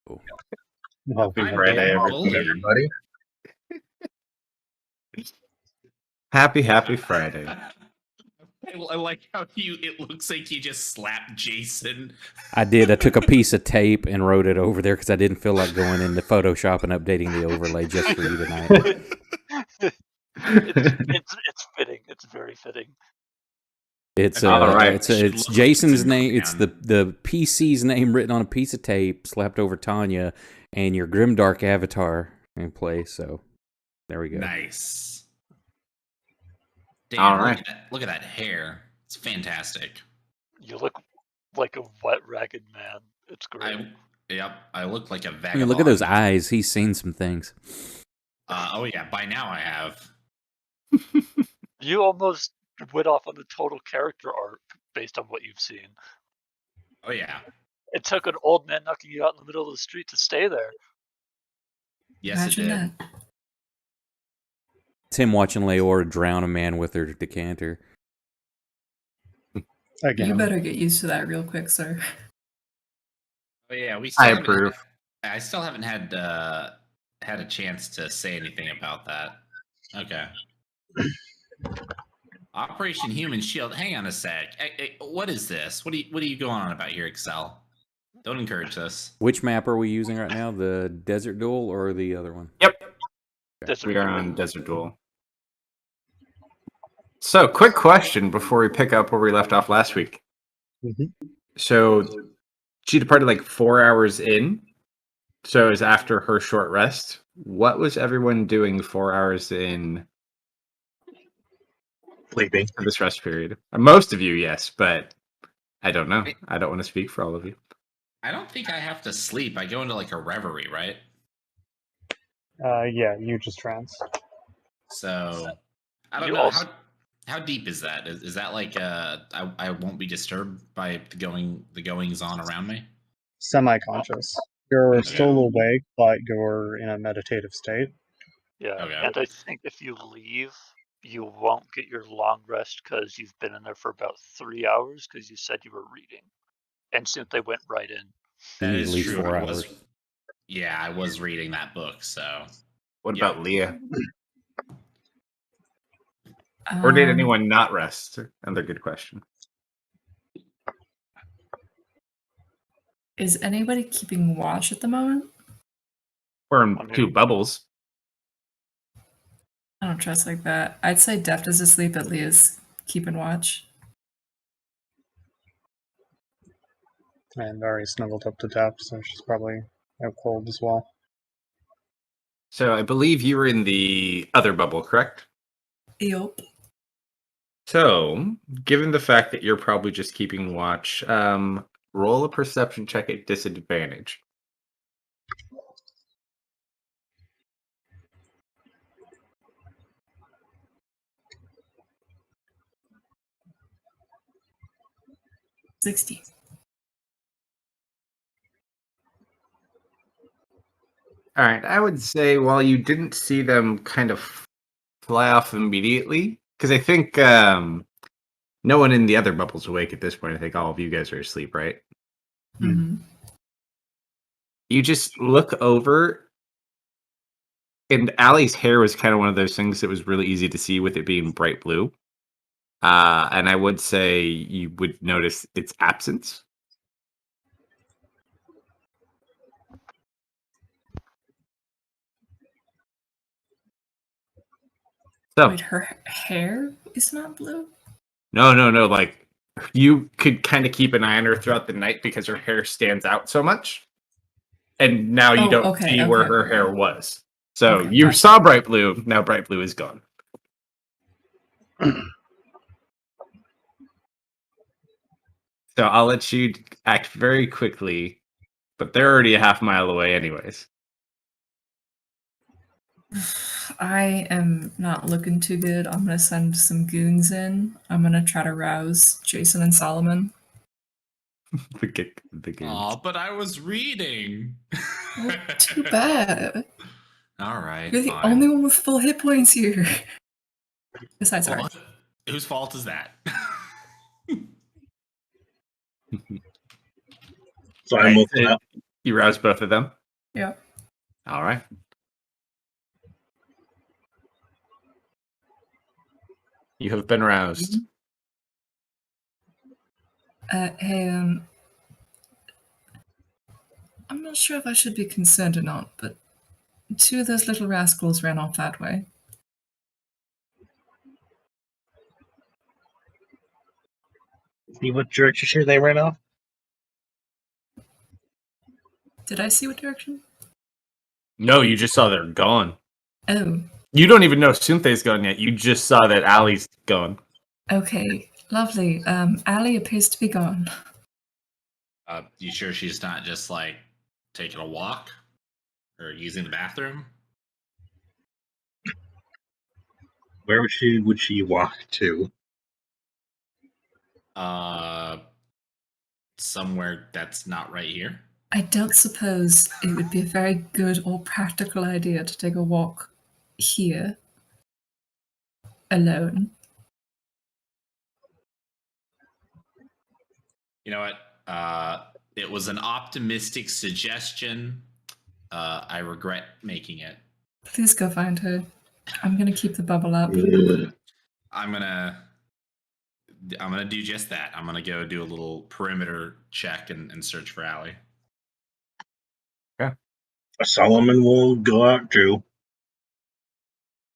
Happy Friday, everybody. Happy Friday. I like how it looks like you just slapped Jason. I did. I took a piece of tape and wrote it over there because I didn't feel like going into Photoshop and updating the overlay just for you tonight. It's fitting. It's very fitting. It's right. it's Jason's name. It's the PC's name written on a piece of tape, slapped over Tanya, and your Grimdark avatar in place. So there we go. Nice. Damn, All right. Look at that hair. It's fantastic. You look like a wet, ragged man. It's great. I look like a vagabond. I mean, look at those eyes. He's seen some things. Oh yeah, by now I have. You almost went off on the total character arc based on what you've seen. Oh yeah. It took an old man knocking you out in the middle of the street to stay there. Yes, Imagine it did. that. It's him watching Leora drown a man with her decanter. You better get used to that real quick, sir. Oh yeah, I approve. I still haven't had a chance to say anything about that. Okay. Operation Human Shield. Hang on a sec. What is this? What are you going on about here, Excel? Don't encourage this. Which map are we using right now? The Desert Duel or the other one? Yep. Desert We are Duel. on Desert Duel. So, quick question before we pick up where we left off last week. So, she departed like 4 hours in. So, it was after her short rest. What was everyone doing 4 hours in? Sleeping. For this rest period? Most of you, yes, but I don't know. I don't want to speak for all of you. I don't think I have to sleep. I go into like a reverie, right? Yeah, you just trance. So I don't You know also- how deep is that? Is that like I won't be disturbed by the goings on around me? Semi-conscious. You're still awake, but you're in a meditative state. Yeah, Okay. and I think if you leave, you won't get your long rest because you've been in there for about 3 hours because you said you were reading. And since they went right in. You That need is at least true. 4 I hours. I was reading that book, so What Yeah. about Leah? Or did anyone not rest? Another good question. Is anybody keeping watch at the moment? We're in 2 bubbles. I don't trust like that. I'd say Deft is asleep, but Leah's keeping watch. And Ari snuggled up to Depth, so she's probably out cold as well. So I believe you were in the other bubble, correct? Yup. So, given the fact that you're probably just keeping watch, roll a perception check at disadvantage. $60. All right, I would say while you didn't see them kind of fly off immediately, because I think no one in the other bubble's awake at this point. I think all of you guys are asleep, right? Mm-hmm. You just look over, and Allie's hair was kind of one of those things that was really easy to see with it being bright blue. And I would say you would notice its absence. So, Wait, her hair is not blue? no. Like, you could kind of keep an eye on her throughout the night because her hair stands out so much. And now you don't see where her hair was. So you saw bright blue. Now bright blue is gone. So I'll let you act very quickly, but they're already a half mile away anyways. I am not looking too good. I'm gonna send some goons in. I'm gonna try to rouse Jason and Solomon. the games. Oh, but I was reading. Well, too bad. All right. You're the fine. only one with full hit points here. Besides, Well, her. whose fault is that? So I'm Right, looking up. You rouse both of them? Yeah. All right. You have been roused. Hey, I'm not sure if I should be concerned or not, but 2 of those little rascals ran off that way. See what direction they ran off? Did I see what direction? No, you just saw they're gone. Oh, You don't even know Sunthe's gone yet. You just saw that Ali's gone. okay. Lovely. Allie appears to be gone. You sure she's not just like taking a walk or using the bathroom? Where would she walk to? Somewhere that's not right here. I don't suppose it would be a very good or practical idea to take a walk here alone. You know what? It was an optimistic suggestion. I regret making it. Please go find her. I'm gonna keep the bubble up. I'm gonna do just that. I'm gonna go do a little perimeter check and search for Allie. Solomon will go out too.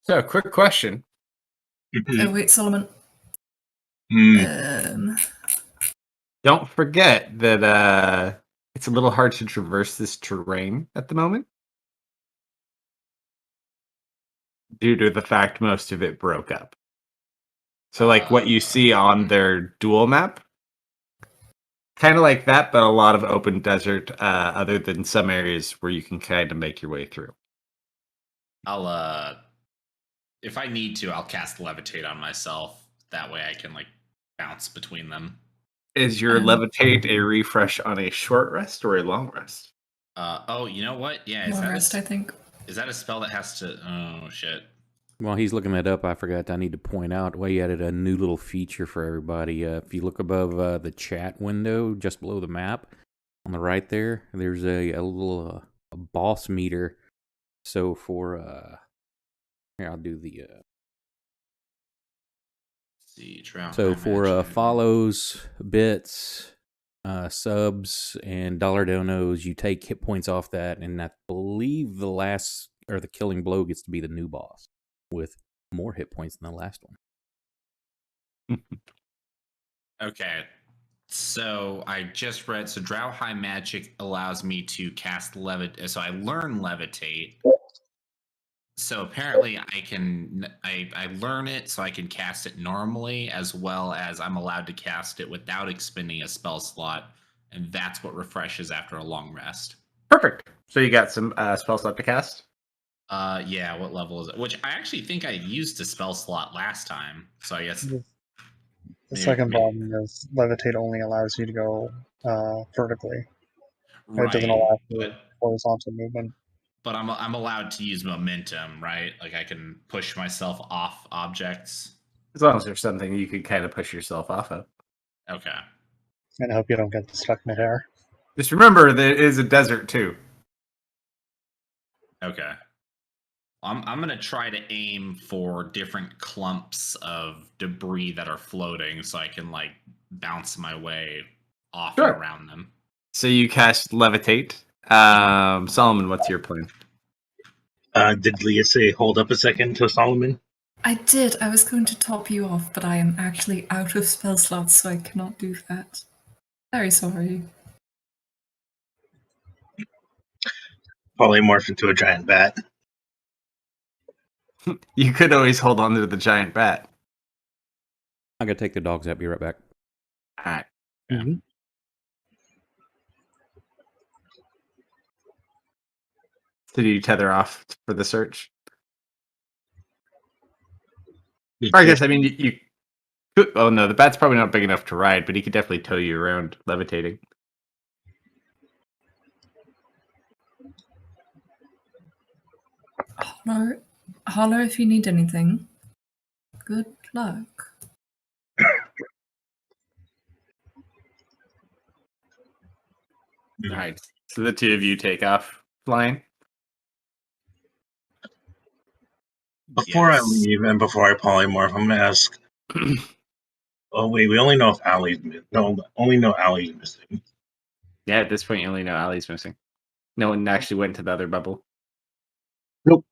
So, quick question. Oh wait, Solomon. Don't forget that it's a little hard to traverse this terrain at the moment due to the fact most of it broke up. So, like what you see on their dual map, kind of like that, but a lot of open desert, other than some areas where you can kind of make your way through. I'll if I need to, I'll cast levitate on myself. That way I can like bounce between them. Is your levitate a refresh on a short rest or a long rest? Oh, you know what? Yeah, Long rest, I think. Is that a spell that has to? Oh shit! While he's looking that up, I forgot I need to point out we added a new little feature for everybody. If you look above the chat window, just below the map, on the right there, there's a little a boss meter. So for here, I'll do the see. Drown so for follows, bits, subs, and dollar donos, you take hit points off that, and I believe the last or the killing blow gets to be the new boss with more hit points than the last one. Okay. So I just read. So Drow High Magic allows me to cast levitate. So I learn levitate. So apparently I learn it so I can cast it normally, as well as I'm allowed to cast it without expending a spell slot, and that's what refreshes after a long rest. Perfect. So you got some spell slot to cast? Yeah, what level is it? Which I actually think I used a spell slot last time, so I guess The second problem is levitate only allows you to go vertically. right. It doesn't allow for horizontal movement. But I'm allowed to use momentum, right? Like I can push myself off objects. As long as there's something you can kind of push yourself off of. Okay. And I hope you don't get stuck mid-air. Just remember there is a desert too. Okay. I'm gonna try to aim for different clumps of debris that are floating, so I can like bounce my way off and around them. So you cast levitate. Solomon, what's your plan? Did Leah say hold up a second to Solomon? I did. I was going to top you off, but I am actually out of spell slots, so I cannot do that. Very sorry. Polymorph into a giant bat. You could always hold on to the giant bat. I gotta take the dogs out. Be right back. All right. Mm-hmm. So do you tether off for the search? Or I guess, I mean, you could. Oh no, the bat's probably not big enough to ride, but he could definitely tow you around levitating. Holler if you need anything. Good luck. All right. So the two of you take off. flying? Before I Yes. leave and before I polymorph, I'm gonna ask. Oh wait, we only know if only know Allie's missing. Yeah, at this point, you only know Ali's missing. No one actually went to the other bubble. Nope.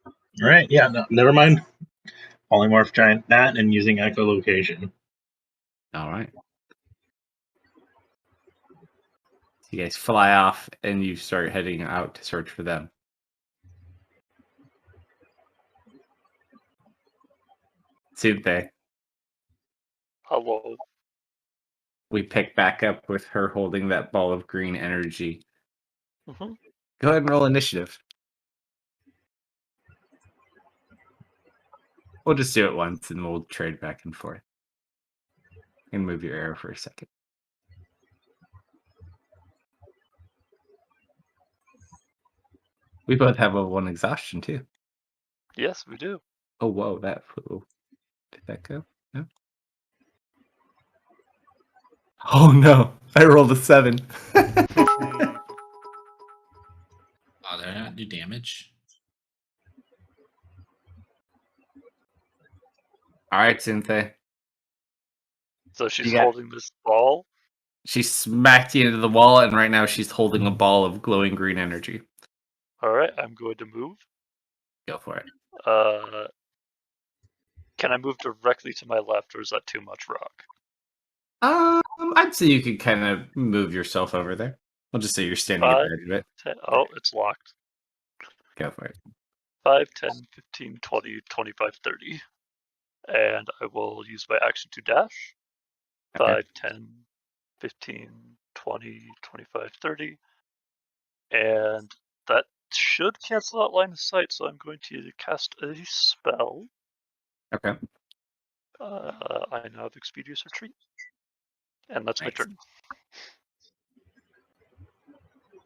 All right, yeah, no, never mind. Polymorph giant that and using echolocation. All right. You guys fly off and you start heading out to search for them. Soothbay. Hello. We pick back up with her holding that ball of green energy. Mm-hmm. Go ahead and roll initiative. We'll just do it once and we'll trade back and forth. And move your arrow for a second. We both have a 1 exhaustion too. Yes, we do. Oh, whoa, that flew. Did that go? No. Oh no, I rolled a 7. Oh, did I not do damage? All right, Cynthia. So she's You got- holding this ball. She smacked you into the wall, and right now she's holding a ball of glowing green energy. All right, I'm going to move. Go for it. Can I move directly to my left, or is that too much rock? I'd say you could kind of move yourself over there. We'll just say you're standing at the edge of it. 10, oh, it's locked. Go for it. 5, 10, 15, 20, 25, 30. And I will use my action to dash. Okay. 5, 10, 15, 20, 25, 30. And that should cancel out line of sight, so I'm going to cast a spell. Okay. I now have Expeditious Retreat. And that's my Nice. turn.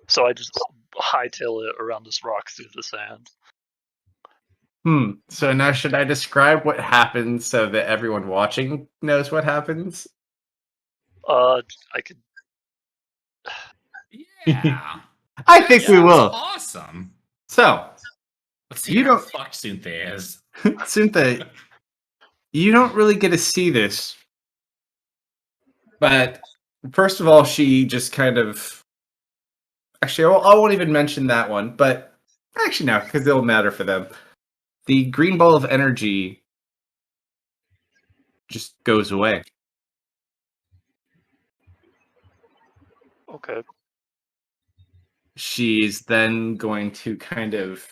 So I just hightail it around this rock through the sand. So now should I describe what happens so that everyone watching knows what happens? I could. Yeah. I think we Sounds will. Awesome. So, Let's see You how don't- fucked Cynthia is. Cynthia, you don't really get to see this. But first of all, she just kind of... Actually, I won't even mention that one. But actually, no, because it'll matter for them. The green ball of energy just goes away. Okay. She's then going to kind of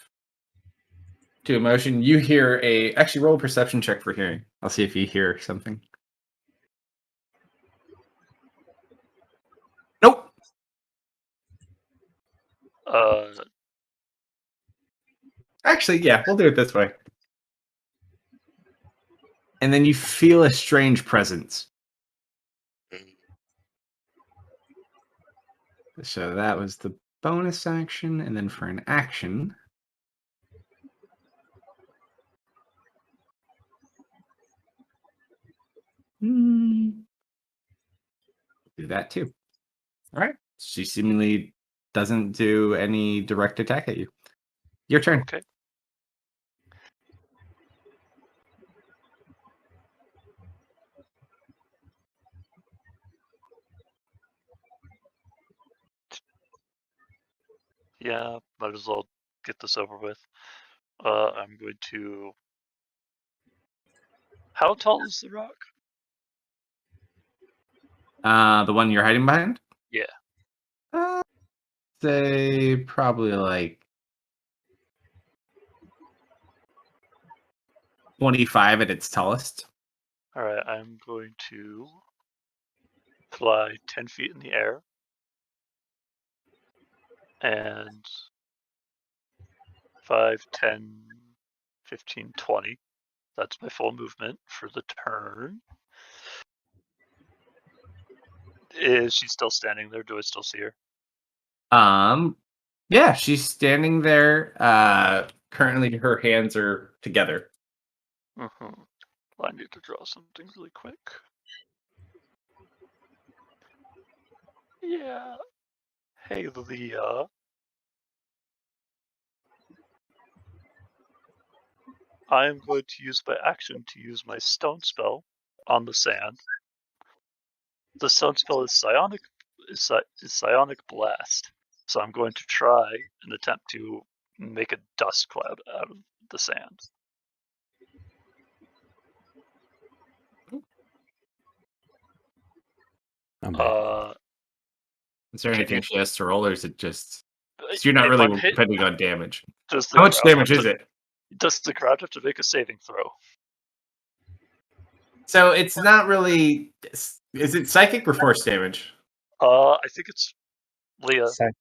do a motion. You hear actually roll a perception check for hearing. I'll see if you hear something. Nope. Actually, yeah, we'll do it this way. And then you feel a strange presence. So that was the bonus action, and then for an action, do that too. All right. She seemingly doesn't do any direct attack at you. Your turn. Okay. Yeah, might as well get this over with. I'm going to. How tall is the rock? The one you're hiding behind? Yeah. Say probably like 25 at its tallest. All right, I'm going to fly 10 feet in the air. And 5, 10, 15, 20. That's my full movement for the turn. Is she still standing there? Do I still see her? Yeah, she's standing there. Currently her hands are together. Mm-hmm. I need to draw something really quick. Yeah. Hey, Leah. I am going to use my action to use my stone spell on the sand. The stone spell is psionic blast. So I'm going to try and attempt to make a dust cloud out of the sand. I'm back. Is there Can anything you- she has to roll, or is it just? So you're not if really I'm hit, depending on damage. does the How much crowd damage have is to, it? Does the crowd have to make a saving throw? So it's not really. Is it psychic or force damage? I think it's Leah. Psychic.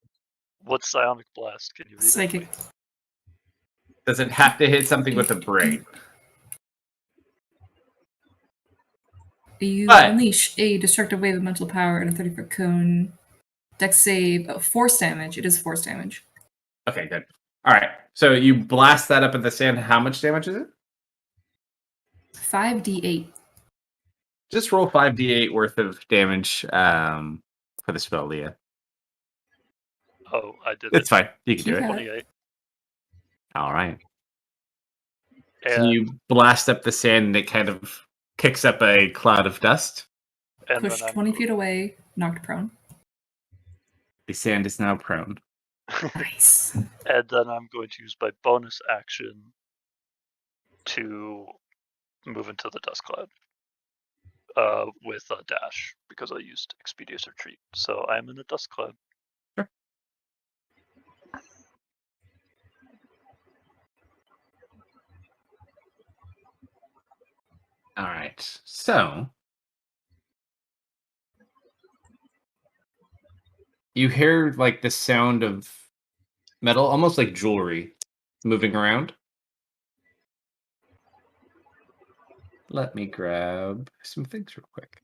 What's psionic blast? Can you read Psychic. it? Does it have to hit something with the brain? You But- unleash a destructive wave of mental power in a 30-foot cone. Dex save, force damage. It is force damage. Okay, good. All right. So you blast that up in the sand. How much damage is it? 5d8. Just roll 5d8 worth of damage for the spell, Leah. Oh, I did It's it. fine. You can do You it. have 28. All right. So And, you blast up the sand, and it kind of kicks up a cloud of dust. and Pushed then 20 feet away, knocked prone. The sand is now prone. Nice. And then I'm going to use my bonus action to move into the dust cloud with a dash because I used Expeditious Retreat. So I'm in the dust cloud. Sure. All right. So you hear like the sound of metal, almost like jewelry, moving around. Let me grab some things real quick.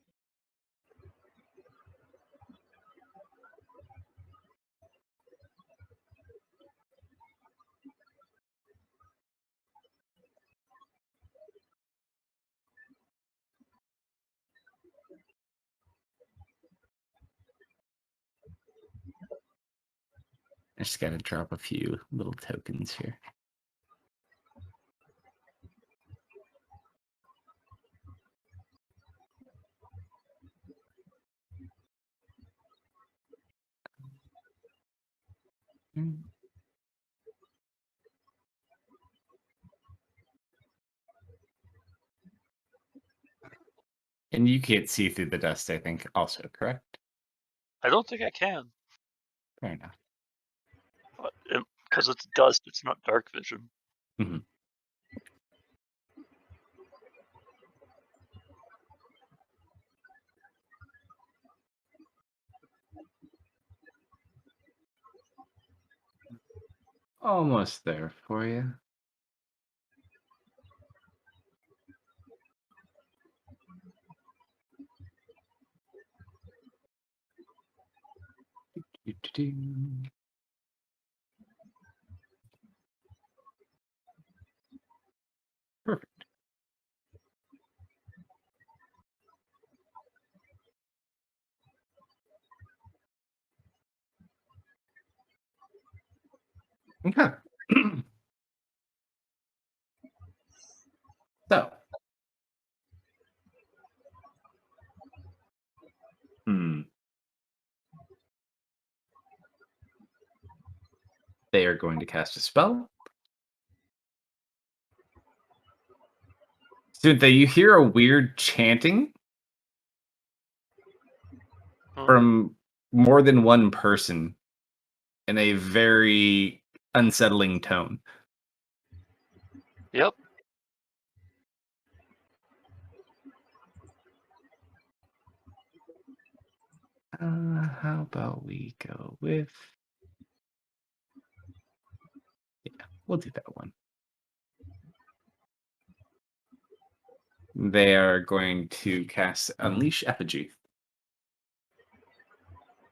I just gotta drop a few little tokens here. And you can't see through the dust, I think, also, correct? I don't think I can. Fair enough. Because it's dust, it's not dark vision. Mm-hmm. Almost there for you. Perfect. Okay. So. They are going to cast a spell. Suntha, you hear a weird chanting from more than one person in a very unsettling tone. Yep. How about we go with... Yeah, we'll do that one. They are going to cast Unleash Effigy.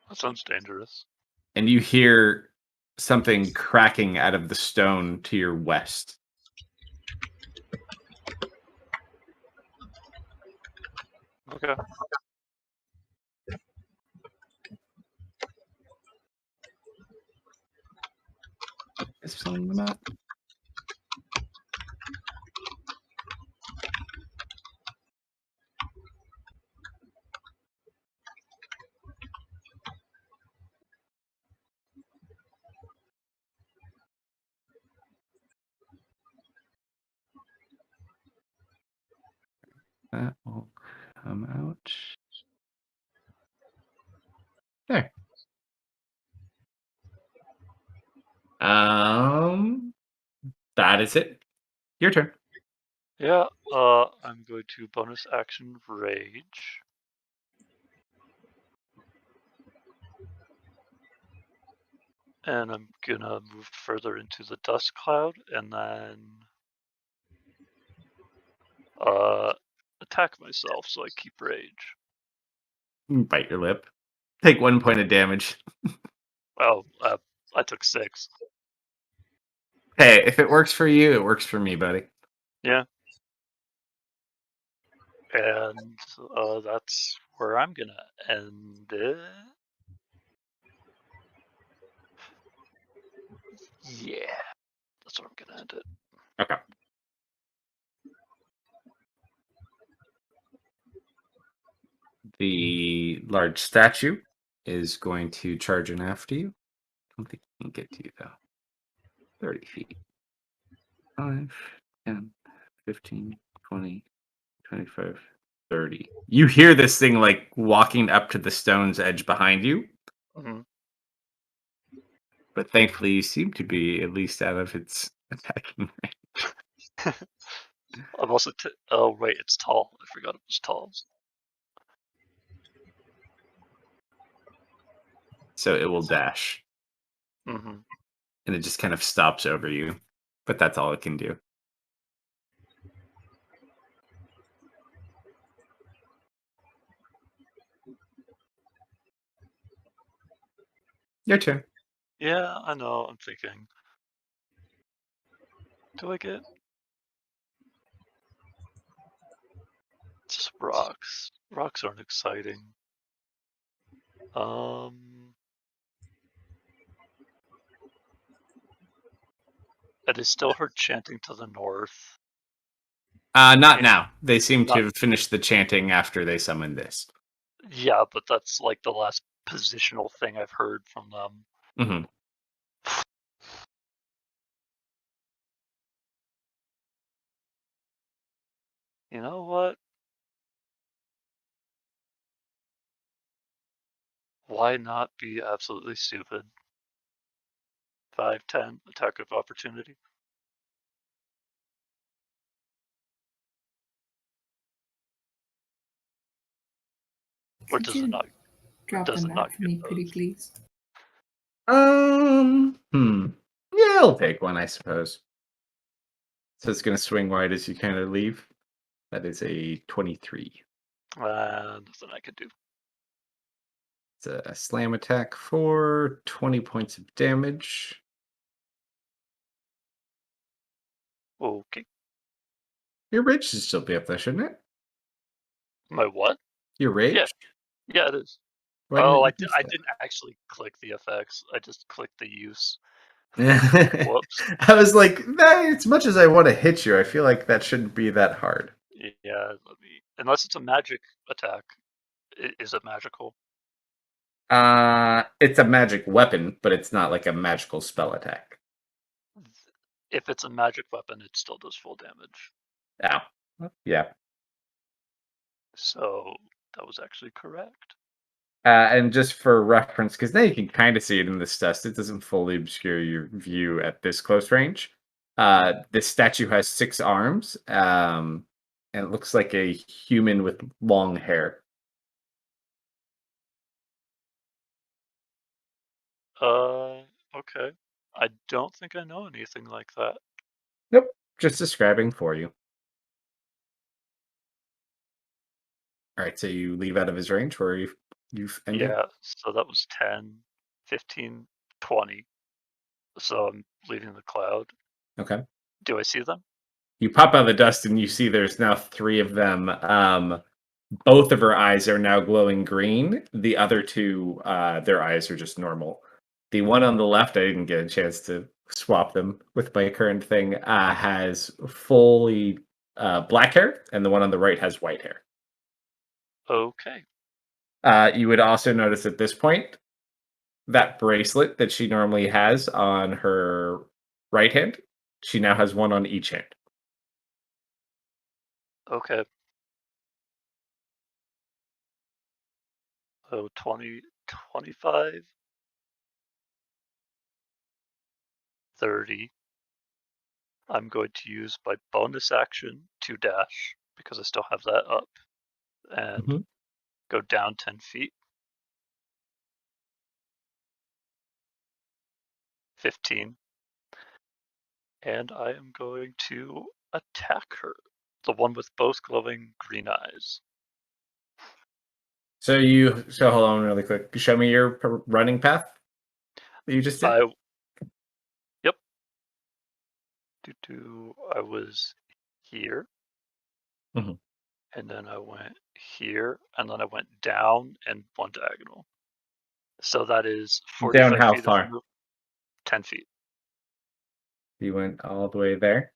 That sounds dangerous. And you hear something cracking out of the stone to your west. Okay. on the map. That will come out. There. That is it. Your turn. Yeah, I'm going to bonus action rage. And I'm gonna move further into the dust cloud and then attack myself so I keep rage. Bite your lip. Take 1 point of damage. Oh, I took 6. Hey, if it works for you, it works for me, buddy. Yeah. And that's where I'm gonna end it. Yeah, that's where I'm gonna end it. Okay. The large statue is going to charge in after you. I don't think he can get to you, though. 30 feet. 5, 10, 15, 20, 25, 30. You hear this thing like walking up to the stone's edge behind you, Mm-hmm. but thankfully you seem to be at least out of its attacking range. I'm also. Oh wait, it's tall. I forgot it was tall. So it will dash, Mm-hmm. and it just kind of stops over you, but that's all it can do. Your turn. Yeah, I know. I'm thinking. Do I get just rocks? Rocks aren't exciting. I just still heard chanting to the north. Not Yeah. now. They seem to Not- have finished the chanting after they summoned this. Yeah, but that's like the last positional thing I've heard from them. Mm-hmm. You know what? Why not be absolutely stupid? 5, 10, attack of opportunity. Or Could does you it not? drop Does the it not map for me, get pretty those? please? Yeah, I'll take one, I suppose. So it's going to swing wide as you kind of leave. That is a 23. Nothing I could do. It's a slam attack for 20 points of damage. Okay. Your rage should still be up there, shouldn't it? My what? Your rage? Yeah, it is. Why Oh, didn't you use I that? didn't actually click the effects. I just clicked the use. Whoops. Whoops. I was like, as much as I want to hit you, I feel like that shouldn't be that hard. Yeah, let me. Unless it's a magic attack. Is it magical? It's a magic weapon, but it's not like a magical spell attack. If it's a magic weapon, it still does full damage. Oh, yeah. So that was actually correct. And just for reference, because now you can kind of see it in this dust, it doesn't fully obscure your view at this close range. This statue has 6 arms, and it looks like a human with long hair. Okay. I don't think I know anything like that. Nope, just describing for you. All right, so you leave out of his range where you've ended? Yeah, so that was 10, 15, 20. So I'm leaving the cloud. Okay. Do I see them? You pop out of the dust and you see there's now 3 of them. Both of her eyes are now glowing green. The other 2, their eyes are just normal. The one on the left, I didn't get a chance to swap them with my current thing, has fully black hair, and the one on the right has white hair. Okay. You would also notice at this point that bracelet that she normally has on her right hand, she now has one on each hand. Okay. So 20, 25, 30. I'm going to use my bonus action to dash because I still have that up and Mhm. go down 10 feet. 15. And I am going to attack her. The one with both glowing green eyes. So hold on really quick. Show me your running path that you just did. Yep. I was here. Mhm. And then I went here, and then I went down and one diagonal. So that is 45 Down how feet far? of move, 10 feet. You went all the way there.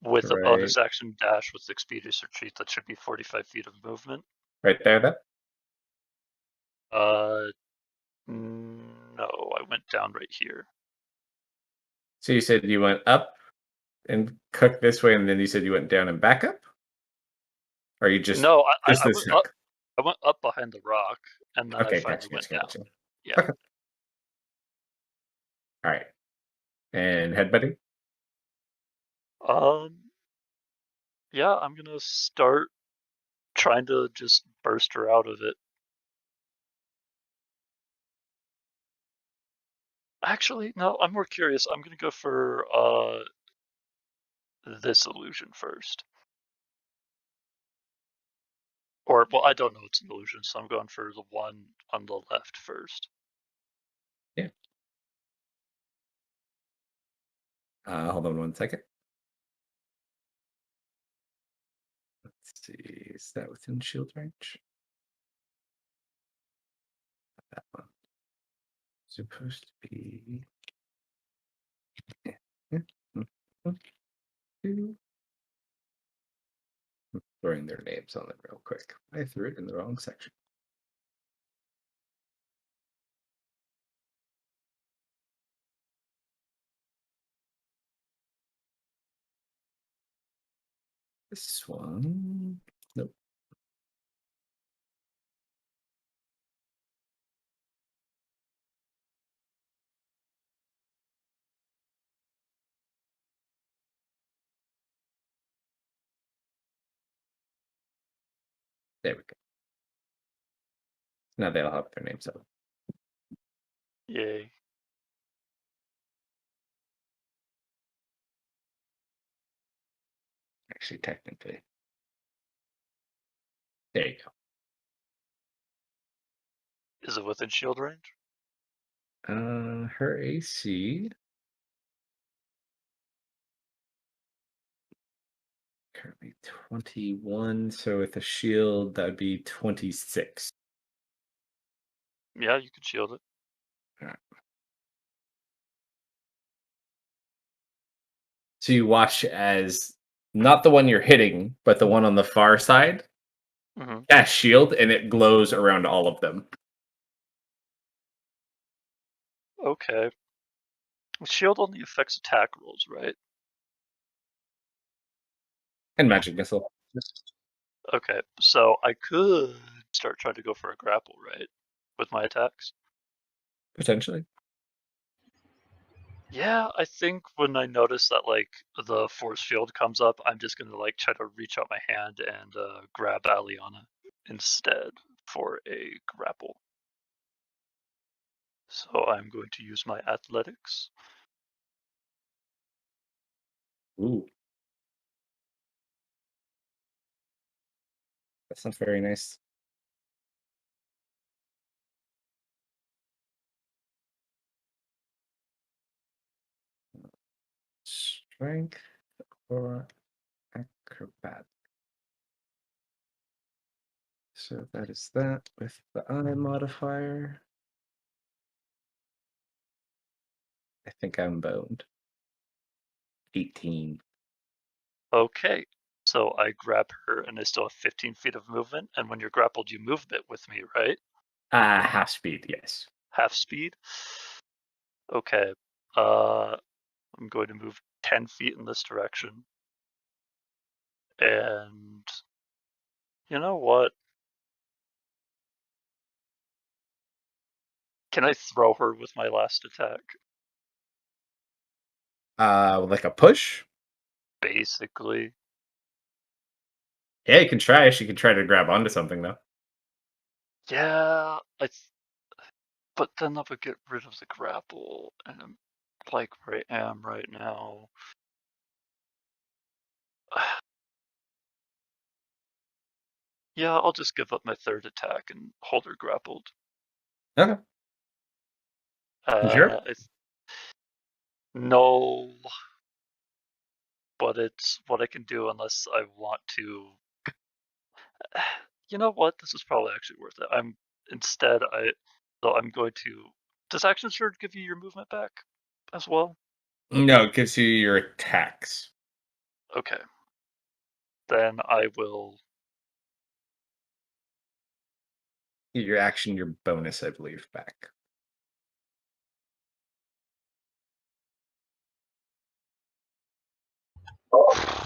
With a Right. bonus action dash with expeditious retreat, that should be 45 feet of movement. Right there, then. No, I went down right here. So you said you went up and cooked this way, and then you said you went down and back up? Or you just No, I this went up. hook? I went up behind the rock, and then I Okay, finally went down. gotcha. Yeah. Okay. All right. And headbutting? Yeah, I'm gonna start trying to just burst her out of it. Actually, no, I'm more curious. I'm gonna go for this illusion first. Or, well, I don't know it's an illusion, so I'm going for the one on the left first. Yeah. Hold on one second. Let's see. Is that within shield range? That one. Supposed to be. Throwing their names on it real quick. I threw it in the wrong section. This one. Nope. There we go. Now they'll have their names up. Yay. Actually, technically. There you go. Is it within shield range? Her AC currently 21, so with a shield that would be 26. Yeah, you can shield it. Alright. So you watch as not the one you're hitting, but the one on the far side cast shield, and it glows around all of them. Okay. Shield only affects attack rolls, right? And magic missile. Okay, so I could start trying to go for a grapple, right? With my attacks? Potentially. Yeah, I think when I notice that, like, the force field comes up, I'm just gonna, like, try to reach out my hand and grab Aliana instead for a grapple. So I'm going to use my athletics. Ooh. That's not very nice. Strength or acrobat. So that is that with the I modifier. think I'm boned. 18. Okay. So I grab her, and I still have 15 feet of movement. And when you're grappled, you move a bit with me, right? Half speed, yes. Half speed. Okay. I'm going to move 10 feet in this direction. And you know what? Can I throw her with my last attack? Like a push? Basically. Yeah, you can try. She can try to grab onto something, though. Yeah, but then that would get rid of the grapple, and I'm like where I am right now. Yeah, I'll just give up my third attack and hold her grappled. Okay. You sure? No, but it's what I can do unless I want to. You know what? This is probably actually worth it. I'm going to. Does action surge give you your movement back as well? No, it gives you your attacks. Okay. Then I will. Your action, your bonus, I believe, back.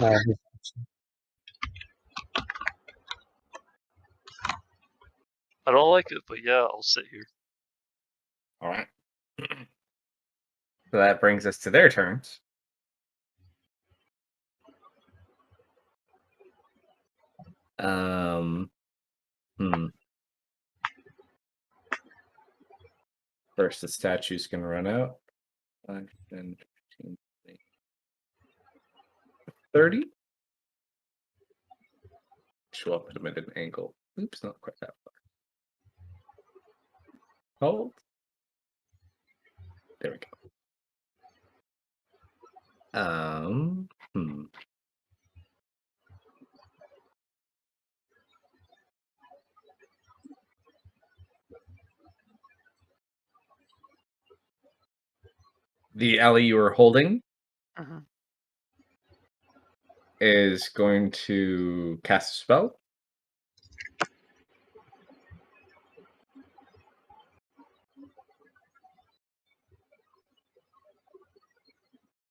Uh, I don't like it, but yeah, I'll sit here. All right. So that brings us to their turns. Um. First, the statue's going to run out. 5, 10, 15, 30. Show up at them at an angle. Oops, not quite that far. Hold. There we go. The alley you were holding Mhm. is going to cast a spell.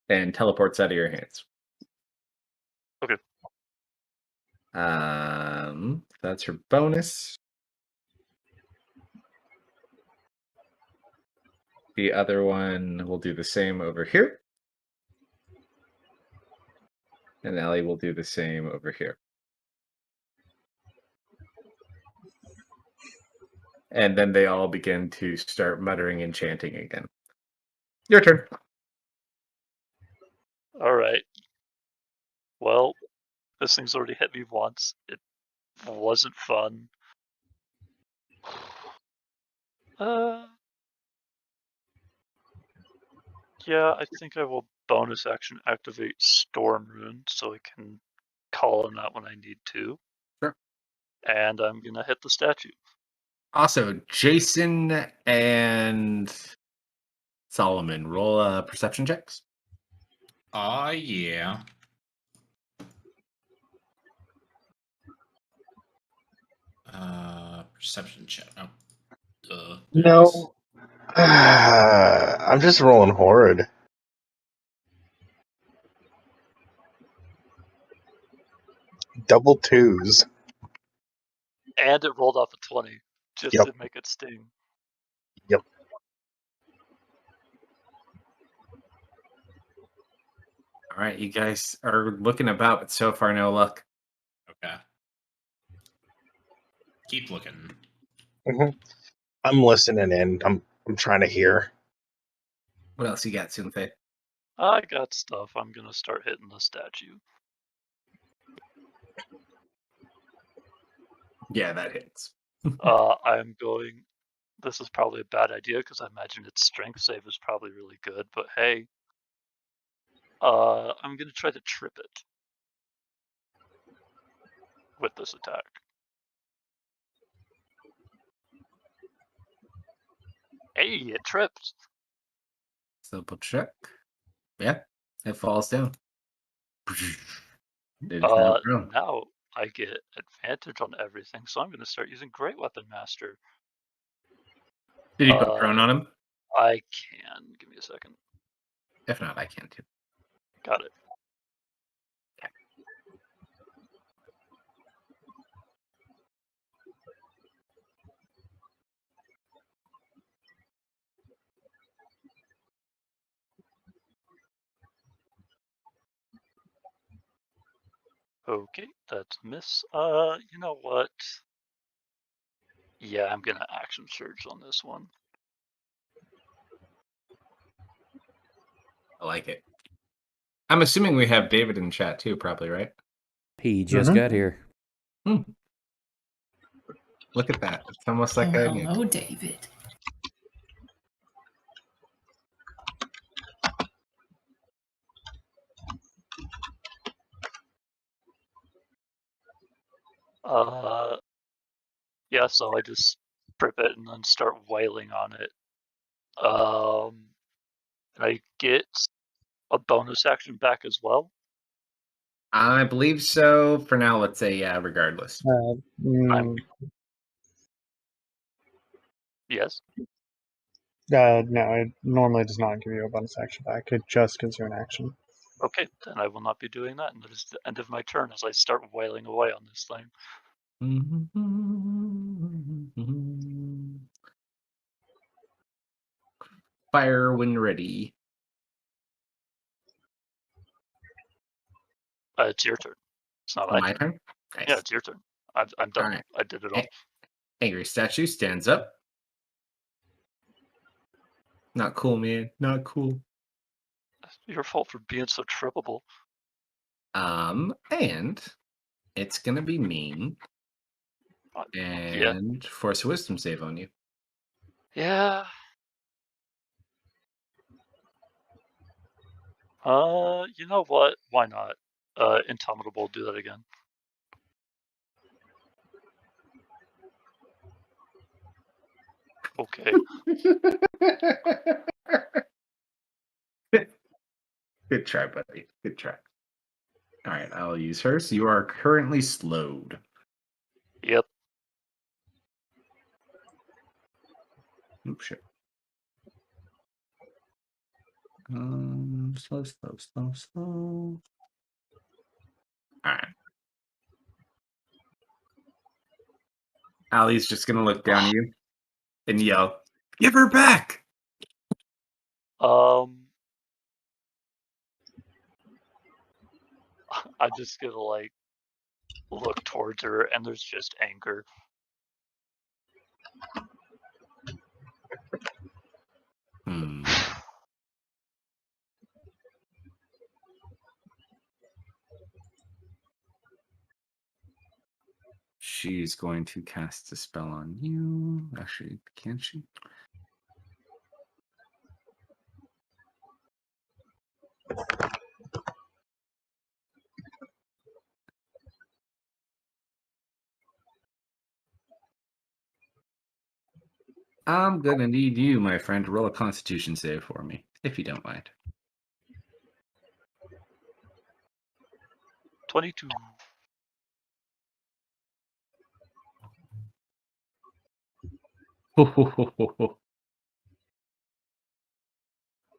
And teleports out of your hands. Okay. That's her bonus. The other one will do the same over here. And Ellie will do the same over here. And then they all begin to start muttering and chanting again. Your turn. All right. Well, this thing's already hit me once. It wasn't fun. Yeah, I think I will bonus action activate Storm Rune so I can call on that when I need to. Sure. And I'm gonna hit the statue. Also, Jason and Solomon, roll perception checks. Yeah. Perception check. Oh. There it is. No. I'm just rolling horrid. Double twos. And it rolled off a 20 just Yep. to make it sting. Yep. All right, you guys are looking about, but so far no luck. Okay. Keep looking. Mm-hmm. I'm listening in. I'm trying to hear. What else you got, Sunfei? I got stuff. I'm gonna start hitting the statue. Yeah, that hits. I'm going. This is probably a bad idea because I imagine its strength save is probably really good, but hey. I'm gonna try to trip it with this attack. Hey, it tripped. Double check. Yeah, it falls down. It is now prone. Now I get advantage on everything, so I'm going to start using Great Weapon Master. Did you put prone on him? I can. Give me a second. If not, I can too. Got it. Okay, that's a miss. You know what? Yeah, I'm gonna action surge on this one. I like it. I'm assuming we have David in chat too, probably, right? He just got here. Look at that. It's almost like I knew. Hello, David. Yeah, so I just strip it and then start wailing on it. And I get a bonus action back as well. I believe so. For now, let's say yeah, regardless. Yes. No, it normally does not give you a bonus action back. It just gives you an action. Okay, then I will not be doing that, and that is the end of my turn as I start wailing away on this thing. Fire when ready. It's your turn. It's not My turn? Nice. Yeah, it's your turn. I'm done. Right. I did it all. Angry statue stands up. Not cool, man. Not cool. Your fault for being so trippable. And it's gonna be mean and force a wisdom save on you. Yeah. You know what? Why not? Indomitable, do that again. Okay. Good try, buddy. Good try. All right, I'll use her. So you are currently slowed. Yep. Oops, shit. Slow. All right. Allie's just gonna look down at you and yell, "Give her back!" I'm just gonna like look towards her, and there's just anger. She's going to cast a spell on you. Actually, can she? I'm gonna need you, my friend, to roll a Constitution save for me, if you don't mind. 22.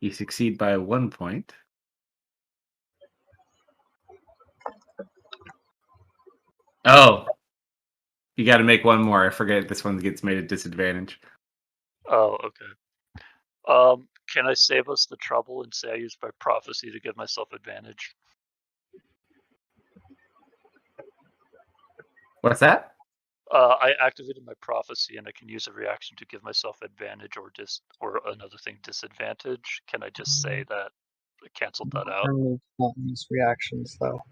You succeed by 1 point. Oh, you got to make one more. I forget this one gets made at disadvantage. Oh, okay. Can I save us the trouble and say I used my prophecy to give myself advantage? What's that? I activated my prophecy, and I can use a reaction to give myself advantage or another thing disadvantage. Can I just say that I canceled that out? Only not use reactions though.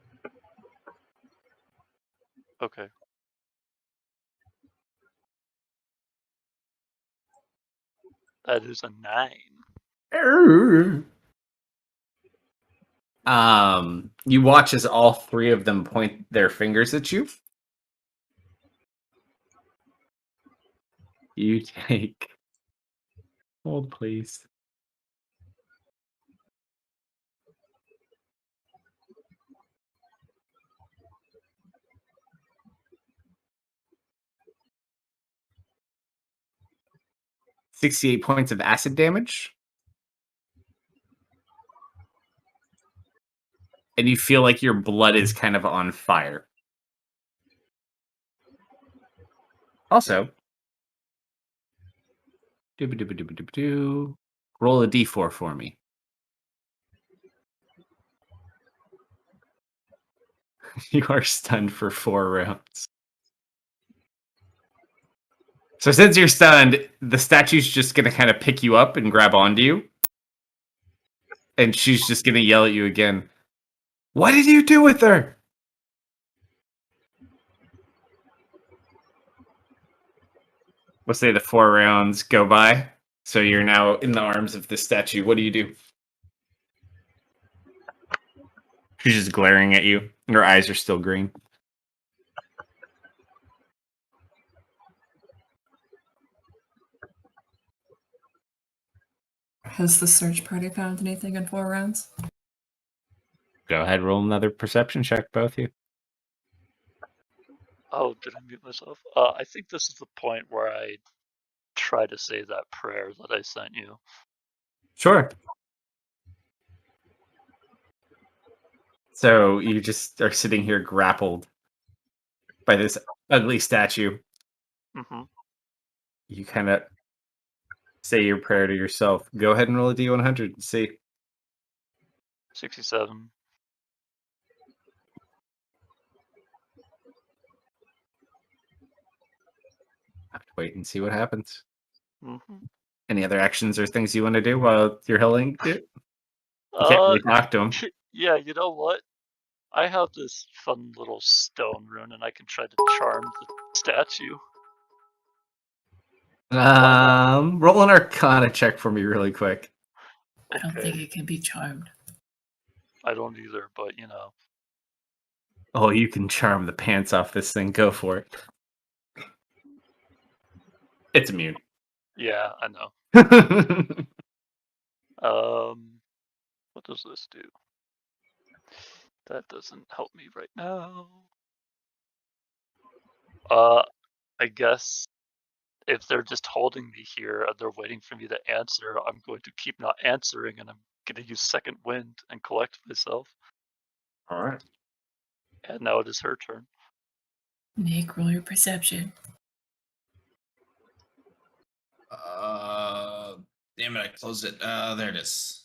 Okay. That is a 9. You watch as all three of them point their fingers at you. You take. Hold, please. 68 points of acid damage. And you feel like your blood is kind of on fire. Also, roll a d4 for me. You are stunned for 4 rounds. So since you're stunned, the statue's just going to kind of pick you up and grab onto you. And she's just going to yell at you again. What did you do with her? We'll say the 4 rounds go by. So you're now in the arms of the statue. What do you do? She's just glaring at you. And her eyes are still green. Has the search party found anything in 4 rounds? Go ahead, roll another perception check, both of you. Oh, did I mute myself? I think this is the point where I try to say that prayer that I sent you. Sure. So you just are sitting here grappled by this ugly statue. Mm-hmm. You kind of say your prayer to yourself. Go ahead and roll a d100 and see. 67. Have to wait and see what happens. Mm-hmm. Any other actions or things you want to do while you're healing? You can't really talk to him. Yeah, you know what? I have this fun little stone rune, and I can try to charm the statue. Roll an Arcana check for me really quick. I don't think it can be charmed. I don't either, but you know. Oh, you can charm the pants off this thing. Go for it. It's immune. Yeah, I know. What does this do? That doesn't help me right now. I guess if they're just holding me here and they're waiting for me to answer, I'm going to keep not answering, and I'm going to use second wind and collect myself. All right. And now it is her turn. Nick, roll your perception. Damn it, I closed it. There it is.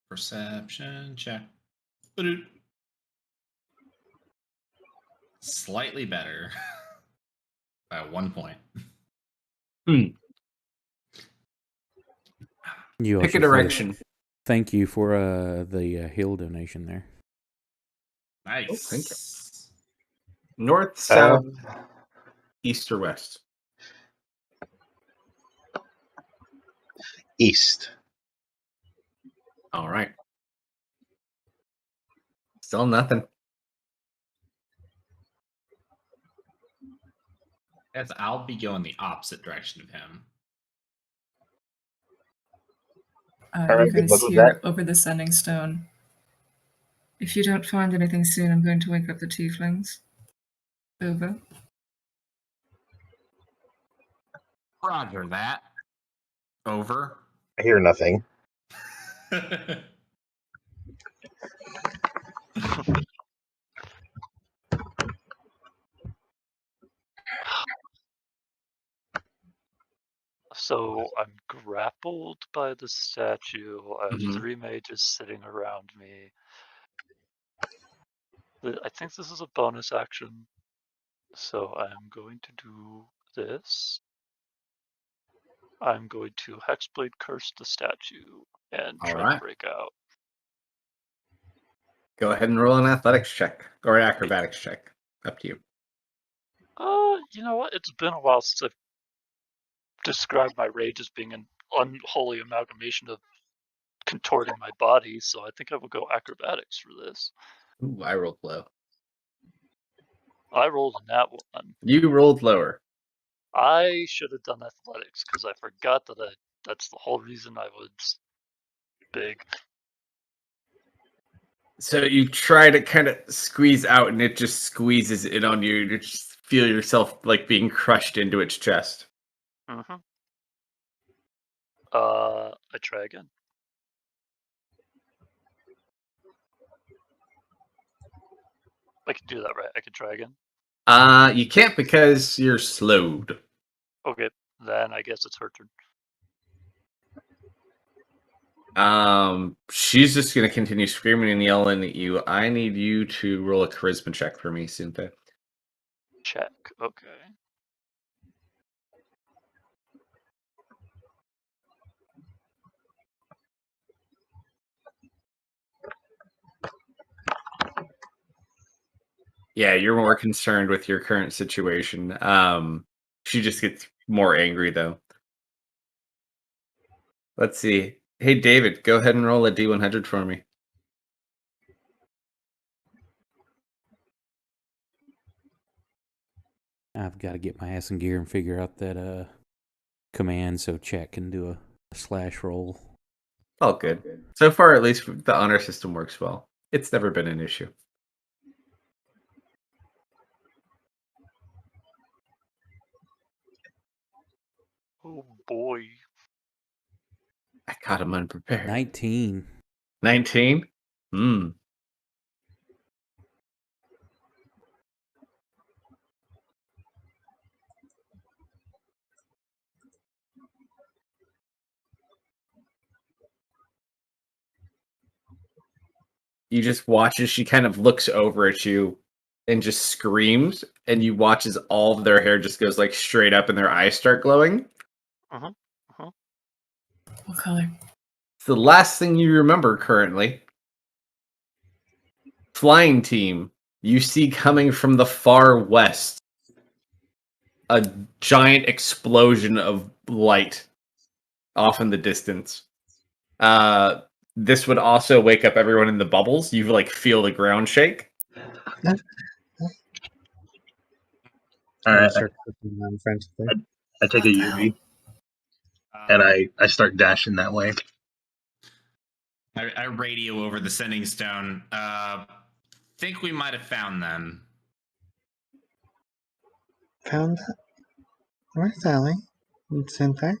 Perception check. Ba-doot. Slightly better. By 1 point. You Pick a also direction. thank you for the hill donation there. Nice. Oh, thank you. North, south, east, or west? East. All right. Still nothing. Yes, I'll be going the opposite direction of him. You guys hear over the sending stone. If you don't find anything soon, I'm going to wake up the tieflings. Over. Roger that. Over. I hear nothing. So I'm grappled by the statue. I have 3 mages sitting around me. I think this is a bonus action. So I'm going to do this. I'm going to Hexblade Curse the statue and try to break out. Go ahead and roll an athletics check or an acrobatics check. Up to you. You know what? It's been a while since I've described my rage as being an unholy amalgamation of contorting my body, so I think I will go acrobatics for this. Ooh, I rolled low. I rolled a nat 1. You rolled lower. I should have done athletics because I forgot that that's the whole reason I was big. So you try to kind of squeeze out, and it just squeezes in on you. You just feel yourself like being crushed into its chest. Mm-hmm. I try again. I can do that, right? I can try again. You can't because you're slowed. Okay, then I guess it's her turn. She's just gonna continue screaming and yelling at you. I need you to roll a charisma check for me, Sunte. Check. Okay. Yeah, you're more concerned with your current situation. She just gets more angry though. Let's see. Hey, David, go ahead and roll a D100 for me. I've got to get my ass in gear and figure out that command so chat can do a slash roll. All good. So far, at least the honor system works well. It's never been an issue. Oh boy. I caught him unprepared. 19. 19? Hmm. You just watch as she kind of looks over at you and just screams, and you watch as all of their hair just goes like straight up and their eyes start glowing. What color? It's the last thing you remember currently. Flying team, you see coming from the far west a giant explosion of light off in the distance. This would also wake up everyone in the bubbles. You like feel the ground shake. All right, Start clicking on frantically. I take a UV and I start dashing that way. I radio over the sending stone. Think we might have found them. Found that? Where's Allie? And Senpai?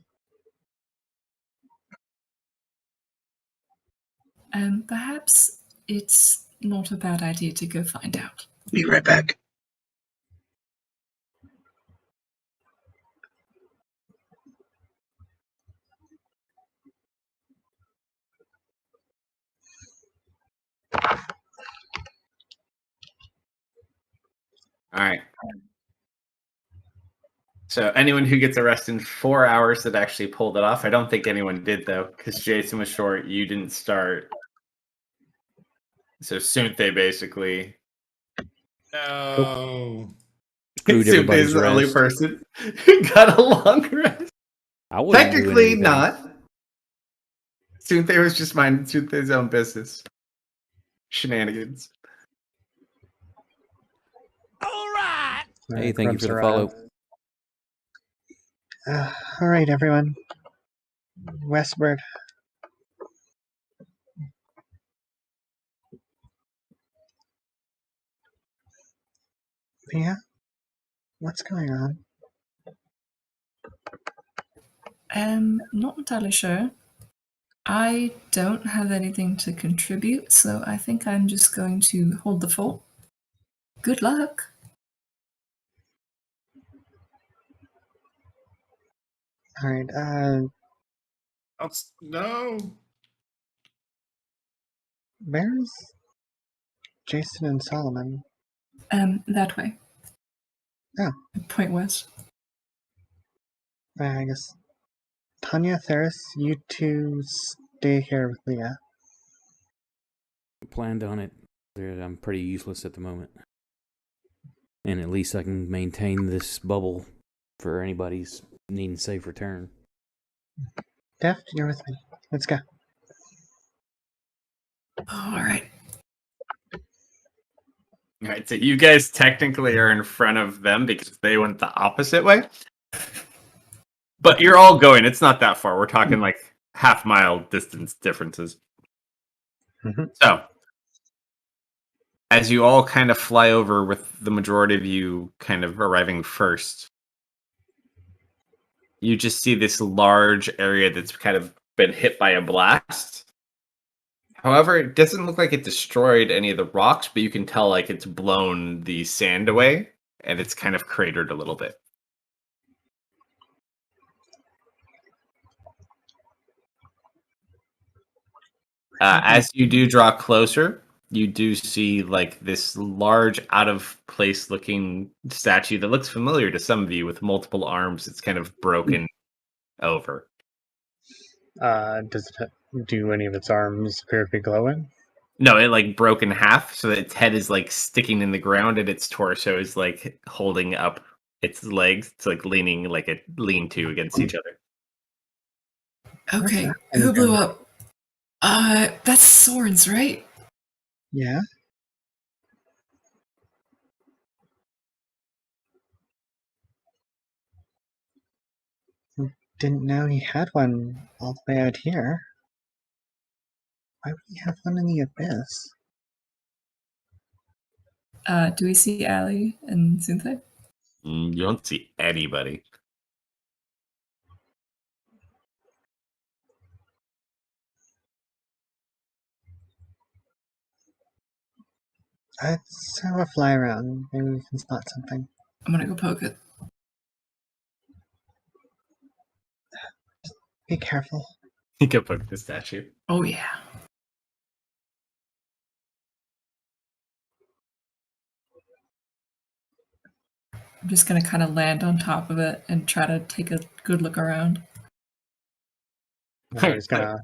Perhaps it's not a bad idea to go find out. Be right back. All right. So anyone who gets arrested in 4 hours that actually pulled it off. I don't think anyone did though, because Jason was short. You didn't start. So Sunte basically. No. Screwed everybody's Sunte's the only rest. person who got a long rest. I wasn't doing Technically anything. not. Sunte was just minding Sunte's own business. Shenanigans. Hey, thank you Grubs for the arrive. follow. All right, everyone. Westward. Yeah? What's going on? Not entirely sure. I don't have anything to contribute, so I think I'm just going to hold the fort. Good luck. All right, No. where's Jason and Solomon? That way. Oh. Point west. I guess. Tanya, Theris, you two stay here with Leah. Planned on it. I'm pretty useless at the moment. And at least I can maintain this bubble for anybody's needing safe return. Deft, you're with me. Let's go. All right. All right, so you guys technically are in front of them because they went the opposite way. But you're all going. It's not that far. We're talking like half-mile distance differences. Mhm. So, as you all kind of fly over with the majority of you kind of arriving first, you just see this large area that's kind of been hit by a blast. However, it doesn't look like it destroyed any of the rocks, but you can tell like it's blown the sand away and it's kind of cratered a little bit. As you do draw closer, you do see like this large, out of place looking statue that looks familiar to some of you with multiple arms. It's kind of broken over. Does it do any of its arms appear to be glowing? No, it like broke in half, so that its head is like sticking in the ground and its torso is like holding up its legs. It's like leaning like a lean-to against each other. Okay, And who blew then- up? That's Soren's, right? Yeah. Didn't know he had one all the way out here. Why would he have one in the abyss? Do we see Allie and Zunthe? You don't see anybody. Let's have a fly around. Maybe we can spot something. I'm gonna go poke it. Be careful. You can poke the statue. Oh yeah. I'm just gonna kind of land on top of it and try to take a good look around. I'm just gonna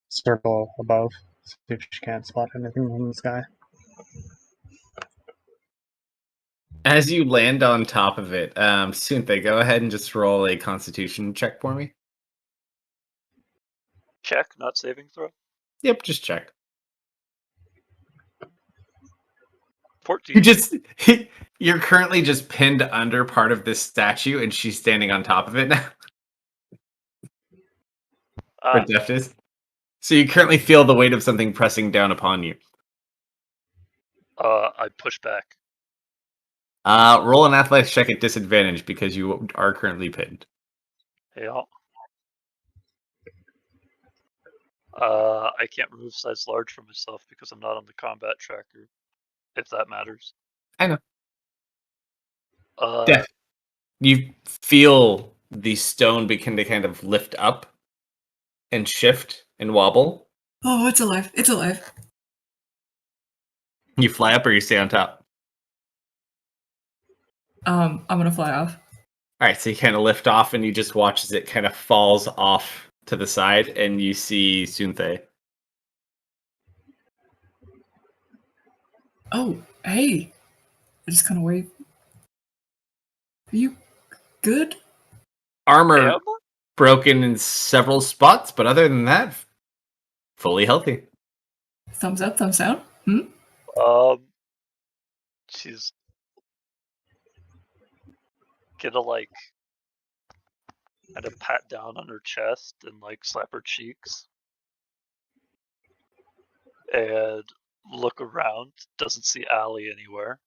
circle above, see if she can't spot anything from the sky. As you land on top of it, Sunthe, go ahead and just roll a Constitution check for me. Check, not saving throw. Yep, just check. 14. You're currently just pinned under part of this statue, and she's standing on top of it now. For deftness. So you currently feel the weight of something pressing down upon you. I push back. Roll an athletics check at disadvantage because you are currently pinned. Yeah. I can't remove size large from myself because I'm not on the combat tracker. If that matters. I know. Yeah. You feel the stone begin to kind of lift up and shift and wobble. Oh, it's alive! It's alive! You fly up or you stay on top? I'm gonna fly off. Alright, so you kind of lift off and you just watch as it kind of falls off to the side and you see Sunthe. Oh, hey! I just kind of wave. Are you good? Armor Am? broken in several spots, but other than that, fully healthy. Thumbs up, thumbs down? She's gonna like kind of pat down on her chest and like slap her cheeks. And look around, doesn't see Allie anywhere.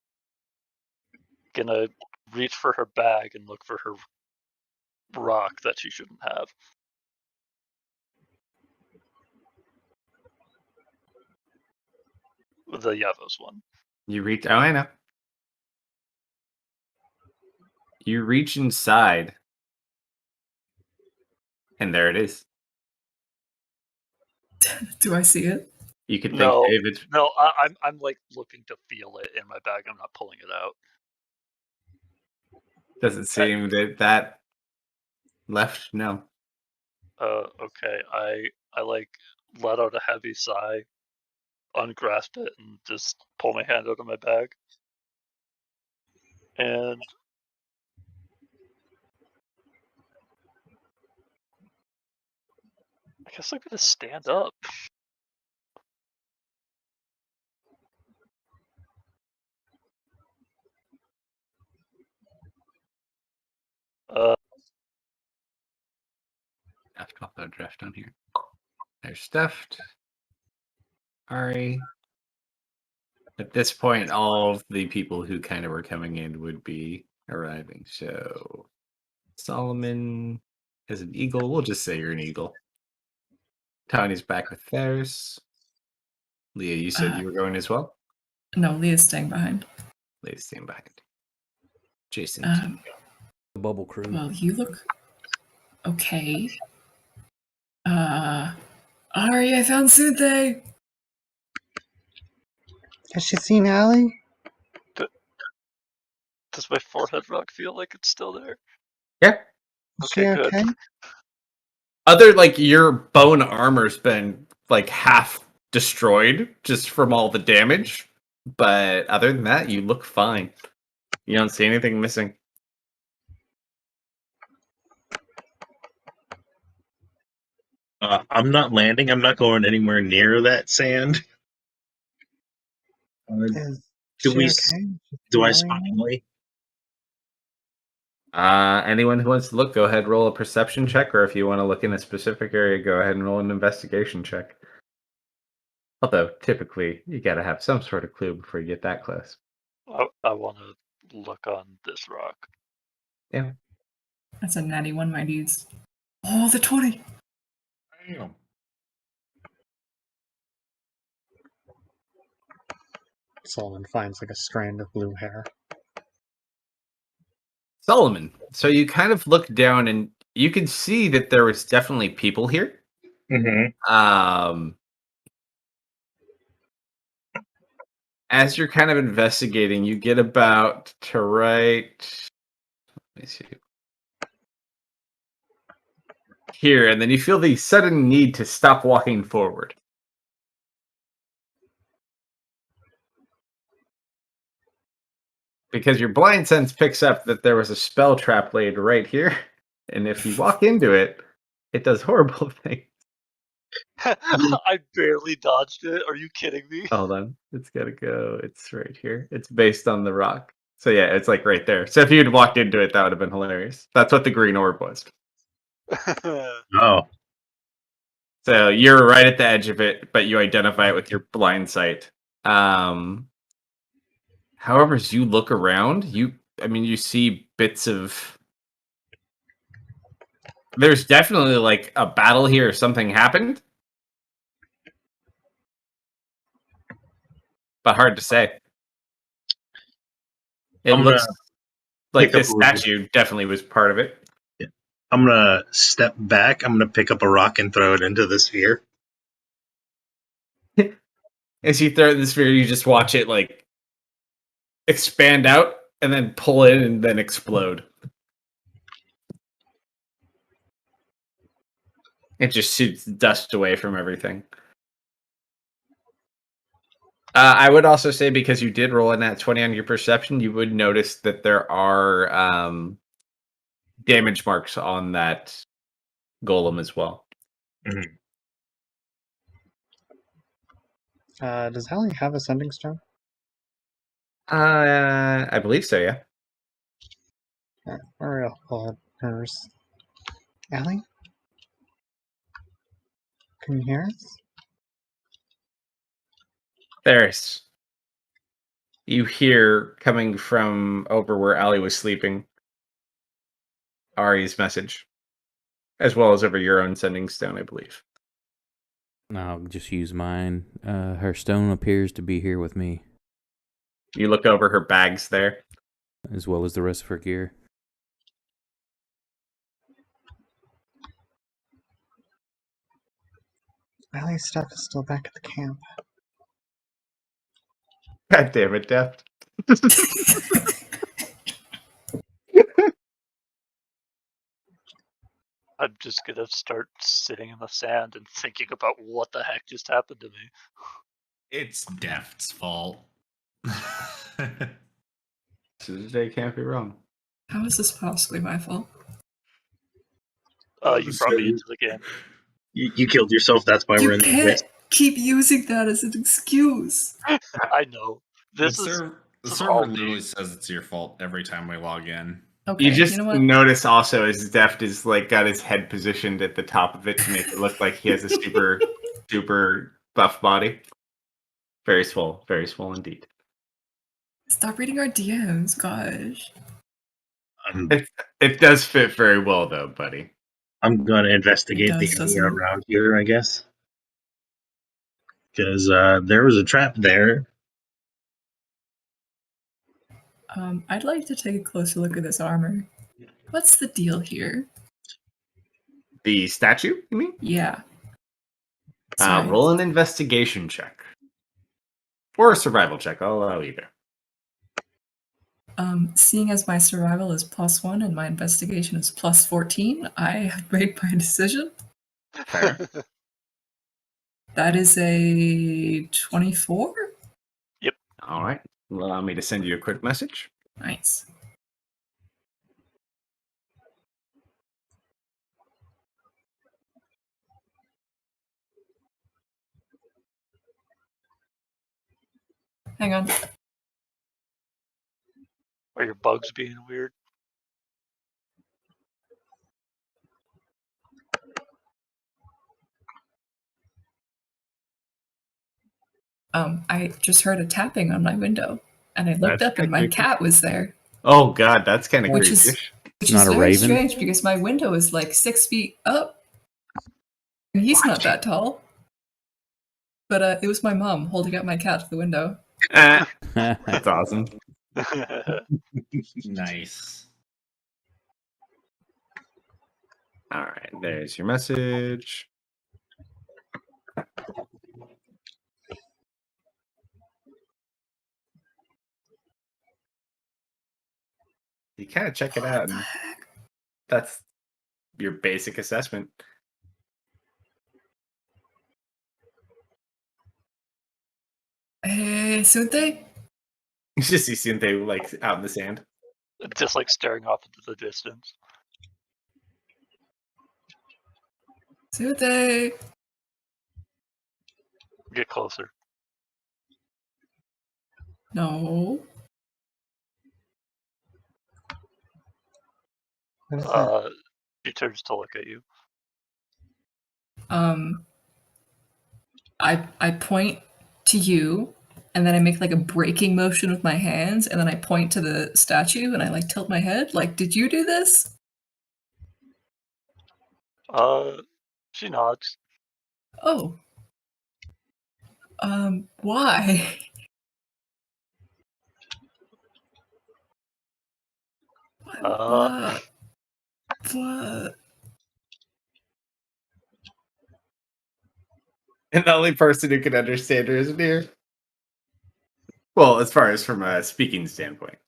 Gonna reach for her bag and look for her rock that she shouldn't have. The Yavos one. You reach. Oh, I know. You reach inside, and there it is. Do I see it? You could think, No, David. no, I'm like looking to feel it in my bag. I'm not pulling it out. Doesn't seem that left. No. Okay. I like let out a heavy sigh, ungrasp it, and just pull my hand out of my bag. And I guess I'm gonna stand up. I'll put a draft on here. There's stuffed. Ari. At this point, all of the people who kind of were coming in would be arriving. So Solomon, as an eagle. We'll just say you're an eagle. Tanya's back with theirs. Leah, you said you were going as well? No, Leah's staying behind. Leah's staying behind. Jason. The bubble crew. Well, you look okay. Ari, I found Sute. Has she seen Allie? Does my forehead rock feel like it's still there? Yeah. Is she Okay, okay? good. Other, like, your bone armor's been, like, half destroyed just from all the damage. But other than that, you look fine. You don't see anything missing. I'm not landing. I'm not going anywhere near that sand. Is Do she we? okay? Do I Allie spot okay? Allie? Anyone who wants to look, go ahead and roll a perception check, or if you want to look in a specific area, go ahead and roll an investigation check. Although, typically, you gotta have some sort of clue before you get that close. I want to look on this rock. Yeah. That's a natty one, my dudes. Oh, the 20. Damn. Solomon finds like a strand of blue hair. Solomon. So you kind of look down and you can see that there was definitely people here. Mm-hmm. As you're kind of investigating, you get about to right. Let me see. Here, and then you feel the sudden need to stop walking forward. Because your blind sense picks up that there was a spell trap laid right here, and if you walk into it, it does horrible things. I barely dodged it. Are you kidding me? Hold on, it's gotta go. It's right here. It's based on the rock. So yeah, it's like right there. So if you had walked into it, that would have been hilarious. That's what the green orb was. Oh, So you're right at the edge of it, but you identify it with your blind sight. However, as you look around, you see bits of. There's definitely like a battle here. Something happened, but hard to say. It I'm looks like pick up this a rock. statue definitely was part of it. I'm gonna step back. I'm gonna pick up a rock and throw it into the sphere. As you throw it in the sphere, you just watch it like expand out and then pull in and then explode. It just shoots dust away from everything. I would also say, because you did roll in that 20 on your perception, you would notice that there are damage marks on that golem as well. Mm-hmm. Does Allie have a sending stone? I believe so, yeah. Or I'll hers. Allie? Can you hear us? There's. You hear, coming from over where Allie was sleeping, Ari's message, as well as over your own sending stone, I believe. I'll just use mine. Her stone appears to be here with me, You look over her bags there. as well as the rest of her gear. Allie's stuff is still back at the camp. God damn it, Deft. I'm just gonna start sitting in the sand and thinking about what the heck just happened to me. It's Deft's fault. Today can't be wrong. How is this possibly my fault? You brought me into the game. You killed yourself. That's why we're You in the can't race. keep using that as an excuse. I know. The This is server all literally me. says it's your fault every time we log in. Okay, You just know what? notice also as Deft is like got his head positioned at the top of it to make it look like he has a super, super buff body. Very swole indeed. Stop reading our DMs, gosh. It does fit very well though, buddy. I'm gonna investigate It the does, area doesn't it? around here, I guess, because there was a trap there. I'd like to take a closer look at this armor. What's the deal here? The statue, you mean? Yeah. Sorry. Roll an investigation check. Or a survival check. I'll allow either. Seeing as my survival is +1 and my investigation is +14, I have made my decision. Fair. That is a 24? All right. Allow me to send you a quick message. Nice. Hang on. Are your bugs being weird? I just heard a tapping on my window, and I looked That's up, and kinda my creepy. cat was there, Oh god, that's kind of which creepy. is It's not a very raven? strange because my window is like 6 feet up, and he's not that tall. But it was my mom holding up my cat to the window. That's awesome. Nice. All right, there's your message. You kind of check it out, and that's your basic assessment. Sunte? You just see Cynthia like out in the sand. Just like staring off into the distance. Sunte! Get closer. No. What is that? She turns to look at you. I point to you, and then I make like a breaking motion with my hands, and then I point to the statue, and I like tilt my head. Like, did you do this? She nods. Oh. Why? What? What? And the only person who can understand her is Mir. Well, as far as from a speaking standpoint.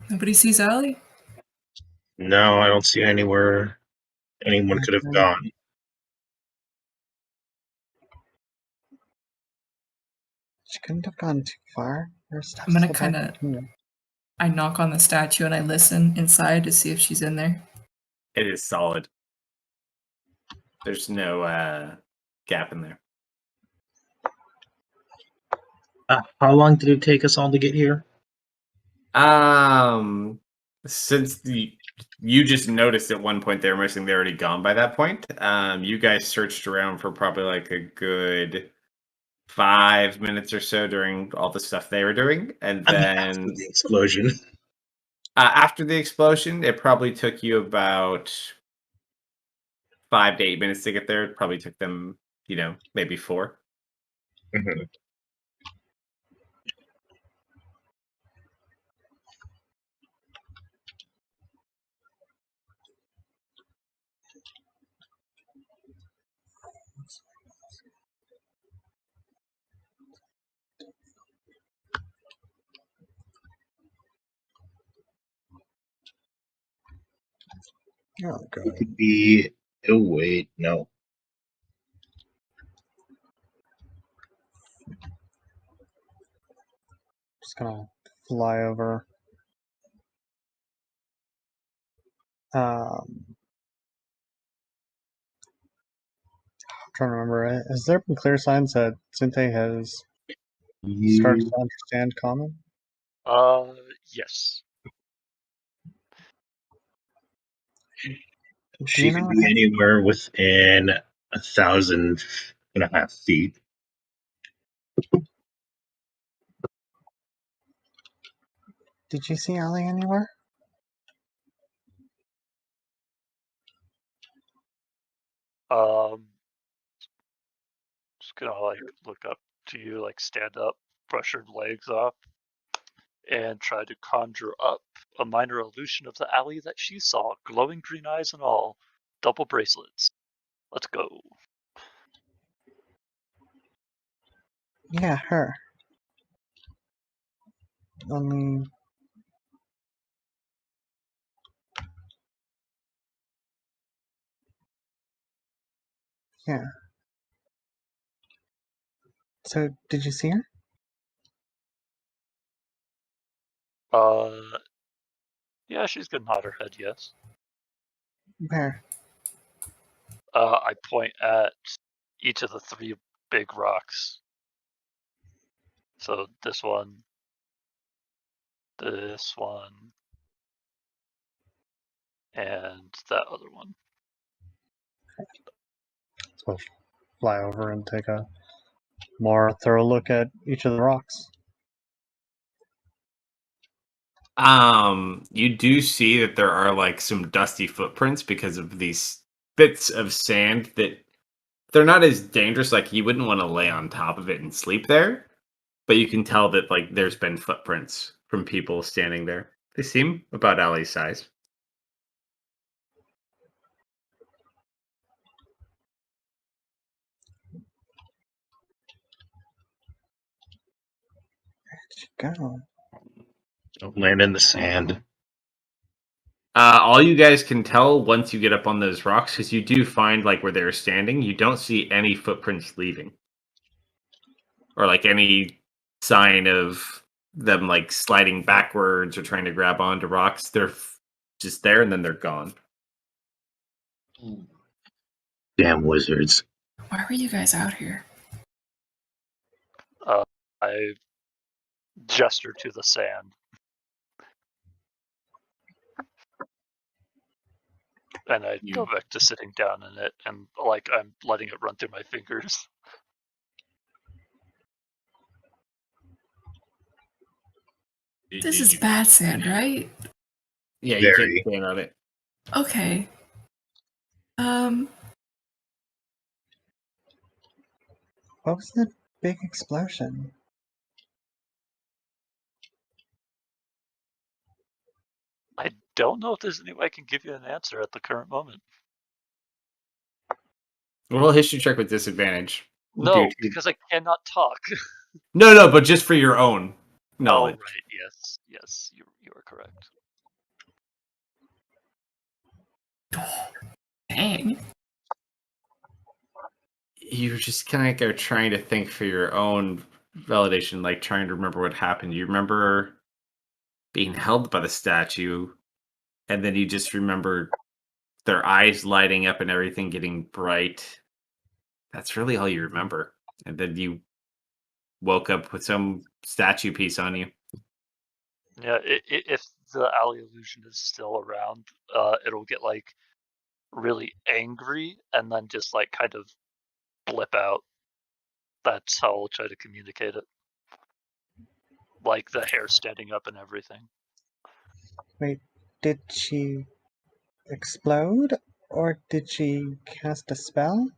Nobody sees Allie? No, I don't see anywhere anyone could have gone. She couldn't have gone too far. Her steps I'm gonna to the kind back. of. I knock on the statue and I listen inside to see if she's in there. It is solid. There's no gap in there. How long did it take us all to get here? Since you just noticed at one point they were missing, they're already gone by that point. You guys searched around for probably like a good 5 minutes or so during all the stuff they were doing, and then After the explosion. after the explosion, it probably took you about 5 to 8 minutes to get there. It probably took them, maybe 4. Mhm. Oh, God. It could be. Oh wait, no. Just gonna fly over. I'm trying to remember. Has there been clear signs that Sinte has started to understand common? Yes. She could be anywhere within 1,500 feet. Did you see Allie anywhere? Just gonna like look up to you, like stand up, brush your legs off, and try to conjure up a minor illusion of the alley that she saw, glowing green eyes and all, double bracelets. Let's go. Yeah, her. Only. Yeah. So, did you see her? Yeah, she's gonna nod her head yes. Where? I point at each of the 3 big rocks. So this one, and that other one. So fly over and take a more thorough look at each of the rocks. You do see that there are like some dusty footprints because of these bits of sand that they're not as dangerous. Like you wouldn't want to lay on top of it and sleep there, but you can tell that like there's been footprints from people standing there. They seem about Allie's size. Where'd she go? Don't land in the sand. All you guys can tell once you get up on those rocks, because you do find like where they're standing, you don't see any footprints leaving, or like any sign of them like sliding backwards or trying to grab onto rocks. They're just there and then they're gone. Damn wizards. Why were you guys out here? I gesture to the sand. And I go back to sitting down in it, and like I'm letting it run through my fingers. This is bad sand, right? Yeah, you Very. can't stand on it. Okay. What was the big explosion? I don't know if there's any way I can give you an answer at the current moment. Roll a history check with disadvantage. No, because I cannot talk. No, but just for your own knowledge. Oh, right. Yes, you are correct. Dang. You're just kind of like trying to think for your own validation, like trying to remember what happened. You remember being held by the statue, and then you just remember their eyes lighting up and everything getting bright. That's really all you remember. And then you woke up with some statue piece on you. Yeah, if the alley illusion is still around, it'll get like really angry and then just like kind of blip out. That's how I'll try to communicate it. Like the hair standing up and everything. Wait, did she explode? Or did she cast a spell?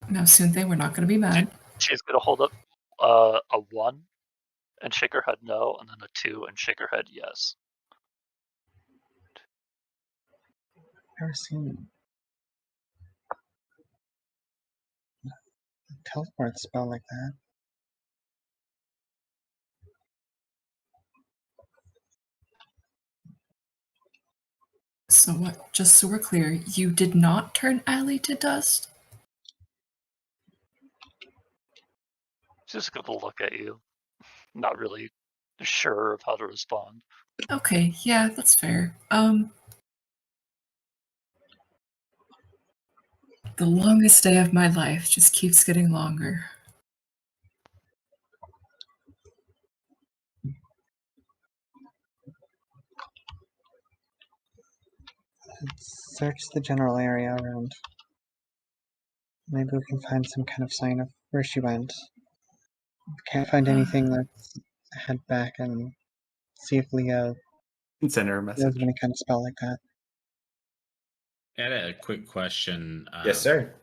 Now, Sunthé, we're not going to be mad. She's gonna hold up a 1 and shake her head no, and then a 2 and shake her head yes. Never seen a teleport spell like that. So what? Just so we're clear, you did not turn Allie to dust? She's just gonna look at you, not really sure of how to respond. Okay, yeah, that's fair. The longest day of my life just keeps getting longer. Let's search the general area around. Maybe we can find some kind of sign of where she went. If we can't find anything, let's head back and see if Leah And send her a knows message. of any kind of spell like that. I had a quick question. Yes, sir.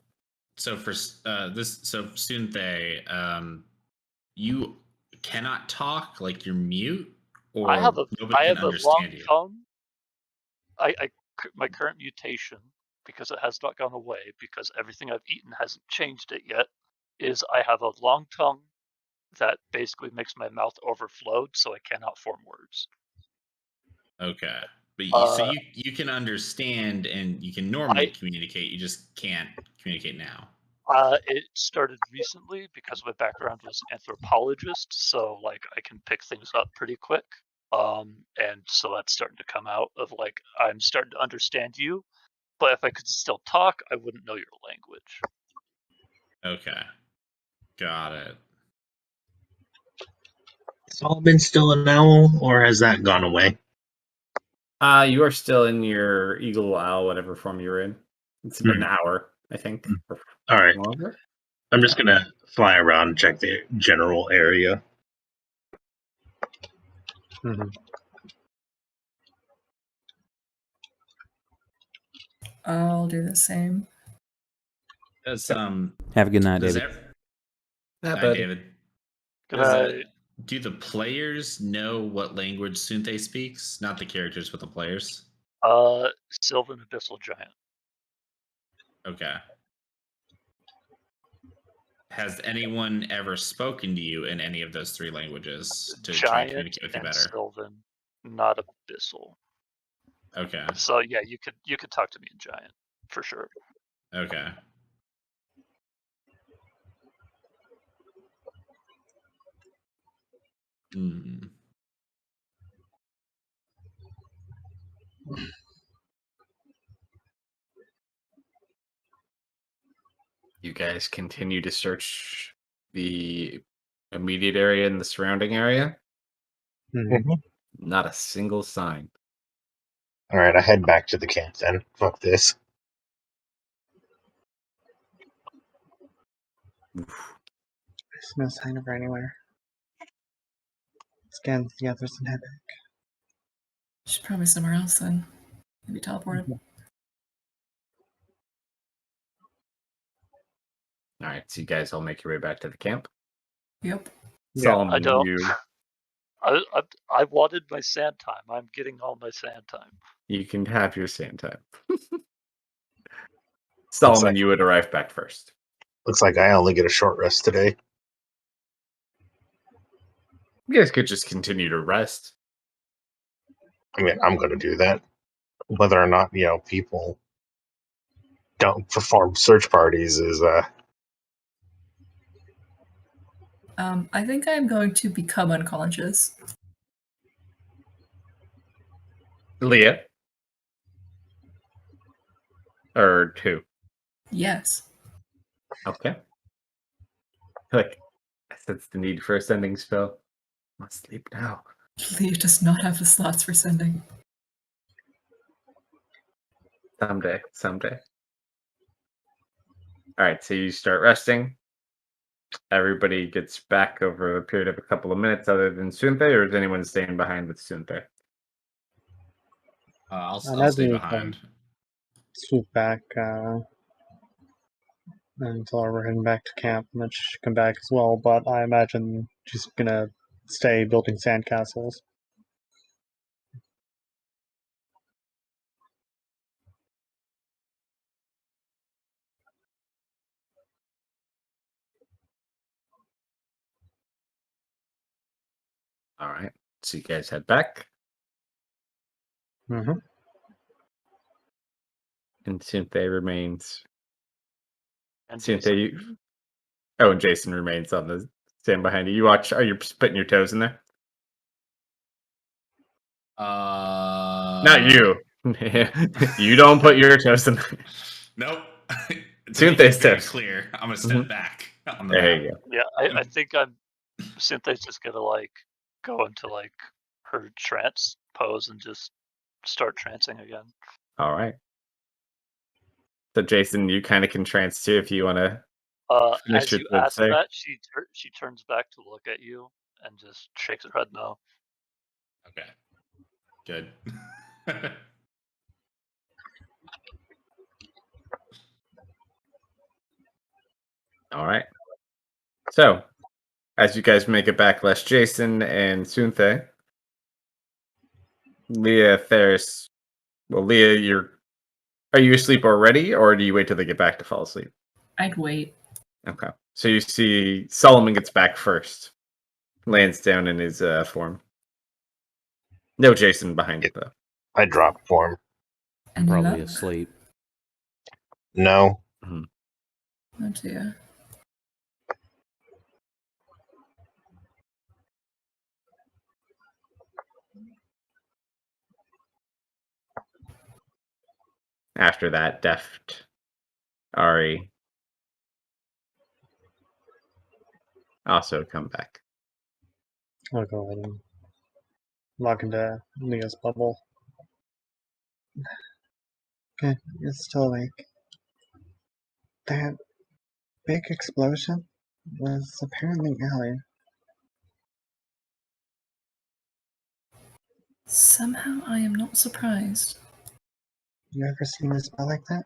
So for Sunthé, you cannot talk, like you're mute, or nobody can a long understand you. tongue. My current mutation, because it has not gone away, because everything I've eaten hasn't changed it yet, is I have a long tongue that basically makes my mouth overflowed, so I cannot form words. Okay, but so you can understand and you can normally communicate. You just can't communicate now. It started recently because my background was anthropologist, so like I can pick things up pretty quick. And so that's starting to come out of like I'm starting to understand you, but if I could still talk, I wouldn't know your language. Okay, got it. Solomon still an owl, or has that gone away? You are still in your eagle owl, whatever form you're in. It's been an hour, I think. Or All right. longer. I'm just gonna fly around and check the general area. I'll do the same. Does Have a good night, David. Hi, buddy. David. Good Does, night. do the players know what language Sunthé speaks? Not the characters, but the players. Sylvan Abyssal Giant. Okay. Has anyone ever spoken to you in any of those three languages to try and Giant communicate with you and better? Sylvan, not Abyssal. Okay. So yeah, you could talk to me in Giant for sure. Okay. Hmm. You guys continue to search the immediate area and the surrounding area. Not a single sign. All right, I head back to the camp then. Fuck this. There's no sign of her anywhere. Scan the others and head back. She's probably somewhere else then. Maybe teleported. All right, so you guys all make your way back to the camp. Yep. Solomon, I don't. you I wanted my sand time. I'm getting all my sand time. you can have your sand time. Solomon, you would arrive back first. Looks like I only get a short rest today. You guys could just continue to rest. I mean, I'm going to do that. Whether or not, people don't perform search parties is, I think I'm going to become unconscious. Leah? Or two? Yes. Okay. Like, I sense the need for a sending spell. Must sleep now. Leah does not have the slots for sending. Someday. All right, so you start resting. Everybody gets back over a period of a couple of minutes other than Sunthé, or is anyone staying behind with Sunthé? I'll As stay we behind. swoop back and tell her we're heading back to camp, and then she should come back as well. But I imagine she's gonna stay building sandcastles. All right, so you guys head back, Mm-hmm. and Sunthé remains. And Sunthé, and Jason remains on the stand behind you. You watch. Are you putting your toes in there? Not you. You don't put your toes in there. Nope. Sunthé's very toes. clear. I'm gonna step back on the There map. you go. yeah, I think Synthe's just gonna like go into like her trance pose and just start trancing again. All right. So Jason, you kind of can trance too if you want to. As you ask that, she turns back to look at you and just shakes her head no. Okay. Good. All right. So, as you guys make it back, less Jason and Sunthe, Leah, Ferris. Well, Leah, are you asleep already, or do you wait till they get back to fall asleep? I'd wait. Okay. So you see Solomon gets back first, lands down in his form. No Jason behind it, though. I dropped form. I'm Any probably luck? asleep. No. Oh dear. After that, Deft, Ari also come back. I'll go ahead and log into Leah's bubble. Okay, it's still awake. That big explosion was apparently Allie. Somehow I am not surprised. You ever seen a spell like that?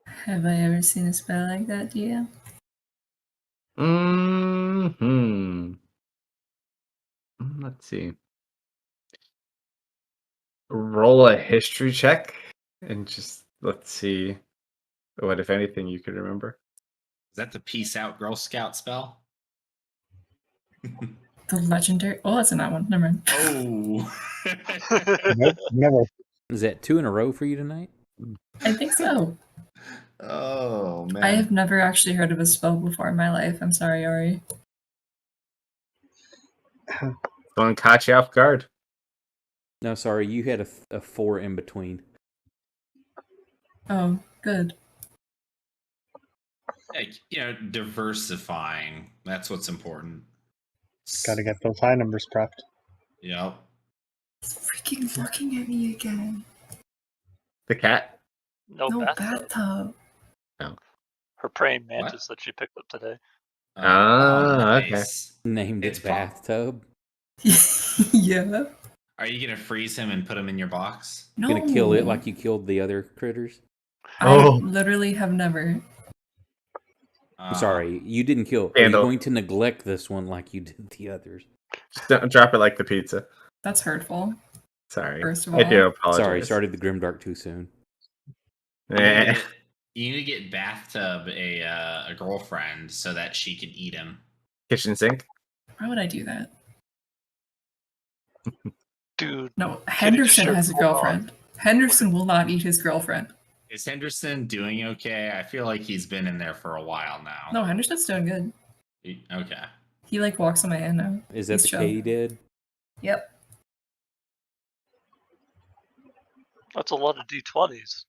Have I ever seen a spell like that, DM? Let's see. Roll a history check and just let's see what, if anything, you could remember. Is that the Peace Out Girl Scout spell? The legendary. Oh, that's not one. Never mind. Oh. Nope, never. Is that 2 in a row for you tonight? I think so. Oh, man. I have never actually heard of a spell before in my life. I'm sorry, Ari. Someone caught you off guard. No, sorry, you had a 4 in between. Oh, good. Like, diversifying. That's what's important. Gotta get those high numbers prepped. Yep. Freaking looking at me again. The cat? No, No bathtub. bathtub. Her praying mantis that she picked up today. Okay. Nice. Named It's it bathtub. Yeah. Are you going to freeze him and put him in your box? No. Gonna kill it like you killed the other critters? I Oh. literally have never. I'm sorry, you didn't kill. Are you Scandal. going to neglect this one like you did the others? Just don't drop it like the pizza. That's hurtful. Sorry. First of I do all. apologize. Sorry, started the grimdark too soon. Eh. You need to get Bathtub a girlfriend so that she can eat him. Kitchen sink? Why would I do that? Dude, No, just Henderson showed has a cool dog. girlfriend. Henderson will not eat his girlfriend. Is Henderson doing okay? I feel like he's been in there for a while now. No, Henderson's doing good. Okay. He like walks on my hand now. Is that He's the chill. K dead? Yep. That's a lot of D20s.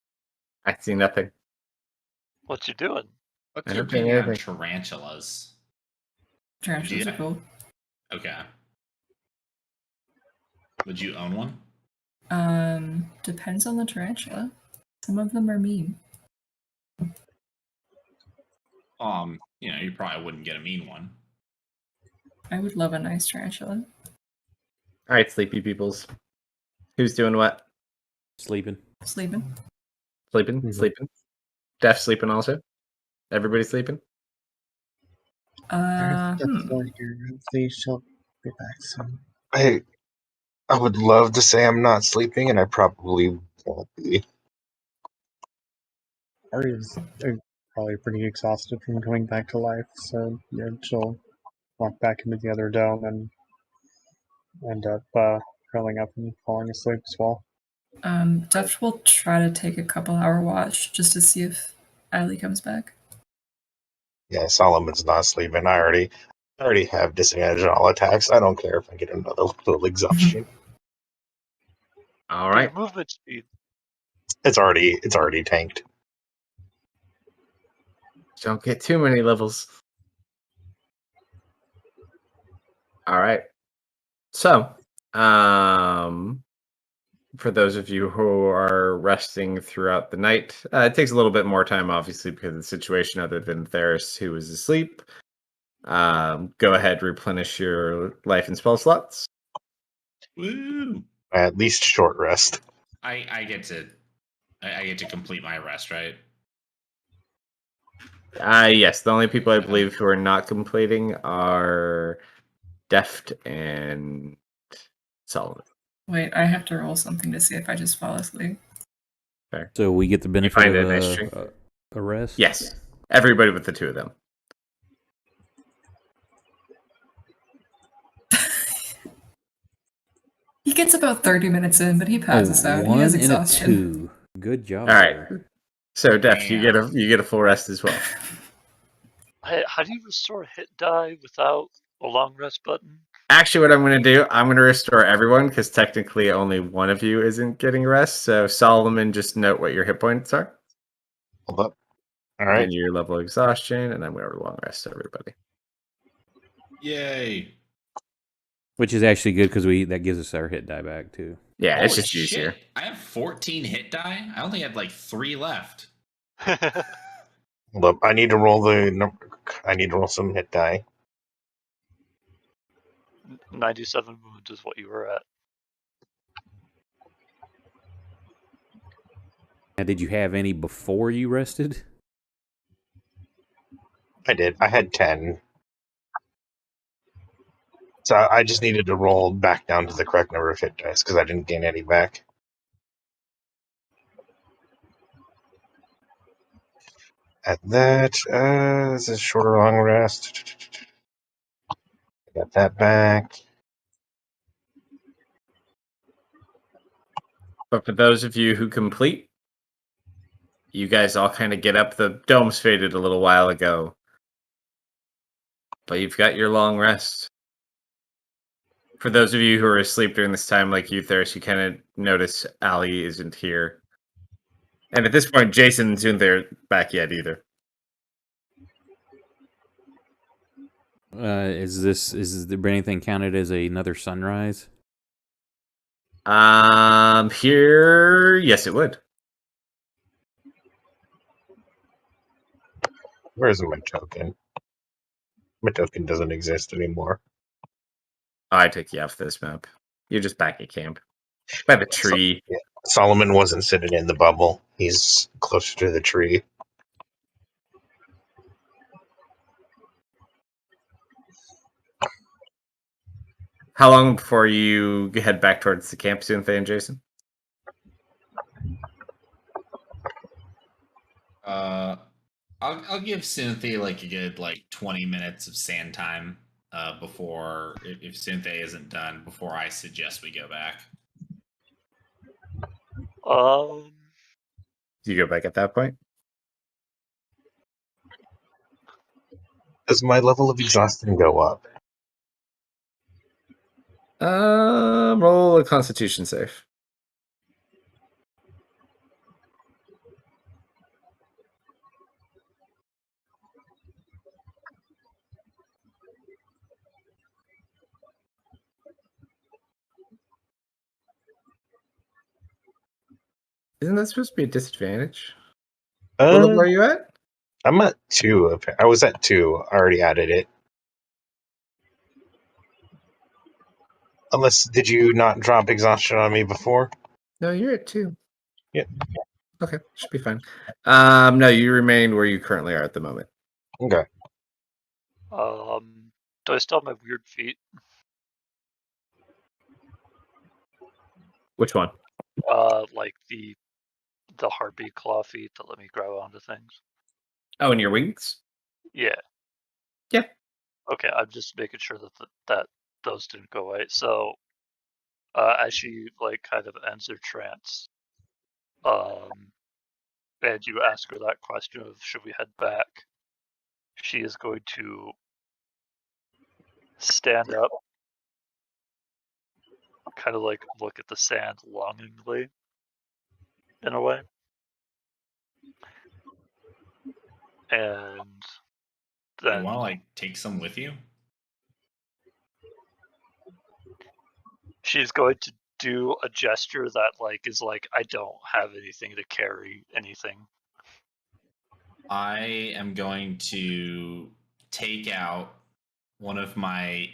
I see nothing. What you doing? What's I your don't think opinion on anything. tarantulas? Tarantulas Yeah. are cool. Okay. Would you own one? Depends on the tarantula. Some of them are mean. You probably wouldn't get a mean one. I would love a nice tarantula. All right, sleepy peoples. Who's doing what? Sleeping. Sleeping. Sleeping? Mhm. Sleeping? Def sleeping also? Everybody sleeping? There's a floor here. Hopefully she'll be back soon. I would love to say I'm not sleeping, and I probably won't be. Ari's probably pretty exhausted from coming back to life, so yeah, she'll walk back into the other dome and end up curling up and falling asleep as well. Deft will try to take a couple-hour watch just to see if Allie comes back. Yeah, Solomon's not sleeping. I already have disadvantage on all attacks. I don't care if I get another little exhaustion. All Dude, right. movement speed. It's already tanked. Don't get too many levels. All right. So, for those of you who are resting throughout the night, it takes a little bit more time, obviously, because of the situation, other than Theris, who is asleep. Go ahead, replenish your life and spell slots. Woo! At least short rest. I get to complete my rest, right? Yes, the only people I believe who are not completing are Deft and Solomon. Wait, I have to roll something to see if I just fall asleep. So we get the benefit find of a nice drink? a rest? Yes, everybody but the two of them. He gets about 30 minutes in, but he passes out. He has One and a exhaustion. 2. Good job. All right. there. So Deft, you Damn. get a full rest as well. How do you restore hit die without a long rest button? Actually, what I'm going to do, I'm going to restore everyone because technically only one of you isn't getting rest. So Solomon, just note what your hit points are Hold up. All right. and your level of exhaustion, and I'm going to long rest everybody. Yay. Which is actually good because that gives us our hit die back too. Yeah, it's Holy just shit. easier. I have 14 hit die. I only had like 3 left. Hold up. I need to roll some hit die. 97 wounds is what you were at. Now, did you have any before you rested? I did. I had 10. So I just needed to roll back down to the correct number of hit dice because I didn't gain any back. At that, this is shorter long rest. I got that back. But for those of you who complete, you guys all kind of get up. The dome's faded a little while ago, but you've got your long rest. For those of you who are asleep during this time, like you, Thirst, you kind of notice Allie isn't here. And at this point, Jason isn't there back yet either. Is there anything counted as another sunrise? Here, yes, it would. Where's my token? My token doesn't exist anymore. I took you off this map. You're just back at camp. By the tree. Yeah. Solomon wasn't sitting in the bubble. He's closer to the tree. How long before you head back towards the camp, Cynthia and Jason? I'll give Cynthia like a good 20 minutes of sand time before if Cynthia isn't done before I suggest we go back. Do you go back at that point? Does my level of exhaustion go up? Roll a Constitution save. Isn't that supposed to be a disadvantage? What level are you at? I'm at 2. I was at 2. I already added it. Unless, did you not drop exhaustion on me before? No, you're at 2. Yeah. Okay, should be fine. No, you remain where you currently are at the moment. Okay. Do I still have my weird feet? Which one? Like the heartbeat claw feet that let me grab onto things. Oh, and your wings? Yeah. Yeah. Okay, I'm just making sure that those didn't go away. So, as she kind of ends her trance, and you ask her that question of should we head back, she is going to stand up, kind of look at the sand longingly, in a way, and then You want to take some with you? she's going to do a gesture that is I don't have anything to carry anything. I am going to take out one of my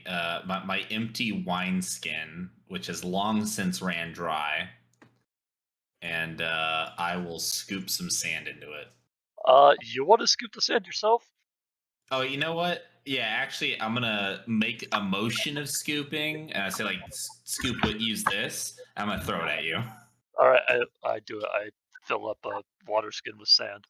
my empty wineskin, which has long since ran dry, and I will scoop some sand into it. You want to scoop the sand yourself? Oh, you know what? Yeah, actually, I'm gonna make a motion of scooping, and I say like, "Scoop, what? Use this." I'm gonna throw it at you. All right, I do it. I fill up a water skin with sand,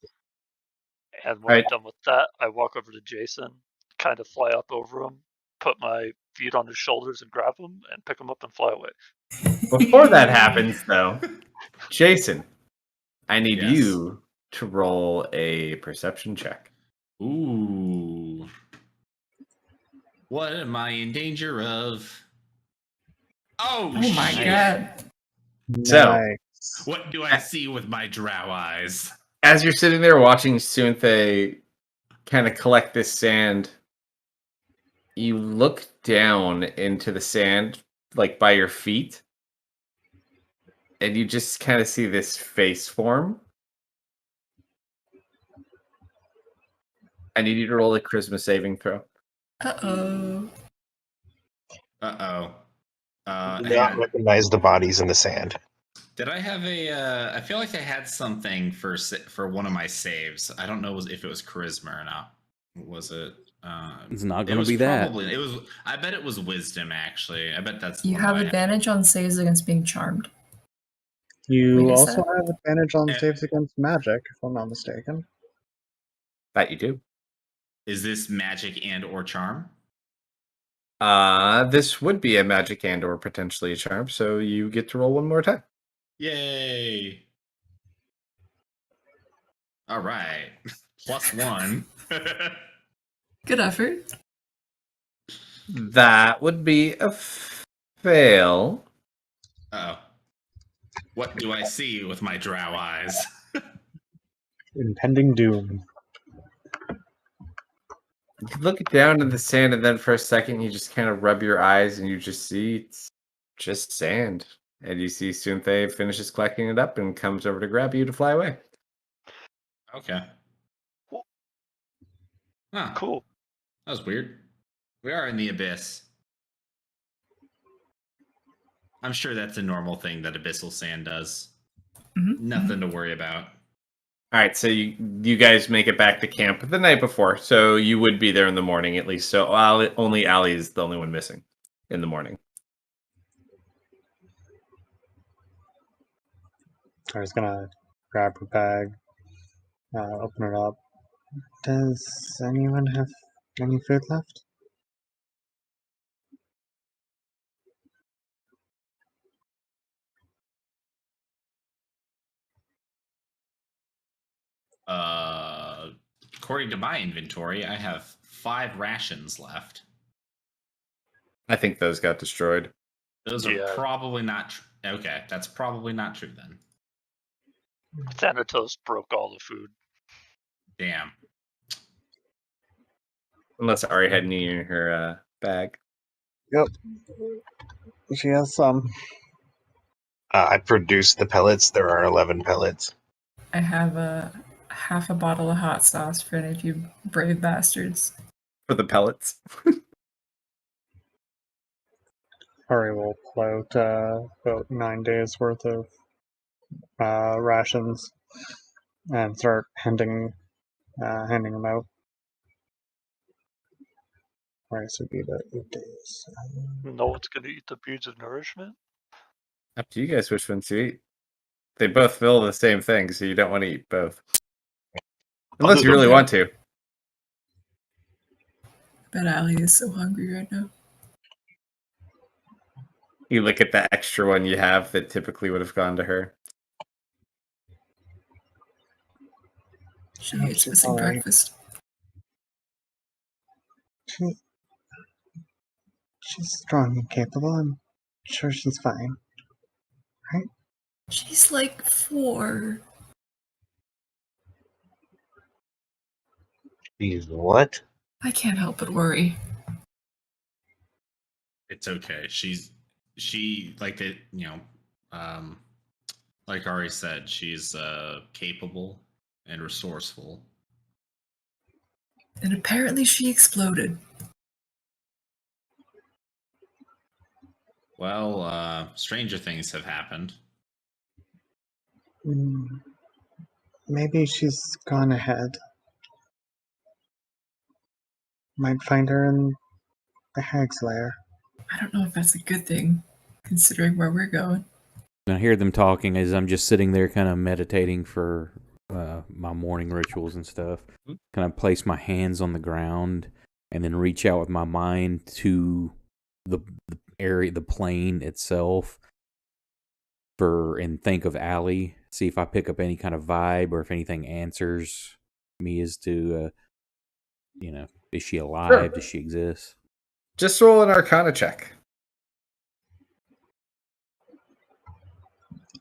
and when Right. I'm done with that, I walk over to Jason, kind of fly up over him, put my feet on his shoulders and grab him, and pick him up and fly away. Before that happens, though, Jason, I need Yes. you to roll a perception check. Ooh. What am I in danger of? Oh, Oh my shit. god. So- Nice. What do I see with my drow eyes? As you're sitting there watching Sunthe kind of collect this sand, you look down into the sand, like by your feet, and you just kind of see this face form. I need you to roll a charisma saving throw. Uh-oh. Uh-oh. Do Hang not on. recognize the bodies in the sand. Did I have a? I feel like I had something for one of my saves. I don't know if it was charisma or not. Was it? It's not It going to was be that. probably. It was. I bet it was wisdom. Actually, I bet that's. the You one have I had. advantage on saves against being charmed. You Wait, is also that- have advantage on Eh. saves against magic, if I'm not mistaken. That you do. Is this magic and or charm? This would be a magic and or potentially a charm, so you get to roll one more time. Yay! All right, +1. Good effort. That would be a fail. Oh, what do I see with my drow eyes? Impending doom. You could look down in the sand, and then for a second, you just kind of rub your eyes, and you just see it's just sand. And you see Sunthe finishes collecting it up and comes over to grab you to fly away. Okay. Cool. Huh. Cool. That was weird. We are in the abyss. I'm sure that's a normal thing that abyssal sand does. Mhm, Nothing to worry about. All right, so you guys make it back to camp the night before, so you would be there in the morning at least. So only Allie is the only one missing in the morning. I was gonna grab a bag, open it up. Does anyone have any food left? According to my inventory, I have 5 rations left. I think those got destroyed. Those Yeah. are probably not okay. That's probably not true then. Thanatos broke all the food. Damn. Unless Ari had any in her bag. Yep. She has some. I produced the pellets. There are 11 pellets. I have half a bottle of hot sauce for any of you brave bastards. For the pellets. Hurry will pull out about 9 days worth of rations and start handing them out. Rice would be about 8 days. No one's gonna eat the beads of nourishment. Up to you guys which ones you eat. They both fill the same thing, so you don't want to eat both. Unless you really want to. I bet Allie is so hungry right now. You look at the extra one you have that typically would have gone to her. She hates missing Alright. breakfast. She's strong and capable. I'm sure she's fine. She's like 4. Jeez, what? I can't help but worry. It's okay. She like it, like Ari said, she's capable and resourceful. And apparently she exploded. Well, stranger things have happened. Mm. Maybe she's gone ahead. Might find her in the Hag's Lair. I don't know if that's a good thing, considering where we're going. I hear them talking as I'm just sitting there kind of meditating for my morning rituals and stuff. Kind of place my hands on the ground and then reach out with my mind to the area, the plane itself, and think of Allie. See if I pick up any kind of vibe or if anything answers me as to, is she alive? Sure. Does she exist? Just roll an Arcana check.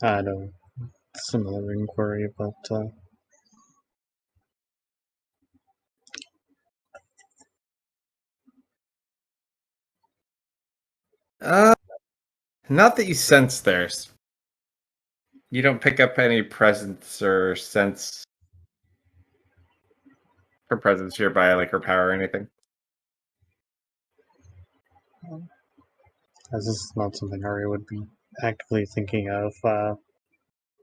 I had a similar inquiry, but Not that you sense theirs. You don't pick up any presence or sense her presence here by like her power or anything. as this is not something Ari would be actively thinking of,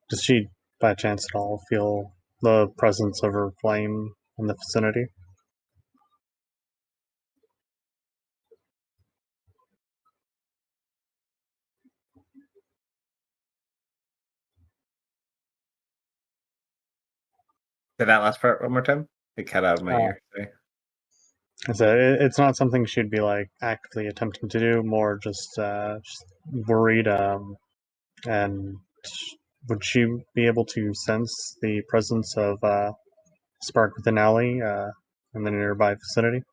does she, by chance at all, feel the presence of her flame in the vicinity? Say that last part one more time. It cut out of my ear. Sorry. So it's not something she'd be like actively attempting to do, more just worried. And would she be able to sense the presence of Spark within Alley in the nearby vicinity?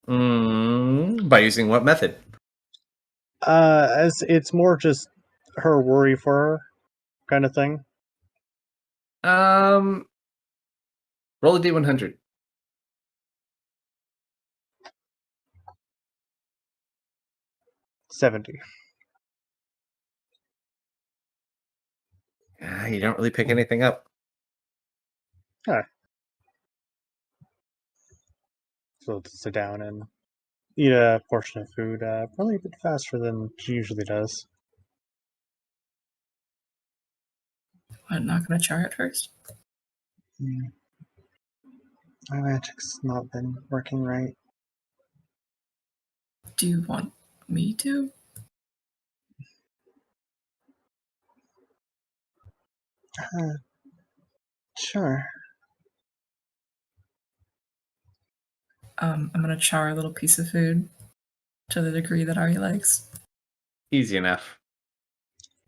By using what method? As it's more just her worry for her kind of thing. Roll a D100. $70. You don't really pick anything up. Alright. So to sit down and eat a portion of food, probably a bit faster than she usually does. I'm not going to char it first. My magic's not been working right. Do you want me to? Sure. I'm going to char a little piece of food to the degree that Ari likes. Easy enough.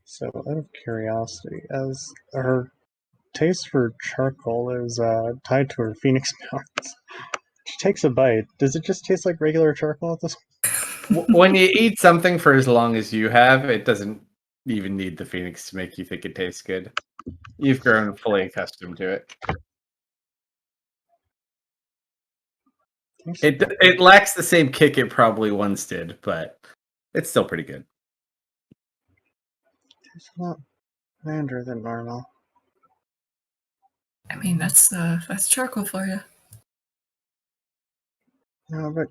So, out of curiosity, as her taste for charcoal is tied to her phoenix powers, she takes a bite. Does it just taste like regular charcoal at this point? When you eat something for as long as you have, it doesn't even need the phoenix to make you think it tastes good. You've grown fully accustomed to it. It lacks the same kick it probably once did, but it's still pretty good. It's a lot blander than normal. I mean, that's charcoal for you. No, but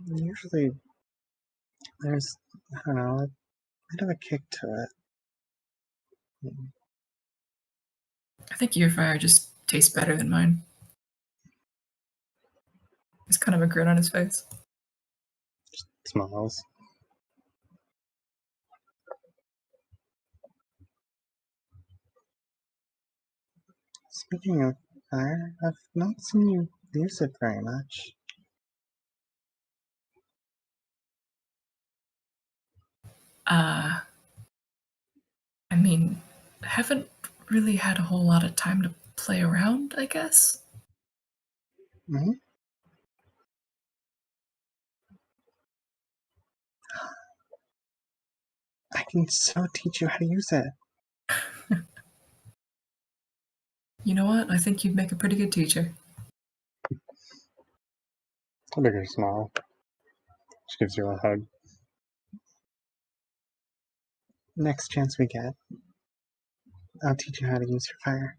usually there's, I don't know, a bit of a kick to it. I think your fire just tastes better than mine. It's kind of a grin on his face. Smiles. Speaking of fire, I've not seen you use it very much. I mean, I haven't really had a whole lot of time to play around, I guess. Mm-hmm. I can so teach you how to use it. You know what? I think you'd make a pretty good teacher. A bigger smile. She gives you a hug. Next chance we get, I'll teach you how to use your fire.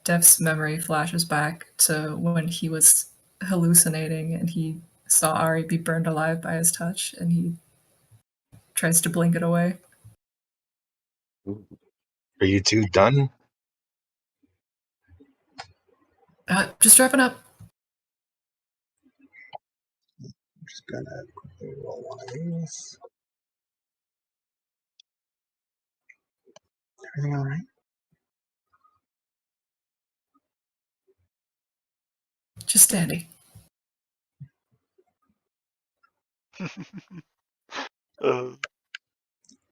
Dev's memory flashes back to when he was hallucinating and he saw Ari be burned alive by his touch and he tries to blink it away. Are you two done? Just wrapping up. I'm just gonna quickly roll one of these. Everything all right? Just dandy.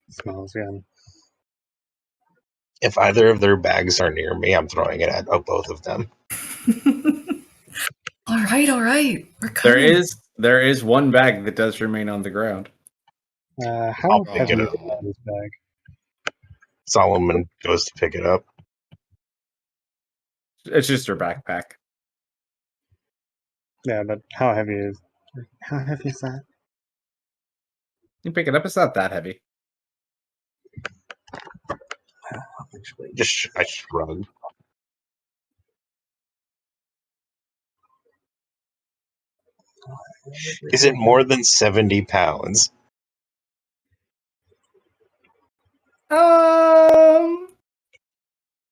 Smells good. If either of their bags are near me, I'm throwing it at both of them. All right. We're coming. There is one bag that does remain on the ground. How I'll pick heavy it is up. this bag? Solomon goes to pick it up. It's just her backpack. Yeah, but how heavy is that? You pick it up. It's not that heavy. Actually, I shrug. Is it more than 70 pounds?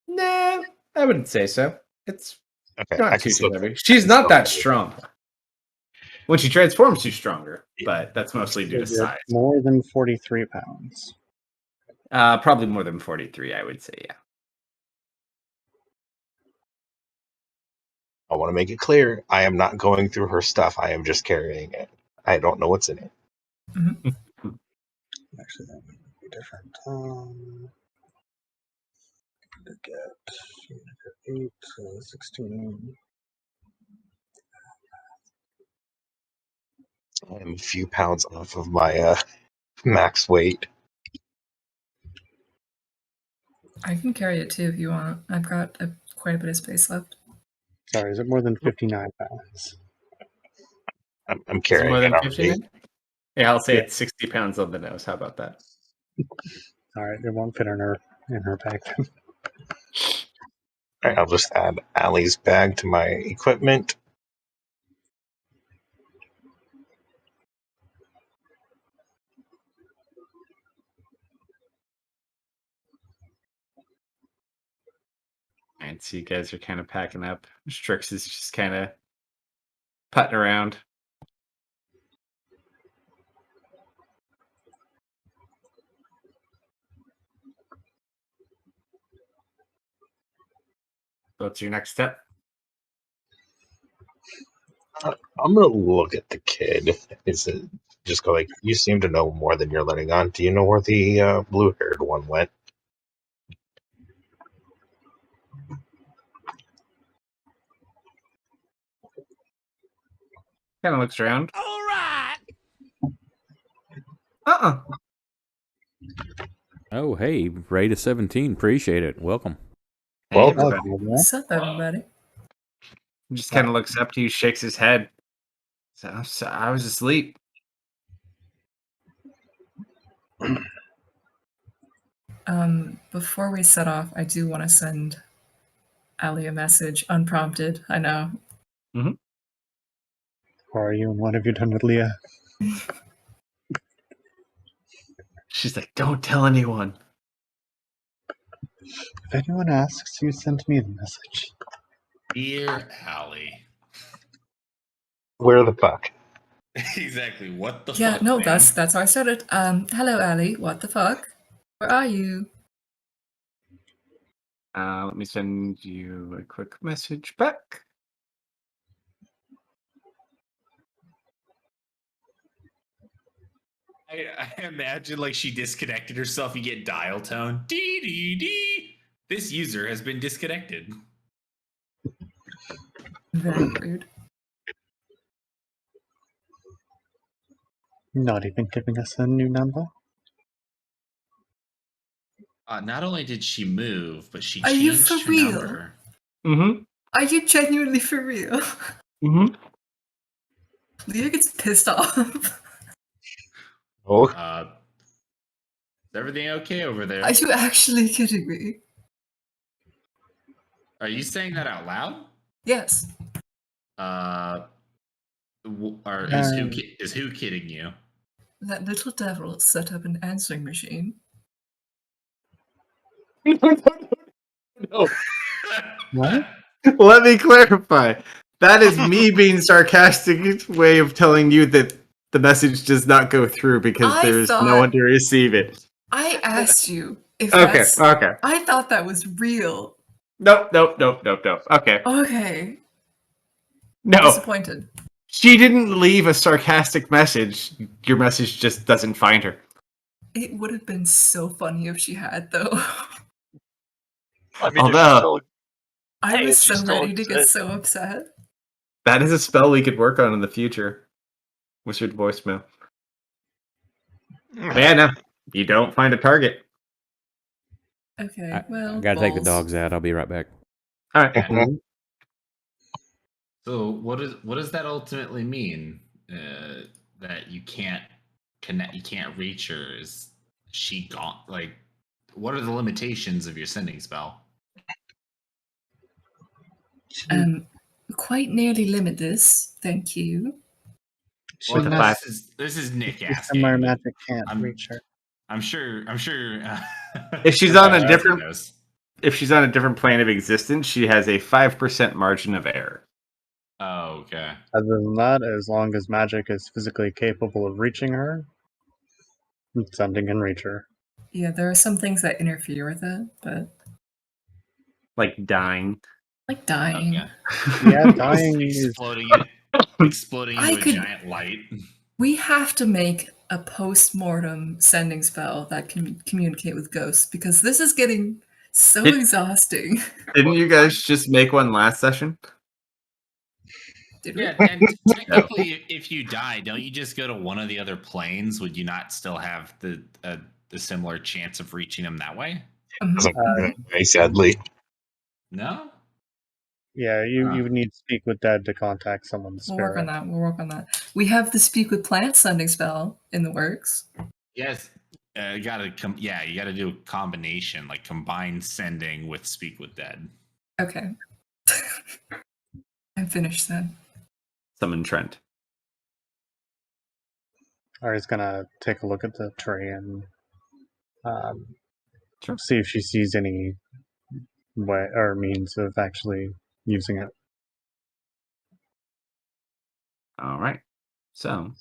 No, I wouldn't say so. It's Okay, not I can too still. heavy. She's not that strong. When she transforms, she's stronger, but that's mostly due to Is it size. more than 43 pounds? Probably more than 43, I would say, yeah. I want to make it clear, I am not going through her stuff. I am just carrying it. I don't know what's in it. Actually, that would be different. To get 8, 16. I am a few pounds off of my max weight. I can carry it too if you want. I've got quite a bit of space left. Sorry, is it more than 59 pounds? I'm Is it carrying more it than already. 15? Yeah, I'll say Yeah. it's 60 pounds on the nose. How about that? All right, it won't fit in her bag. All right, I'll just add Allie's bag to my equipment. And so you guys are kind of packing up. Strix is just kind of putting around. What's your next step? I'm gonna look at the kid. Is it just go like, you seem to know more than you're letting on. Do you know where the blue-haired one went? Kind of looks around. All right. Oh, hey, Ray to 17. Appreciate it. Welcome. Hey, Well, everybody. What's up, everybody? He just kind of looks up to you, shakes his head. So I was asleep. Before we set off, I do want to send Allie a message, unprompted. I know. Who are you and what have you done with Leah? She's like, don't tell anyone. If anyone asks, you send me the message. Dear Allie. where the fuck? Exactly. What the Yeah, fuck? no, man? that's how I started. Hello, Allie. What the fuck? Where are you? Let me send you a quick message back. I imagine like she disconnected herself. You get dial tone. Dee dee dee. This user has been disconnected. Very rude. Not even giving us a new number? Not only did she move, but she Are you changed for her real? number. Mm-hmm. Are you genuinely for real? Mm-hmm. Leah gets pissed off. Oh, Is everything okay over there? Are you actually kidding me? Are you saying that out loud? Yes. Is who kidding you? That little devil set up an answering machine. No. What? Let me clarify. That is me being sarcastic way of telling you that the message does not go through because I there's no thought- one to receive it. I asked you if Okay, that's. okay. I thought that was real. Nope. Okay. Okay. No. Disappointed. She didn't leave a sarcastic message. Your message just doesn't find her. It would have been so funny if she had, though. I mean, if Although- she's still, I Hey, was if she so still ready to get exists. so upset. That is a spell we could work on in the future. Wizard voicemail. But yeah, no. You don't find a target. Okay, I well, gotta take the balls. dogs out. I'll be right back. All right. So what does that ultimately mean? That you can't connect, you can't reach her? Is she gone? Like, what are the limitations of your sending spell? Quite nearly limitless. Thank you. Well, Should the not this is Nick use asking. somewhere magic can't I'm- reach her. I'm sure. If she's on a Archie different- knows. If she's on a different plane of existence, she has a 5% margin of error. Oh, okay. Other than that, as long as magic is physically capable of reaching her, sending can reach her. Yeah, there are some things that interfere with it, but Like dying. like dying. Okay. Yeah, dying is Exploding into I a could- giant light. We have to make a post-mortem sending spell that can communicate with ghosts because this is getting so It- exhausting. Didn't you guys just make one last session? Did we? Yeah, and technically, if you die, don't you just go to one of the other planes? Would you not still have the similar chance of reaching them that way? Doesn't Mhm. work very sadly. No. yeah. You Huh. you would need to speak with dead to contact someone's We'll work spirit. on that. We'll work on that. We have the speak with plants sending spell in the works. Yes. You gotta Yeah, you gotta do a combination, like combine sending with speak with dead. Okay. I'm finished then. Summon Trent. Ari's gonna take a look at the tree and Sure. see if she sees any way or means of actually using it. All right. So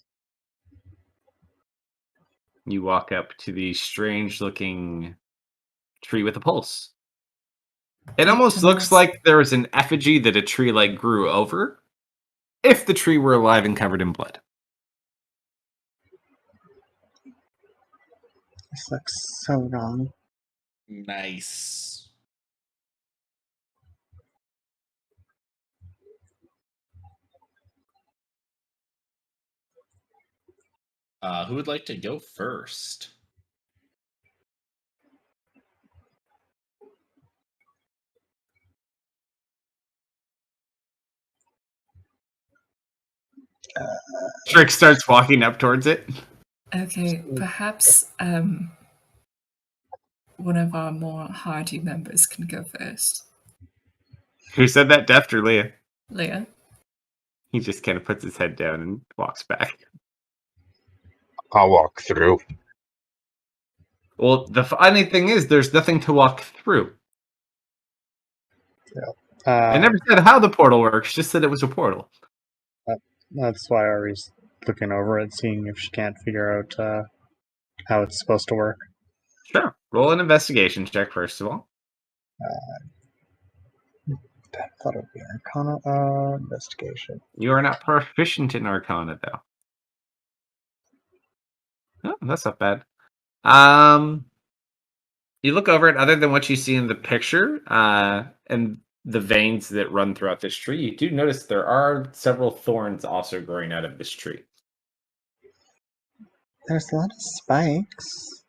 you walk up to the strange looking tree with a pulse. It almost looks like there was an effigy that a tree like grew over if the tree were alive and covered in blood. This looks so wrong. Nice. Who would like to go first? Trick starts walking up towards it. Okay, perhaps one of our more hardy members can go first. Who said that, Deft or Leah? Leah. He just kind of puts his head down and walks back. I'll walk through. Well, the funny thing is, there's nothing to walk through. I never said how the portal works, just said it was a portal. That's why Ari's looking over it, seeing if she can't figure out how it's supposed to work. Sure. Roll an investigation check, first of all. I thought it would be Arcana investigation. You are not proficient in Arcana, though. Oh, that's not bad. You look over it, other than what you see in the picture, and the veins that run throughout this tree, you do notice there are several thorns also growing out of this tree. There's a lot of spikes.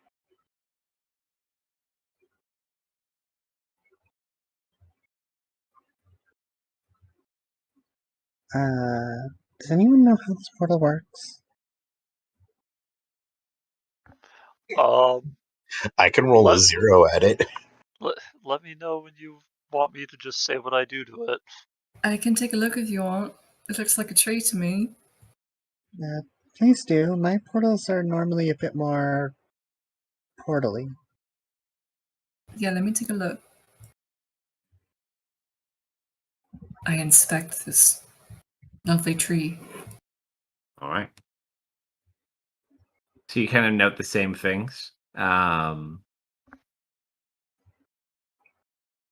Does anyone know how this portal works? I can roll a What? 0 at it. Let me know when you want me to just say what I do to it. I can take a look if you want. It looks like a tree to me. Please do. My portals are normally a bit more portally. Yeah, let me take a look. I inspect this lovely tree. All right. So you kind of note the same things.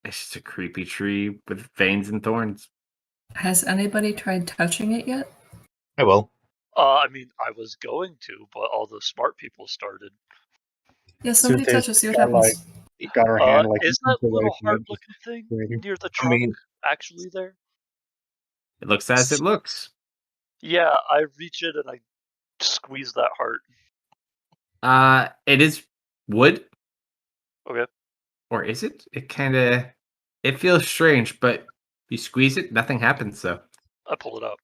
It's just a creepy tree with veins and thorns. Has anybody tried touching it yet? I will. I mean, I was going to, but all the smart people started. Yeah, somebody Suthe's touch it, see what got, happens. got her hand like Is that inches away little from it, heart-looking just thing waiting. near the I trunk mean, actually there? It looks as it looks. Yeah, I reach it and I squeeze that heart. It is wood, Okay. or is it? It feels strange, but you squeeze it, nothing happens. So, I pull it out.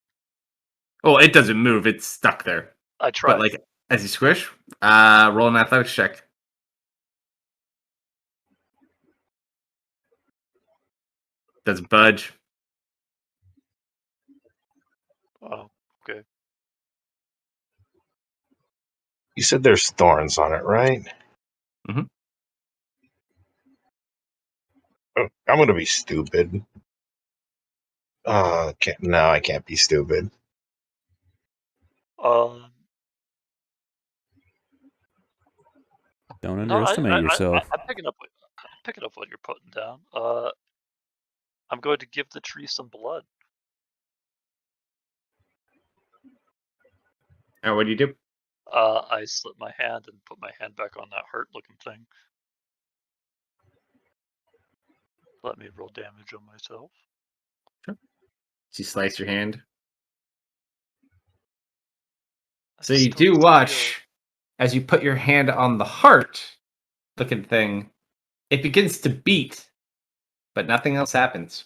oh, it doesn't move; it's stuck there. I try. But like as you squish, roll an athletics check. Doesn't budge. Oh, okay. you said there's thorns on it, right? Mhm. Oh, I'm gonna be stupid. No, I can't be stupid. Don't No, underestimate yourself. I'm picking up what you're putting down. I'm going to give the tree some blood. And what do you do? I slip my hand and put my hand back on that heart-looking thing. Let me roll damage on myself. So you slice your hand. I So you still do feel- watch as you put your hand on the heart-looking thing. It begins to beat, but nothing else happens.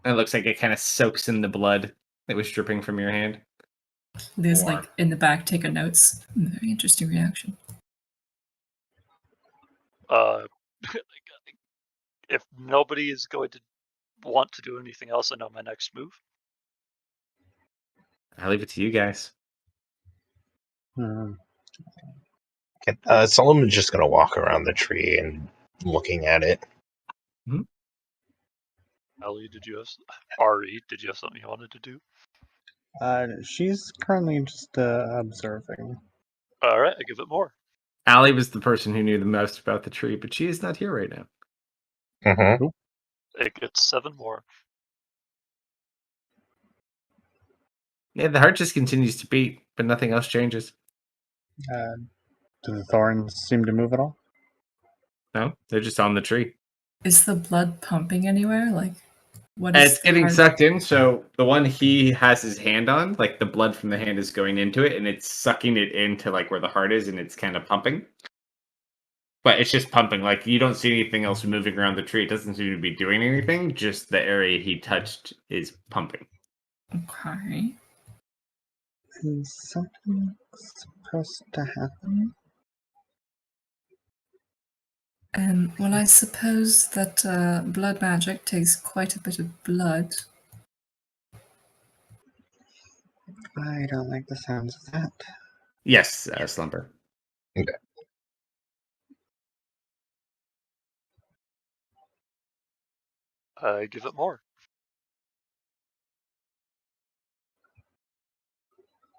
And it looks like it kind of soaks in the blood that was dripping from your hand. There's Or- like in the back taking notes. Very interesting reaction. If nobody is going to want to do anything else, I know my next move. I'll leave it to you guys. Hmm. Solomon's just gonna walk around the tree and looking at it. Ellie, Ari, did you have something you wanted to do? She's currently just observing. All right, I give it more. Allie was the person who knew the most about the tree, but she is not here right now. Mm-hmm. It gets 7 more. Yeah, the heart just continues to beat, but nothing else changes. Do the thorns seem to move at all? No, they're just on the tree. Is the blood pumping anywhere? Like, what And is it's getting heart- sucked in, so the one he has his hand on, like the blood from the hand is going into it, and it's sucking it into like where the heart is, and it's kind of pumping. But it's just pumping. Like you don't see anything else moving around the tree. It doesn't seem to be doing anything. Just the area he touched is pumping. Okay. Is something supposed to happen? Well, I suppose that blood magic takes quite a bit of blood. I don't like the sounds of that. Yes, Slumber. I give it more.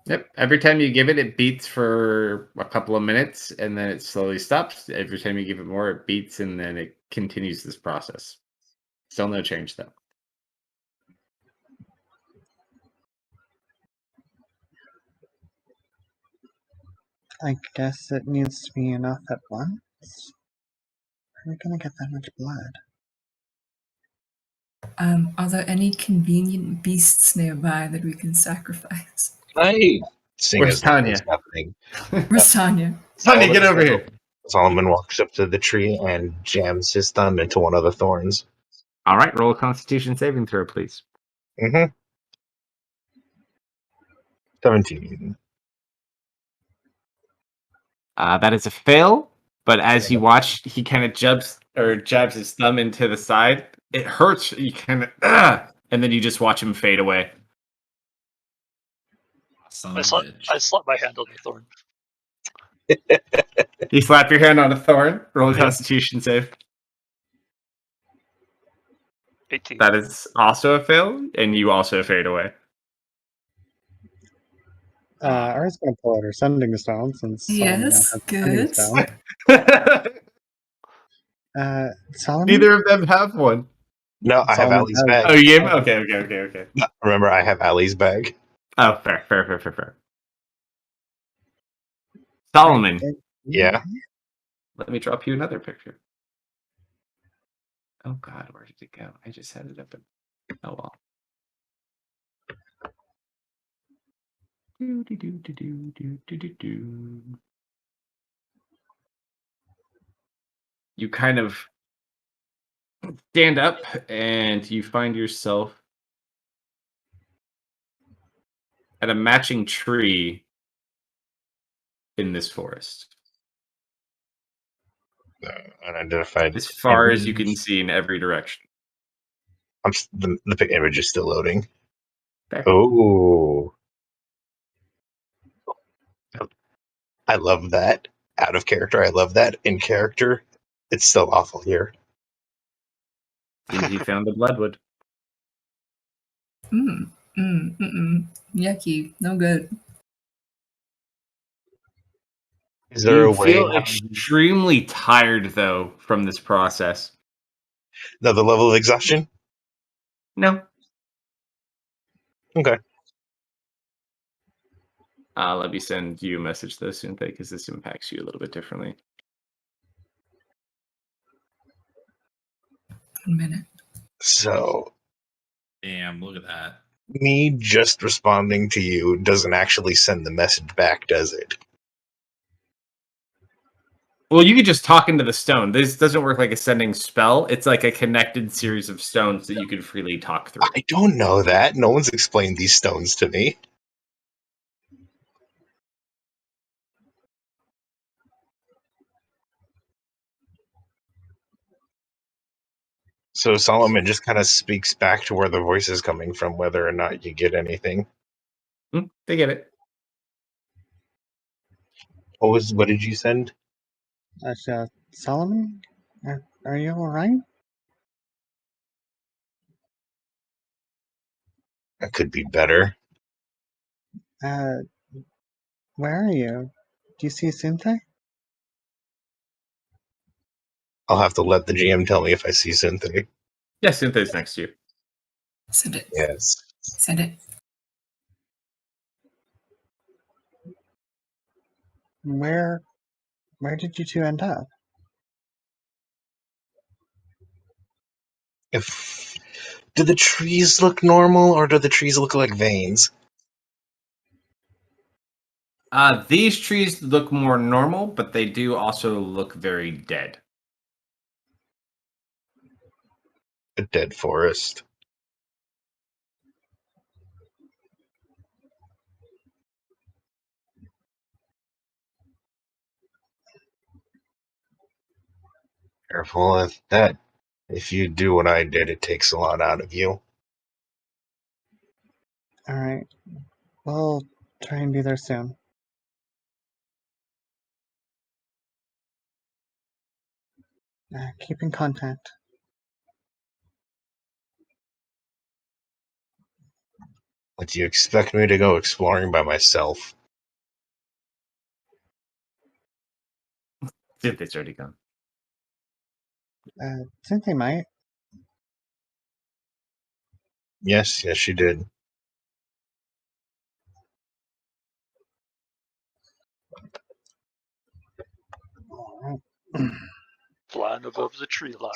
Yep. Every time you give it, it beats for a couple of minutes, and then it slowly stops. Every time you give it more, it beats, and then it continues this process. Still no change, though. I guess it needs to be enough at once. How are we gonna get that much blood? Are there any convenient beasts nearby that we can sacrifice? Seeing Where's as nothing's Tanya? happening, Where's Tanya? Tanya, get over here. Solomon walks up to the tree and jams his thumb into one of the thorns. All right, roll a Constitution saving throw, please. Mm-hmm. 17. That is a fail. But as you watch, he kind of jabs his thumb into the side. It hurts. You kind of, and then you just watch him fade away. Son I of a slap bitch. my hand on the thorn. You slap your hand on a thorn. Roll a Yeah. Constitution save. 18. That is also a fail, and you also fade away. Ari's gonna pull out her sending stone since Solomon now Yes, has a sending good. stone. Solomon? Neither of them have one. No, I have Solomon Ali's has- bag. Oh, you gave him? Okay. Remember, I have Ali's bag. Oh, fair. Solomon, Yeah. let me drop you another picture. Oh God, where did it go? I just had it up. Oh well. You kind of stand up and you find yourself at a matching tree in this forest. Unidentified. As far as you image. can see in every direction. The pic image is still loading. There. Oh. I love that. Out of character, I love that. In character, it's still awful here. Seems you found the bloodwood. Yucky. No good. Is there You a way? feel extremely tired though from this process. Another level of exhaustion? No. Okay. Let me send you a message though, Sunthé, because this impacts you a little bit differently. 1 minute. So, Damn, look at that. me just responding to you doesn't actually send the message back, does it? Well, you could just talk into the stone. This doesn't work like a sending spell. It's like a connected series of stones that you can freely talk through. I don't know that. No one's explained these stones to me. So Solomon just kind of speaks back to where the voice is coming from, whether or not you get anything. They get it. What did you send? Solomon? Are you alright? That could be better. Where are you? Do you see Sinte? I'll have to let the GM tell me if I see Cynthia. Yeah, Cynthia's next to you. Send it. Yes. Send it. Where did you two end up? Do the trees look normal, or do the trees look like veins? These trees look more normal, but they do also look very dead. A dead forest. Careful with that. If you do what I did, it takes a lot out of you. Alright. We'll try and be there soon. Keep in contact. What do you expect me to go exploring by myself? Cynthia's already gone. Sinte might. Yes, she did. Alright. Flying above the tree line.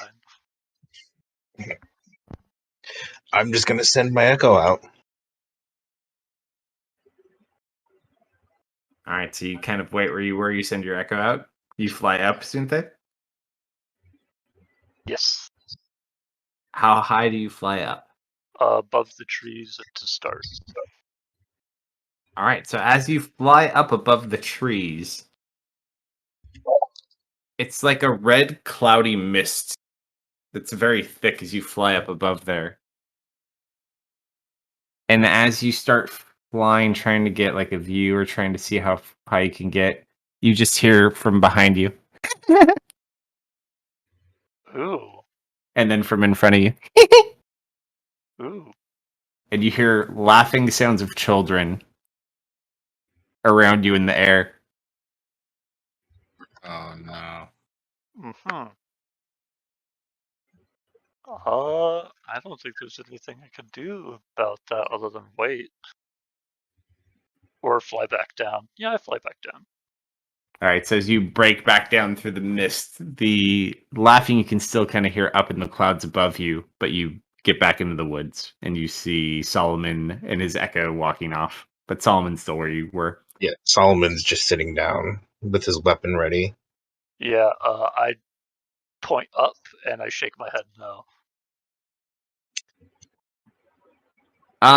I'm just gonna send my echo out. All right, so you kind of wait where you were. You send your echo out. You fly up, Sunthé. Yes. How high do you fly up? Above the trees to start. All right, so as you fly up above the trees, it's like a red cloudy mist that's very thick as you fly up above there. And as you start flying, trying to get like a view or trying to see how high you can get, you just hear from behind you, Ooh. and then from in front of you, Ooh. and you hear laughing sounds of children around you in the air. Oh no. Mm-hmm. I don't think there's anything I can do about that other than wait. Or fly back down. Yeah, I fly back down. All right, so as you break back down through the mist, the laughing you can still kind of hear up in the clouds above you, but you get back into the woods and you see Solomon and his echo walking off. But Solomon's still where you were. Yeah, Solomon's just sitting down with his weapon ready. Yeah, I point up and I shake my head no.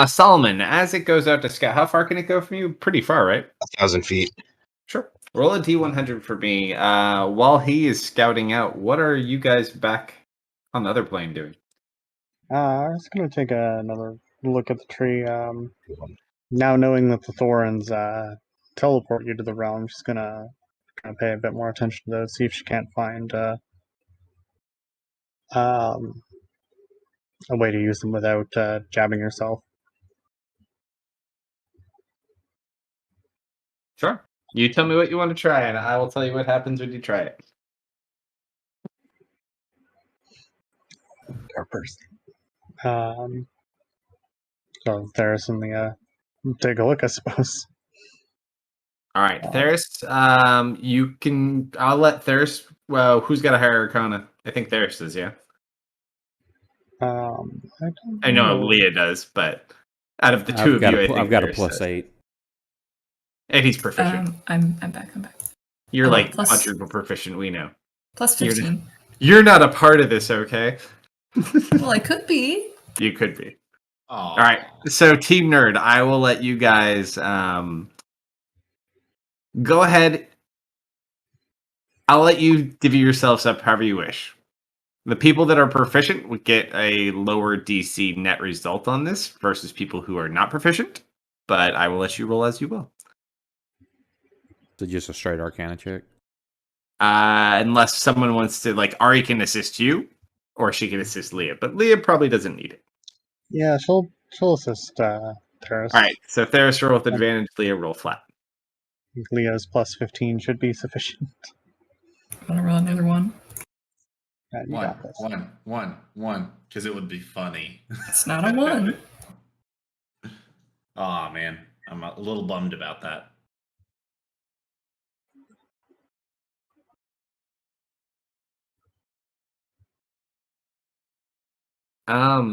Solomon, as it goes out to scout, how far can it go from you? Pretty far, right? 1,000 feet. Sure. Roll a D100 for me. While he is scouting out, what are you guys back on the other plane doing? I was gonna take another look at the tree. Now knowing that the Thorns teleport you to the realm, she's gonna pay a bit more attention to those. See if she can't find um, a way to use them without jabbing herself. Sure. You tell me what you want to try, and I will tell you what happens when you try it. Carpers. So there's in the take a look, I suppose. All right, Theris. You can. I'll let Theris. Well, who's got a higher Arcana? I think Theris does. Yeah. I don't I know Leah does, but out of the two of you, I think I've got a Theris plus does. 8. And he's proficient. I'm back. I'm back. You're like plus- quadruple proficient. We know. Plus 15. You're not a part of this, okay? Well, I could be. You could be. Oh. All right. So, Team Nerd, I will let you guys go ahead. I'll let you divvy yourselves up however you wish. The people that are proficient would get a lower DC net result on this versus people who are not proficient, but I will let you roll as you will. So just a straight Arcana check? Unless someone wants to, like, Ari can assist you, or she can assist Leah, but Leah probably doesn't need it. Yeah, she'll assist Theris. All right, so Theris roll with advantage, Leah roll flat. Leo's plus 15 should be sufficient. I'm gonna roll another one. Yeah, you got this. One, because it would be funny. It's not a 1. Oh man, I'm a little bummed about that.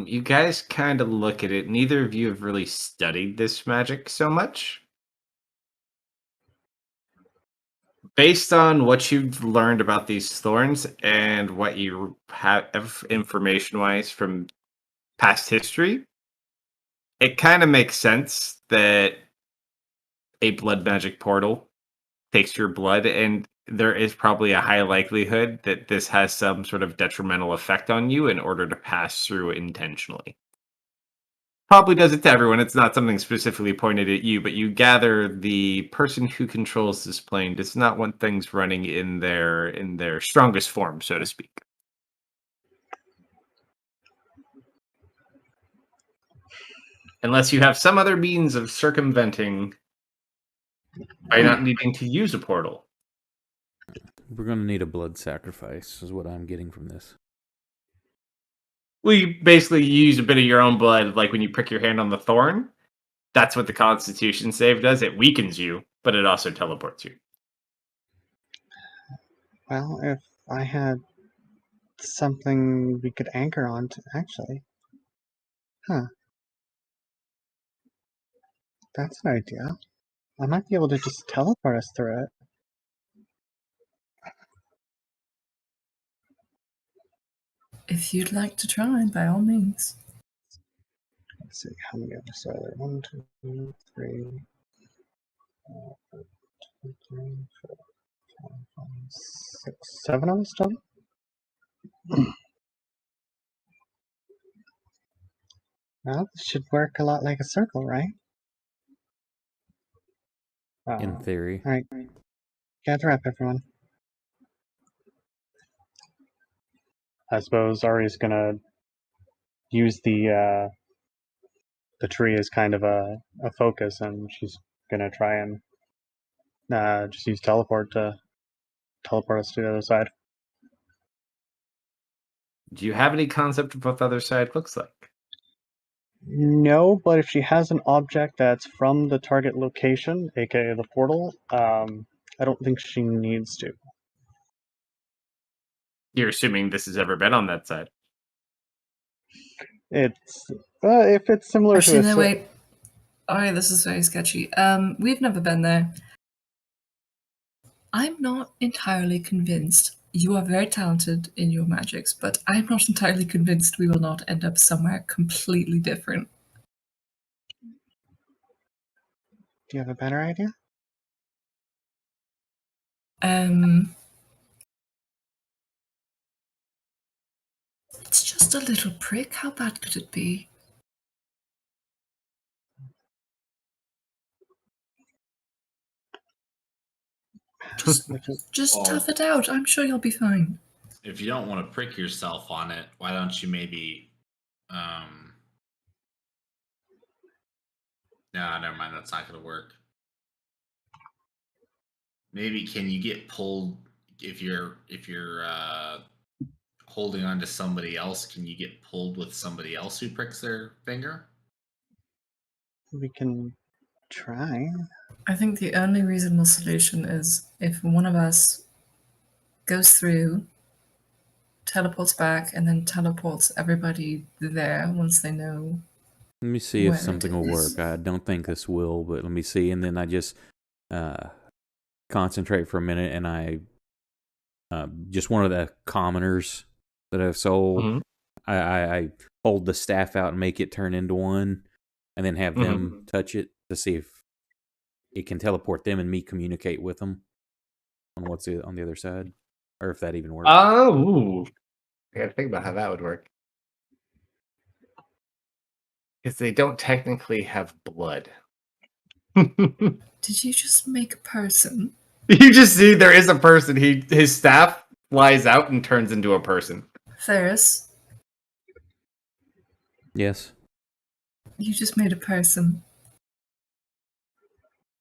You guys kind of look at it. Neither of you have really studied this magic so much. Based on what you've learned about these thorns and what you have information-wise from past history, it kind of makes sense that a blood magic portal takes your blood, and there is probably a high likelihood that this has some sort of detrimental effect on you in order to pass through intentionally. Probably does it to everyone. It's not something specifically pointed at you, but you gather the person who controls this plane does not want things running in their strongest form, so to speak. Unless you have some other means of circumventing by not needing to use a portal. We're going to need a blood sacrifice, is what I'm getting from this. Well, you basically use a bit of your own blood, like when you prick your hand on the thorn. That's what the Constitution save does. It weakens you, but it also teleports you. Well, if I had something we could anchor on to, actually. Huh. That's an idea. I might be able to just teleport us through it. If you'd like to try, by all means. Let's see, how many of us are there? 1, 2, 3, 4, 5, 6, 7 of us total? Well, this should work a lot like a circle, right? In theory. Alright. Gather up, everyone. I suppose Ari's gonna use the tree as kind of a focus, and she's gonna try and just use teleport to teleport us to the other side. Do you have any concept of what the other side looks like? No, but if she has an object that's from the target location, aka the portal, I don't think she needs to. You're assuming this has ever been on that side. It's if it's similar Actually, to no, wait. Alright, this is very sketchy. We've never been there. I'm not entirely convinced. You are very talented in your magics, but I'm not entirely convinced we will not end up somewhere completely different. Do you have a better idea? It's just a little prick. How bad could it be? Just tough it out. I'm sure you'll be fine. If you don't want to prick yourself on it, why don't you maybe no, never mind, that's not gonna work. Maybe can you get pulled if you're holding on to somebody else, can you get pulled with somebody else who pricks their finger? We can try. I think the only reasonable solution is if one of us goes through, teleports back, and then teleports everybody there once they know. Let me see if Where it something will is. work. I don't think this will, but let me see. And then I just concentrate for a minute, and I just one of the commoners that I've sold. Mhm. I hold the staff out and make it turn into one, and then have them touch it to see if it can teleport them and me communicate with them on what's on the other side, or if that even works. Oh, I gotta think about how that would work. Because they don't technically have blood. Did you just make a person? You just see there is a person. His staff flies out and turns into a person. Ferris, Yes. you just made a person.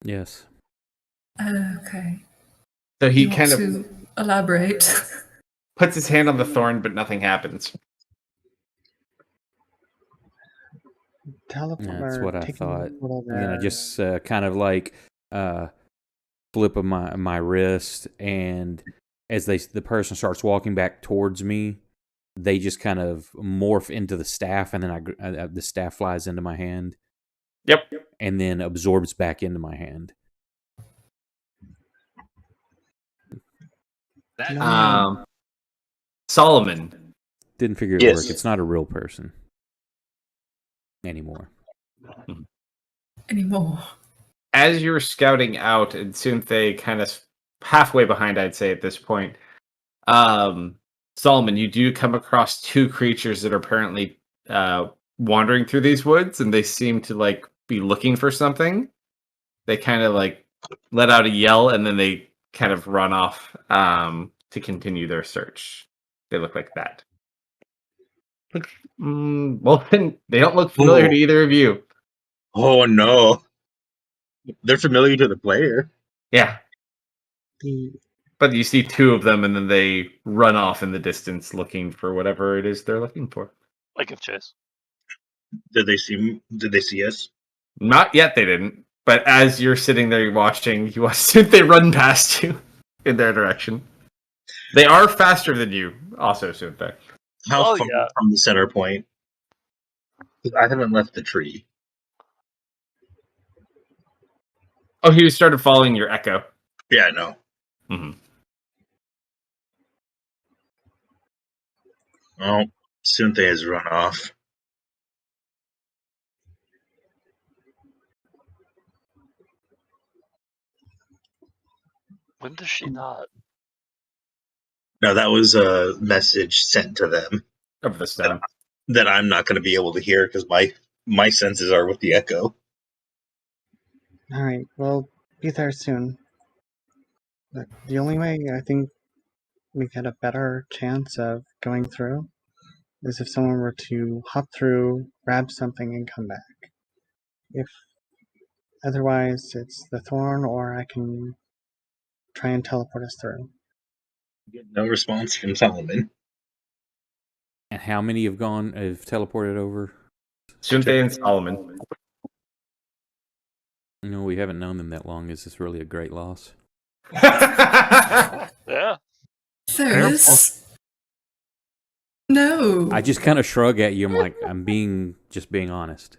Yes. Okay. So he You want kind of to elaborate? puts his hand on the thorn, but nothing happens. Teleport. Yeah, that's what I thought. And And then I just kind of like flip of my wrist, and as the person starts walking back towards me, they just kind of morph into the staff, and then the staff flies into my hand. Yep. And then absorbs back into my hand. That Solomon. Didn't figure it Yes. work. It's not a real person anymore. Anymore. As you're scouting out, and Sunthé kind of halfway behind, I'd say at this point, Solomon, you do come across two creatures that are apparently wandering through these woods, and they seem to like be looking for something. They kind of like let out a yell, and then they kind of run off to continue their search. They look like that. Well, then they don't look familiar to either of you. Oh no. They're familiar to the player. Yeah. But you see two of them, and then they run off in the distance looking for whatever it is they're looking for. I give chase. Did they see us? Not yet, they didn't. But as you're sitting there watching, you watch they run past you in their direction. They are faster than you, also, Sunthé. How far from the center point? 'Cause I haven't left the tree. Oh, he started following your echo. Yeah, I know. Mm-hmm. Oh, Sunthé has run off. When does she not? No, that was a message sent to them Of the stone. that I'm not going to be able to hear because my senses are with the echo. Alright, we'll be there soon. Look, the only way I think we get a better chance of going through is if someone were to hop through, grab something, and come back. If otherwise, it's the thorn, or I can try and teleport us through. Get no response from Solomon. And how many have teleported over? Shunte and Solomon. No, we haven't known them that long. Is this really a great loss? Yeah. Ferris? No. I just kind of shrug at you. I'm like, I'm just being honest.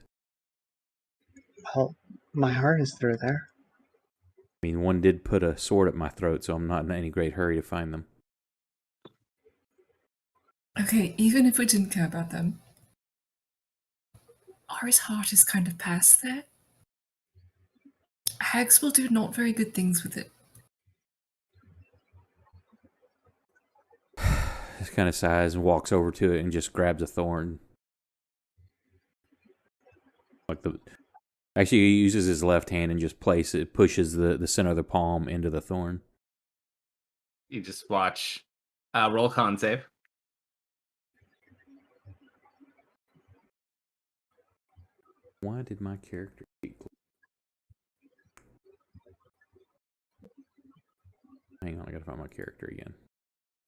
Well, my heart is through there. I mean, one did put a sword at my throat, so I'm not in any great hurry to find them. Okay, even if we didn't care about them, Ari's heart is kind of past there. Hags will do not very good things with it. Just kind of sighs and walks over to it and just grabs a thorn. Actually, he uses his left hand and just pushes the center of the palm into the thorn. You just watch. Roll con save. Why did my character sheet? Hang on, I gotta find my character again.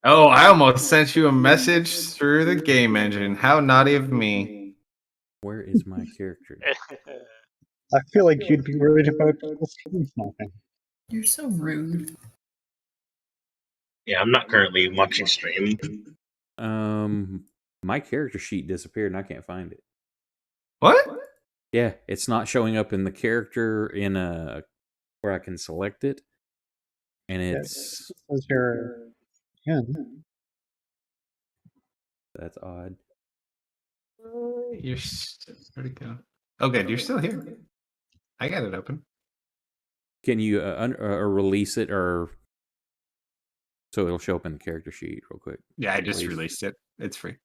Oh, I almost sent you a message through the game engine. How naughty of me. Where is my character? I feel like you'd be worried about nothing. You're so rude. Yeah, I'm not currently watching stream. My character sheet disappeared and I can't find it. What? Yeah, it's not showing up in the character in where I can select it, and it's As your that's odd. You're where'd it go? Oh, good. You're still here. I got it open. Can you release it or so it'll show up in the character sheet real quick? Yeah, I just released it. It's free.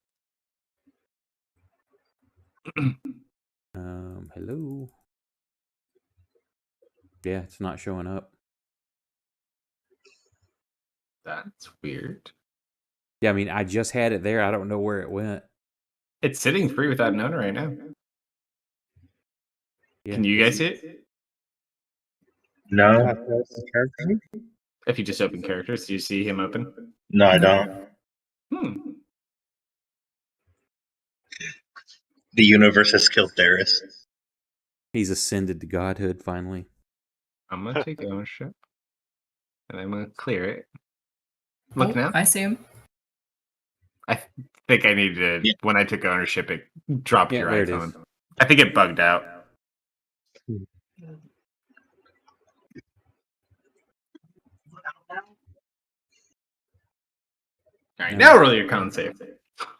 Hello. Yeah, it's not showing up. That's weird. Yeah, I mean, I just had it there. I don't know where it went. It's sitting free without an owner right now. Yeah, Can you guys see it? No, character. If you just open characters, do you see him open? no, I don't. The universe has killed Darius. He's ascended to godhood finally. I'm gonna take ownership, and I'm gonna clear it. Look now. I see him. I think I need to. Yeah. When I took ownership, it dropped your there icon. it is. I think it bugged out. All right, now roll your con save.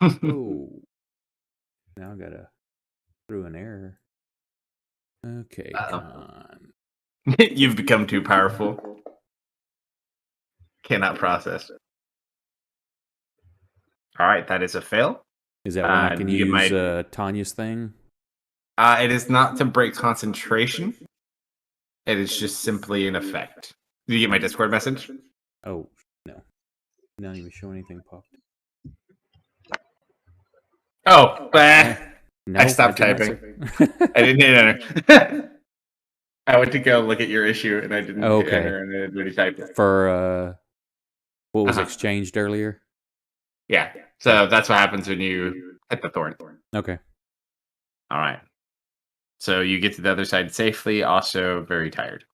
Oh, now I gotta through an error. Okay, con. You've become too powerful. Cannot process. All right, that is a fail. Is that when I can use Tanya's thing? It is not to break concentration. It is just simply an effect. Did you get my Discord message? Oh, no. Not even show anything popped. Oh, No, I stopped typing. I didn't hit enter. I went to go look at your issue and I didn't hit enter and it really typed it. For what was exchanged earlier? Yeah. So that's what happens when you hit the thorn. Okay. All right. So you get to the other side safely, also very tired.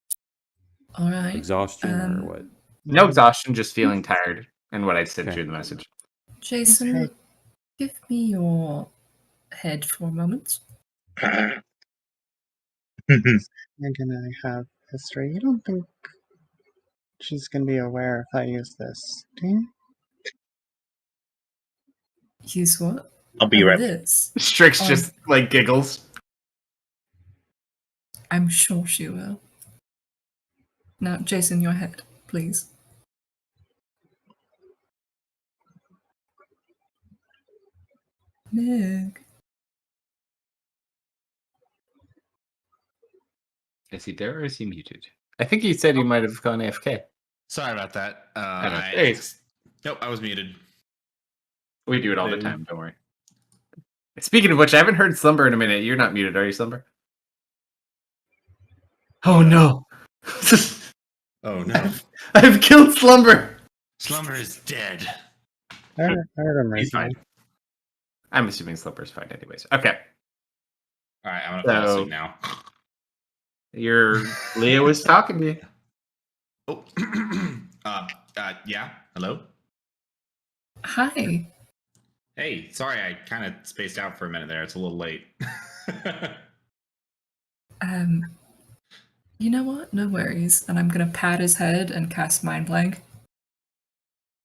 All right. Exhaustion or what? No exhaustion, just feeling tired, and what I sent you in the message. Jason, give me your head for a moment. Again, I have history. You don't think she's going to be aware if I use this, do you? Use what? I'll be right back. This. Strix just like giggles. I'm sure she will. Now, Jason, your head, please. Nick. Is he there or is he muted? I think he said he might have gone AFK. Sorry about that. Hey. Nope, I was muted. We do it all the time. Don't worry. Speaking of which, I haven't heard Slumber in a minute. You're not muted, are you, Slumber? Oh no! Oh no, I've killed Slumber. Slumber is dead. I heard him He's recently. fine. I'm assuming Slumber's fine, anyways. Okay. All right, I'm gonna fall So- asleep now. Your Leah was talking to you. Oh, yeah. Hello. Hi. Hey, sorry, I kind of spaced out for a minute there. It's a little late. You know what? No worries. And I'm gonna pat his head and cast Mind Blank.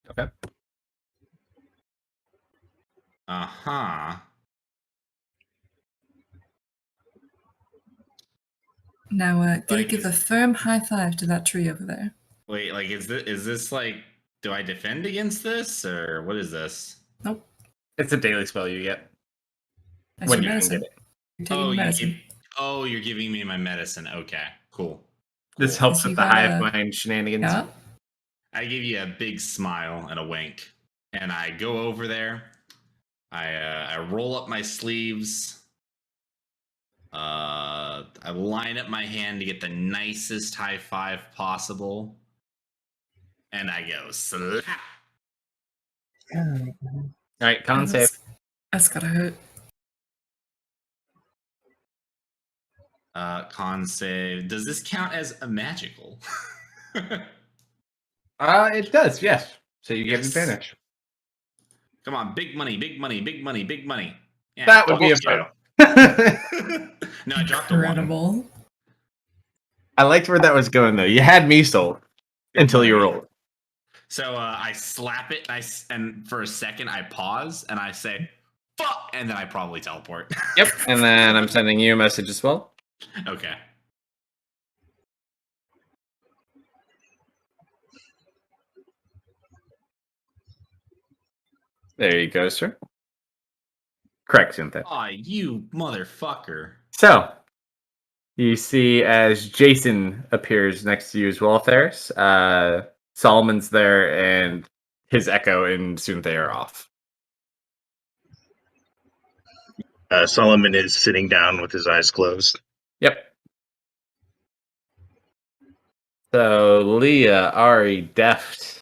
Okay. Uh-huh. Now, gonna Like, give a firm high five to that tree over there. Wait, like, is this like, do I defend against this, or what is this? Nope. It's a daily spell you get That's when your you can medicine. get it. You're taking medicine. You're giving me my medicine. Okay, cool. This Cool. helps You with the got hive a- mind shenanigans. Yeah. I give you a big smile and a wink, and I go over there. I roll up my sleeves. I line up my hand to get the nicest high five possible, and I go slap. Yeah. All right, con save. That's gotta hurt. Con save. Does this count as a magical? It does, yes. So you get Yes. advantage. Come on, big money, big money, big money, big money. Yeah. That would be a Double fail. No, I dropped a one. Incredible. I liked where that was going, though. You had me sold until you rolled. So I slap it, and for a second I pause and I say, "Fuck," and then I probably teleport. Yep, and then I'm sending you a message as well. Okay. There you go, sir. Correct, Cynthia. Aw, you motherfucker. So, you see as Jason appears next to you as well, Ferris. Solomon's there, and his echo and Cynthia are off. Solomon is sitting down with his eyes closed. Yep. So, Leah, Ari, Deft,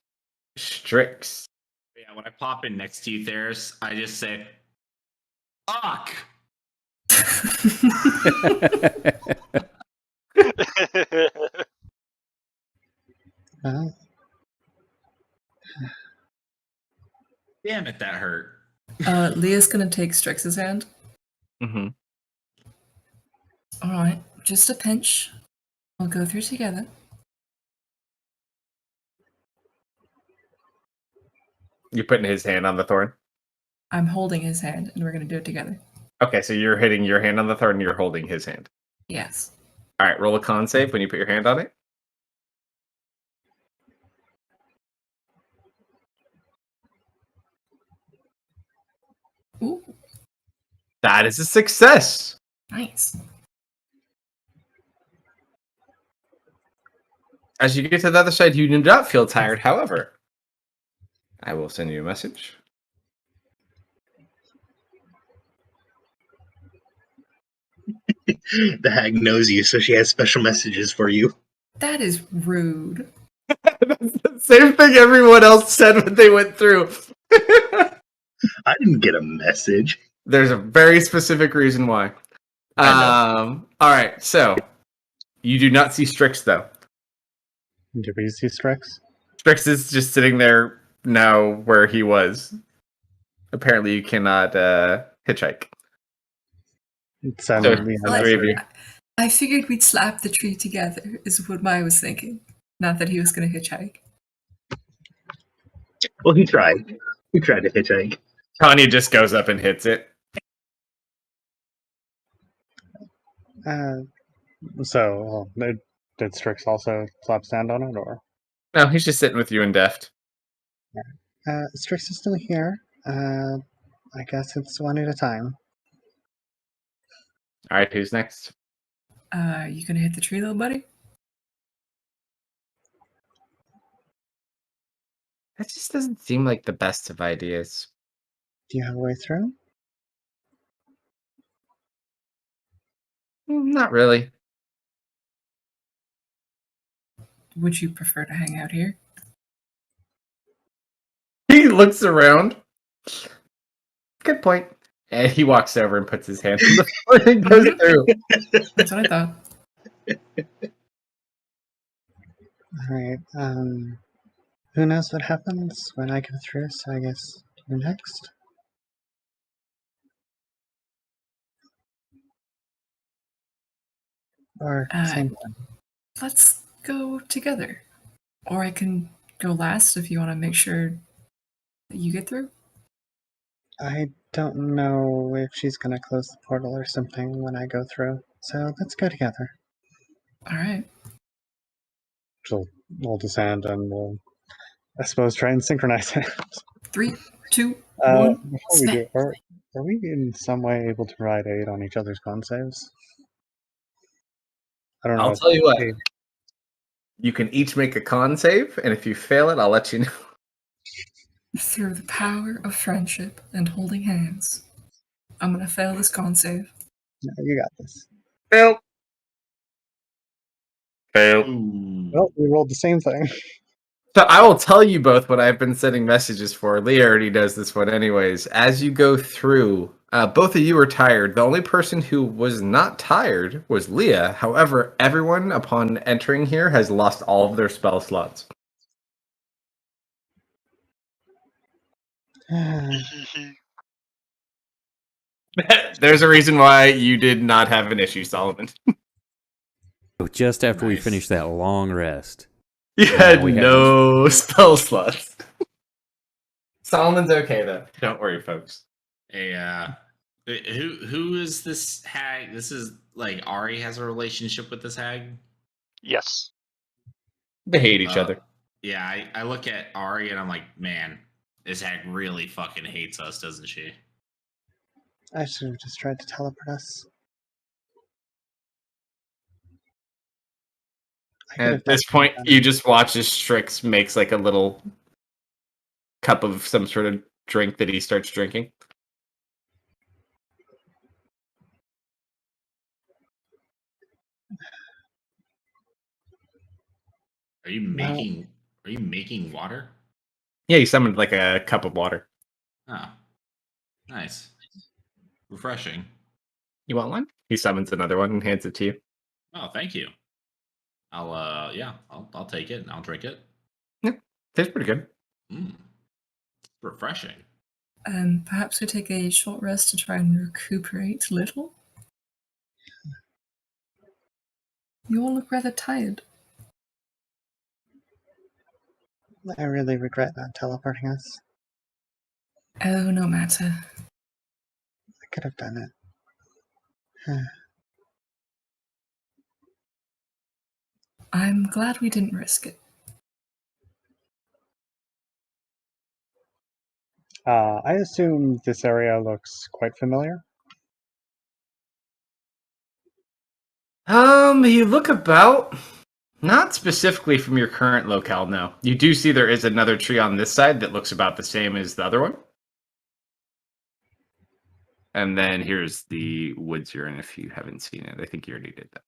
Strix. Yeah, when I pop in next to you, Theris, I just say, "Fuck." Well, Damn it, that hurt. Leah's gonna take Strix's hand. Mm-hmm. Alright, just a pinch. We'll go through together. You're putting his hand on the thorn? I'm holding his hand, and we're gonna do it together. Okay, so you're hitting your hand on the thorn and you're holding his hand. Yes. All right, roll a con save when you put your hand on it. Ooh, That is a success. nice. As you get to the other side, you do not feel tired. However, I will send you a message. The hag knows you, so she has special messages for you. That is rude. That's the same thing everyone else said when they went through. I didn't get a message. There's a very specific reason why. I All right, so you do not see Strix though. Do we see Strix? Strix is just sitting there now where he was. Apparently, you cannot hitchhike. Send So, me a Well, three of message. you. I figured we'd slap the tree together, is what I was thinking. Not that he was gonna hitchhike. Well, he tried. He tried to hitchhike. Tanya just goes up and hits it. So, did Strix also slap sand on it, or? No, he's just sitting with you and Deft. Strix is still here. I guess it's one at a time. All right, who's next? You gonna hit the tree, little buddy? That just doesn't seem like the best of ideas. Do you have a way through? Not really. Would you prefer to hang out here? He looks around. Good point. And he walks over and puts his hand on the floor and goes through. That's what I thought. Alright, who knows what happens when I go through, so I guess you're next. Or same time. Let's go together. Or I can go last if you want to make sure that you get through. I don't know if she's gonna close the portal or something when I go through, so let's go together. Alright. We'll descend and we'll, I suppose, try and synchronize it. 3, 2, 1. Before we do, are we in some way able to provide aid on each other's con saves? I don't know. I'll tell you what. You can each make a con save, and if you fail it, I'll let you know. Through the power of friendship and holding hands, I'm gonna fail this con save. No, you got this. Fail. Fail. Well, we rolled the same thing. So I will tell you both what I've been sending messages for. Leah already does this one anyways. As you go through, both of you are tired. The only person who was not tired was Leah. However, everyone upon entering here has lost all of their spell slots. There's a reason why you did not have an issue, Solomon. Just after we Nice. finished that long rest. You had we have no spell slots. Solomon's okay though. Don't worry, folks. Who is this hag? This is like Ari has a relationship with this hag. Yes. They hate each other. Yeah, I look at Ari and I'm like, man, this hag really fucking hates us, doesn't she? I should have just tried to teleport us. I could At have done this point, that. you just watch as Strix makes like a little cup of some sort of drink that he starts drinking. Are you making water? Yeah, he summoned like a cup of water. Oh, nice, refreshing. You want one? He summons another one and hands it to you. Oh, thank you. I'll take it and I'll drink it. Tastes pretty good. Refreshing. Perhaps we take a short rest to try and recuperate a little. You all look rather tired. I really regret not teleporting us. Oh, no matter. I could have done it. I'm glad we didn't risk it. I assume this area looks quite familiar. You look about. Not specifically from your current locale, no. You do see there is another tree on this side that looks about the same as the other one. And then here's the woods you're in if you haven't seen it. I think you already did that.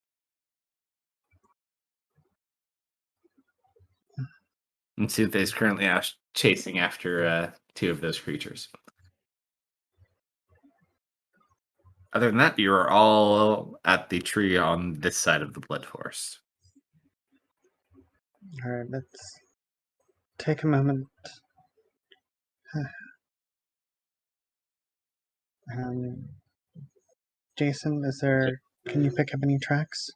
And Suthe is currently chasing after two of those creatures. Other than that, you are all at the tree on this side of the Blood Forest. Alright, let's take a moment. Jason, can you pick up any tracks?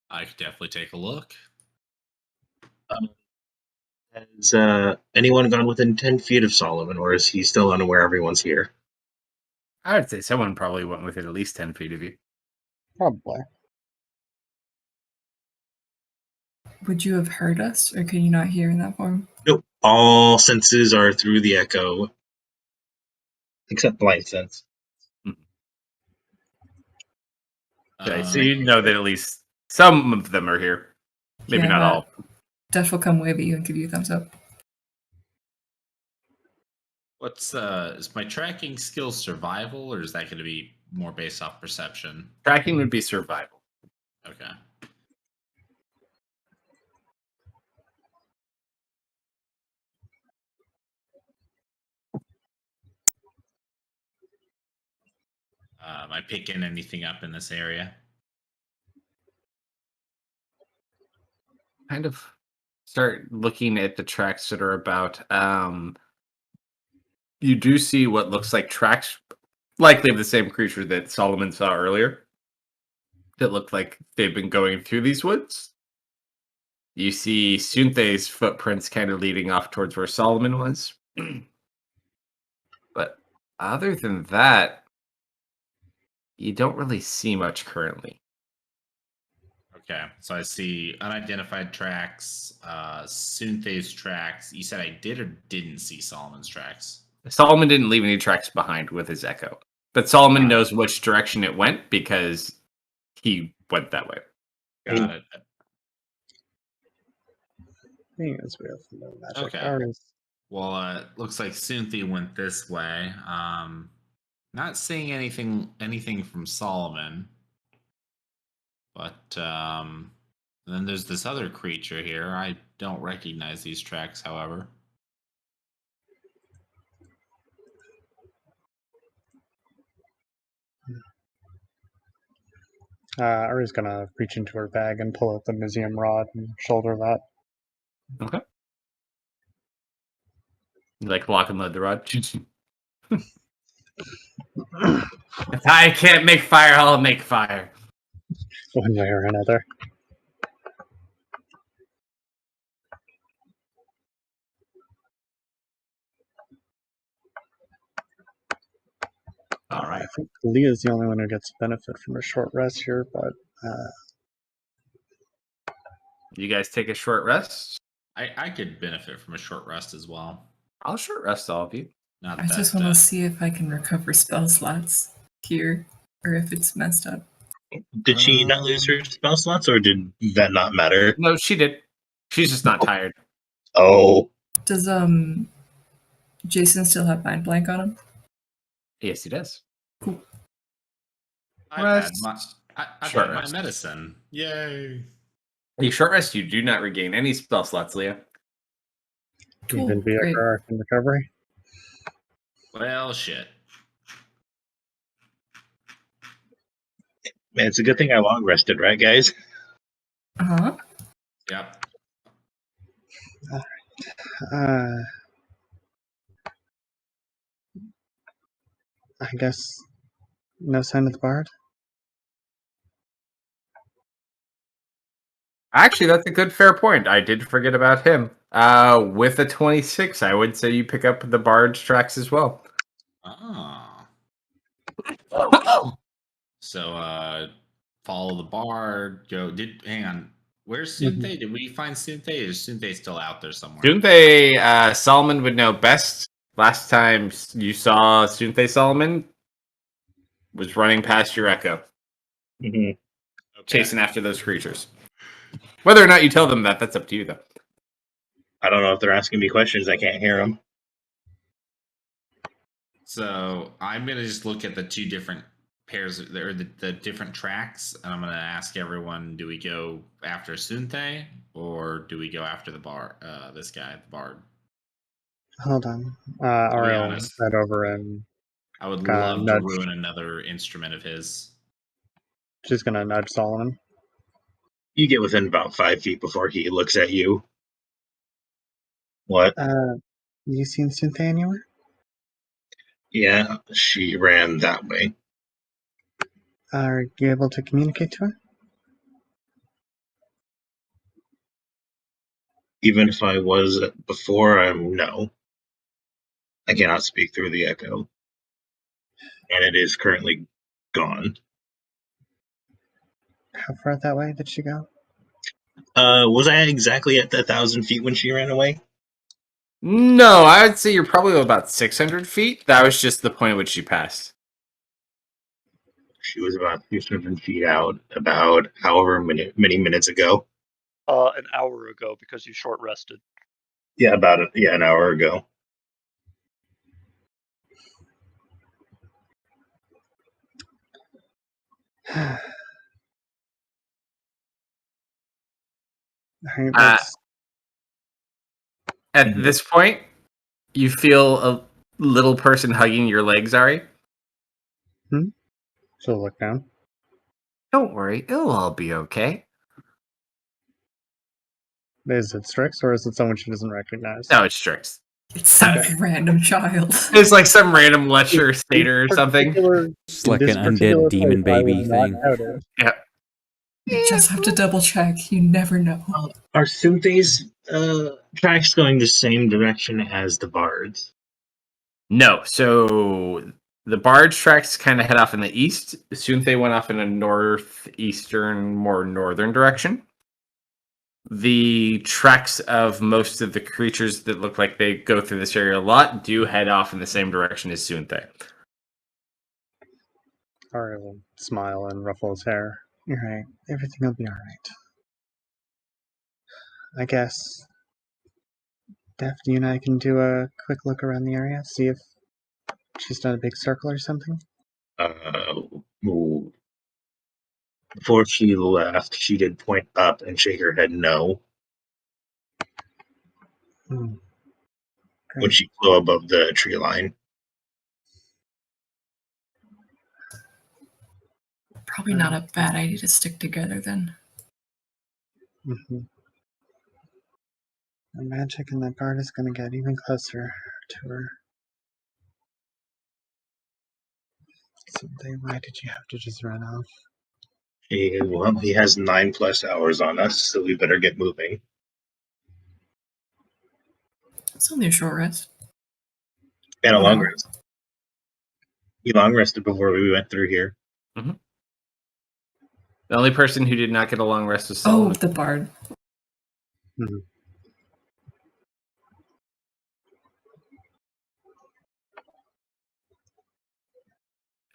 I could definitely take a look. Has anyone gone within 10 feet of Solomon, or is he still unaware everyone's here? I would say someone probably went within at least 10 feet of you. Probably. Would you have heard us, or could you not hear in that form? Nope. All senses are through the echo, except blind sense. Okay, so you know that at least some of them are here. Maybe Yeah, not all. Death will come wave at you and give you a thumbs up. What's is my tracking skill survival, or is that going to be more based off perception? Tracking would be survival. Okay. Am I picking anything up in this area? Kind of start looking at the tracks that are about. You do see what looks like tracks, likely of the same creature that Solomon saw earlier. That looked like they've been going through these woods. You see Sunthe's footprints kind of leading off towards where Solomon was. But other than that, you don't really see much currently. Okay, so I see unidentified tracks, Sunthe's tracks. You said I did or didn't see Solomon's tracks? Solomon didn't leave any tracks behind with his echo. But Solomon knows which direction it went because he went that way. Got it. I think it's real from the magic. Okay. Ares. Well, looks like Sunthe went this way. Not seeing anything from Solomon. But then there's this other creature here. I don't recognize these tracks, however. Ari's gonna reach into her bag and pull out the museum rod and shoulder that. Okay. You like lock and load the rod? If I can't make fire, I'll make fire. One way or another. All right. I think Leah's the only one who gets benefit from a short rest here, but You guys take a short rest. I could benefit from a short rest as well. I'll short rest all of you. Not I just that, want to see if I can recover spell slots here, or if it's messed up. Did she not lose her spell slots, or did that not matter? No, she did. She's just not tired. Oh, Does Jason still have mind blank on him? Yes, he does. I've Rest. I've Short had my rest. medicine. Yay! You short rest, you do not regain any spell slots, Leah. Cool, even via great. Arc and recovery. Well, shit. man, it's a good thing I long rested, right, guys? Uh-huh. Yep. I guess no sign of the bard. Actually, that's a good fair point. I did forget about him. With a 26, I would say you pick up the bard's tracks as well. Ah. So, follow the bard. Hang on. Where's Sunthe? Did we find Sunthe? Or is Sunthe still out there somewhere? Sunthe, Solomon would know best. Last time you saw Sunthe, Solomon was running past your echo, Mm-hmm. chasing after those creatures. Whether or not you tell them that, that's up to you, though. I don't know if they're asking me questions. I can't hear them. So I'm gonna just look at the two different pairs, or the different tracks, and I'm gonna ask everyone: do we go after Sunthe, or do we go after the bard? This guy, the bard. Hold on. be Ariel honest. head over and I would Kinda love nudge. to ruin another instrument of his. she's gonna nudge Solomon. You get within about 5 feet before he looks at you. What? You seen Cynthia anywhere? Yeah, she ran that way. Are you able to communicate to her? Even if I was before, no. I cannot speak through the echo. And it is currently gone. How far that way did she go? Was I exactly at the 1,000 feet when she ran away? No, I would say you're probably about 600 feet. That was just the point at which you passed. She was about 600 feet out, about however many minutes ago. An hour ago, because you short rested. Yeah, an hour ago. Alright, let's. At this point, you feel a little person hugging your legs, Ari. She'll look down. Don't worry, it'll all be okay. Is it Strix or is it someone she doesn't recognize? No, it's Strix. It's some random child. It's like some random lecture stater or something. It's like an undead demon baby thing. Yeah. You just have to double check. You never know. Are Synthe's tracks going the same direction as the Bards? No, so the barge tracks kind of head off in the east. Soon they went off in a northeastern, more northern direction. The tracks of most of the creatures that look like they go through this area a lot do head off in the same direction as Sunthe. Ari will smile and ruffle his hair. You're right. Everything will be alright. I guess. Daphne and I can do a quick look around the area, see if she's done a big circle or something. Ooh. Before she left, she did point up and shake her head no when Great. she flew above the tree line. Probably not a bad idea to stick together then. Mm-hmm. The magic and that guard is going to get even closer to her. Someday, why did you have to just run off? He has 9+ hours on us, so we better get moving. It's only a short rest. And a long Wow. rest. He long rested before we went through here. The only person who did not get a long rest was Oh, Solomon. the bard.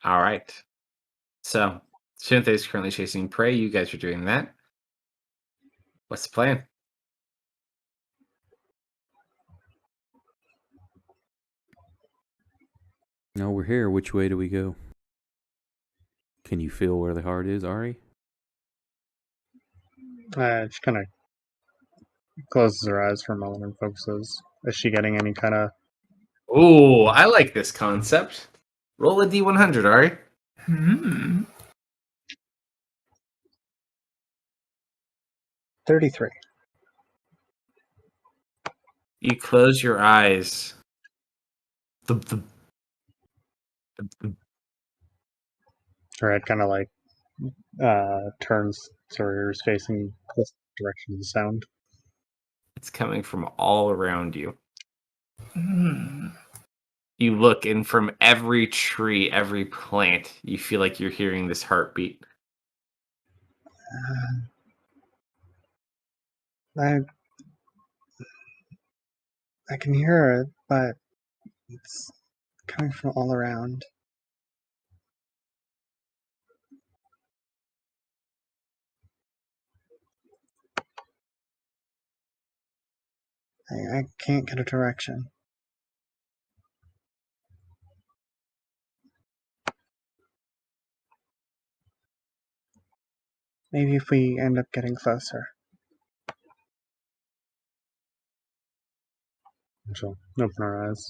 All right. So, Sunthe is currently chasing prey. You guys are doing that. What's the plan? No, we're here. Which way do we go? Can you feel where the heart is, Ari? She kind of closes her eyes for a moment and focuses. Is she getting any kind of... Oh, I like this concept. Roll a D100, Ari. 33. You close your eyes. Thump, thump. Thump, thump. Her head kind of like turns so her ears facing the direction of the sound. It's coming from all around you. Hmm. You look, and from every tree, every plant, you feel like you're hearing this heartbeat. I can hear it, but it's coming from all around. I can't get a direction. Maybe if we end up getting closer. She'll open her eyes.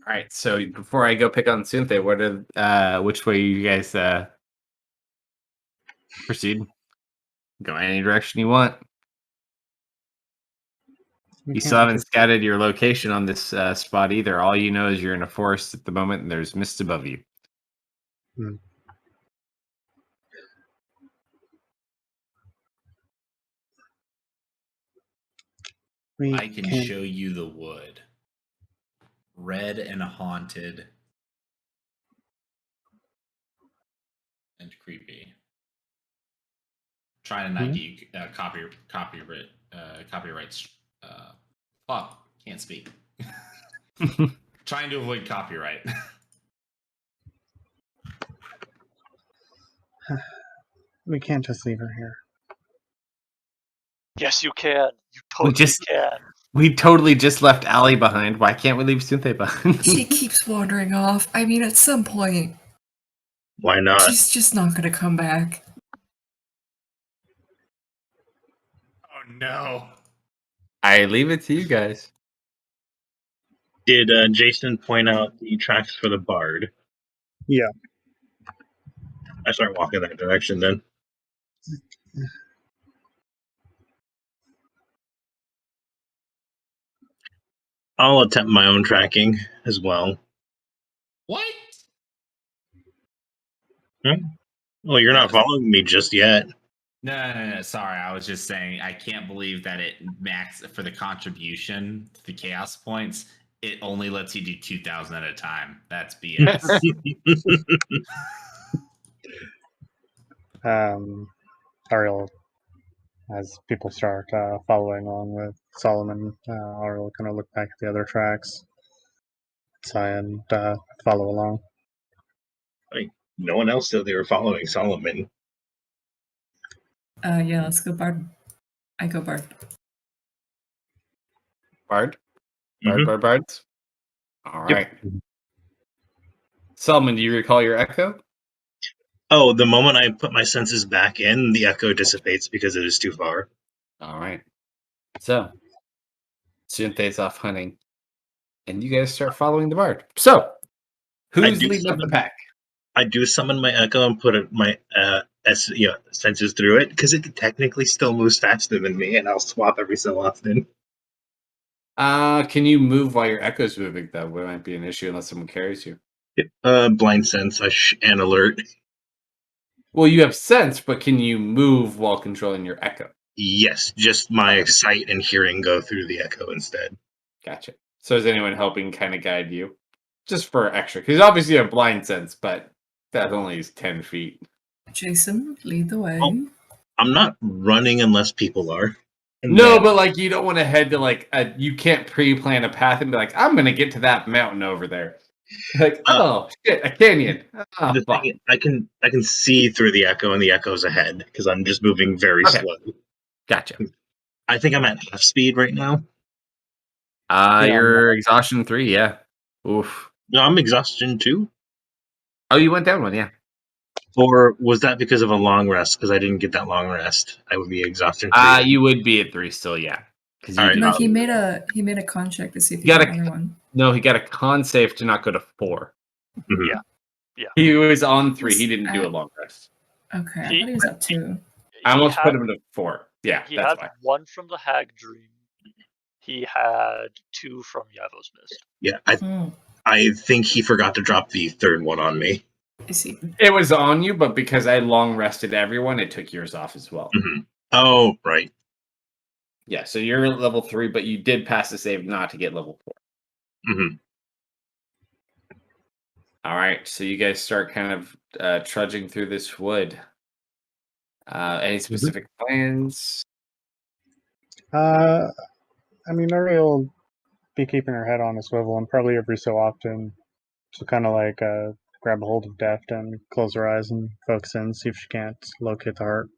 All right, so before I go pick on Sunthe, what are which way you guys proceed? Go any direction you want. We You can't still haven't just- scouted your location on this spot either. All you know is you're in a forest at the moment, and there's mist above you. We I can can't. show you the wood. Red and haunted. And creepy. Trying to not get you copyrights. Fuck, can't speak. Trying to avoid copyright. We can't just leave her here. Yes, you can. You totally can. We totally just left Allie behind. Why can't we leave Sunthe behind? She keeps wandering off. I mean, at some point, Why not? she's just not gonna come back. Oh no. I leave it to you guys. Did Jason point out the tracks for the bard? Yeah. I start walking that direction then. I'll attempt my own tracking as well. What? Well, you're not following me just yet. No. Sorry, I was just saying I can't believe that it max for the contribution, the chaos points. It only lets you do 2,000 at a time. That's BS. Ariel, as people start following along with Solomon, Ariel kind of look back at the other tracks, try and follow along. No one else said they were following Solomon. Yeah, let's go Bard. I go Bard. Bard? Mhm. Bards? All Yep. right. Solomon, do you recall your echo? Oh, the moment I put my senses back in, the echo dissipates because it is too far. All right. So, Sunthe's off hunting, and you guys start following the Bard. So, who's do leading up the summon- pack? I do summon my echo and put my senses through it because it technically still moves faster than me, and I'll swap every so often. Can you move while your echo's moving, though? It might be an issue unless someone carries you. Blind sense and alert. Well, you have sense, but can you move while controlling your echo? Yes, just my sight and hearing go through the echo instead. Gotcha. So is anyone helping kind of guide you? Just for extra. Because obviously you have blind sense, but that only is 10 feet. Jason, lead the way. Oh. I'm not running unless people are. But like you don't want to head to like you can't pre-plan a path and be like, I'm gonna get to that mountain over there. Like, oh shit, a canyon. Oh, the fuck. thing is, I can see through the echo and the echo's ahead because I'm just moving very slow. Gotcha. I think I'm at half speed right now. You're exhaustion 3, yeah. Oof. No, I'm exhaustion 2. Oh, you went down one, yeah. Or was that because of a long rest? Because I didn't get that long rest. I would be exhaustion 3. You would be at 3 still, yeah. Because you All right, did. No, he made a con check to see if he You got gotta- another one. No, he got a con save to not go to 4. Mhm. Yeah. He was on 3. He didn't do a long rest. Okay, I He- thought he was at 2. I almost had, put him to 4. Yeah, He that's had why. 1 from the Hag Dream. He had 2 from Yavo's Mist. Yeah, Hmm. I think he forgot to drop the third one on me. I see. It was on you, but because I long rested everyone, it took yours off as well. Mm-hmm. Oh, right. Yeah, so you're at level 3, but you did pass the save not to get level 4. Mm-hmm. All right, so you guys start kind of trudging through this wood. Any specific plans? I mean, Ariel will be keeping her head on a swivel, and probably every so often she'll kind of like grab a hold of Deft and close her eyes and focus in, see if she can't locate the heart.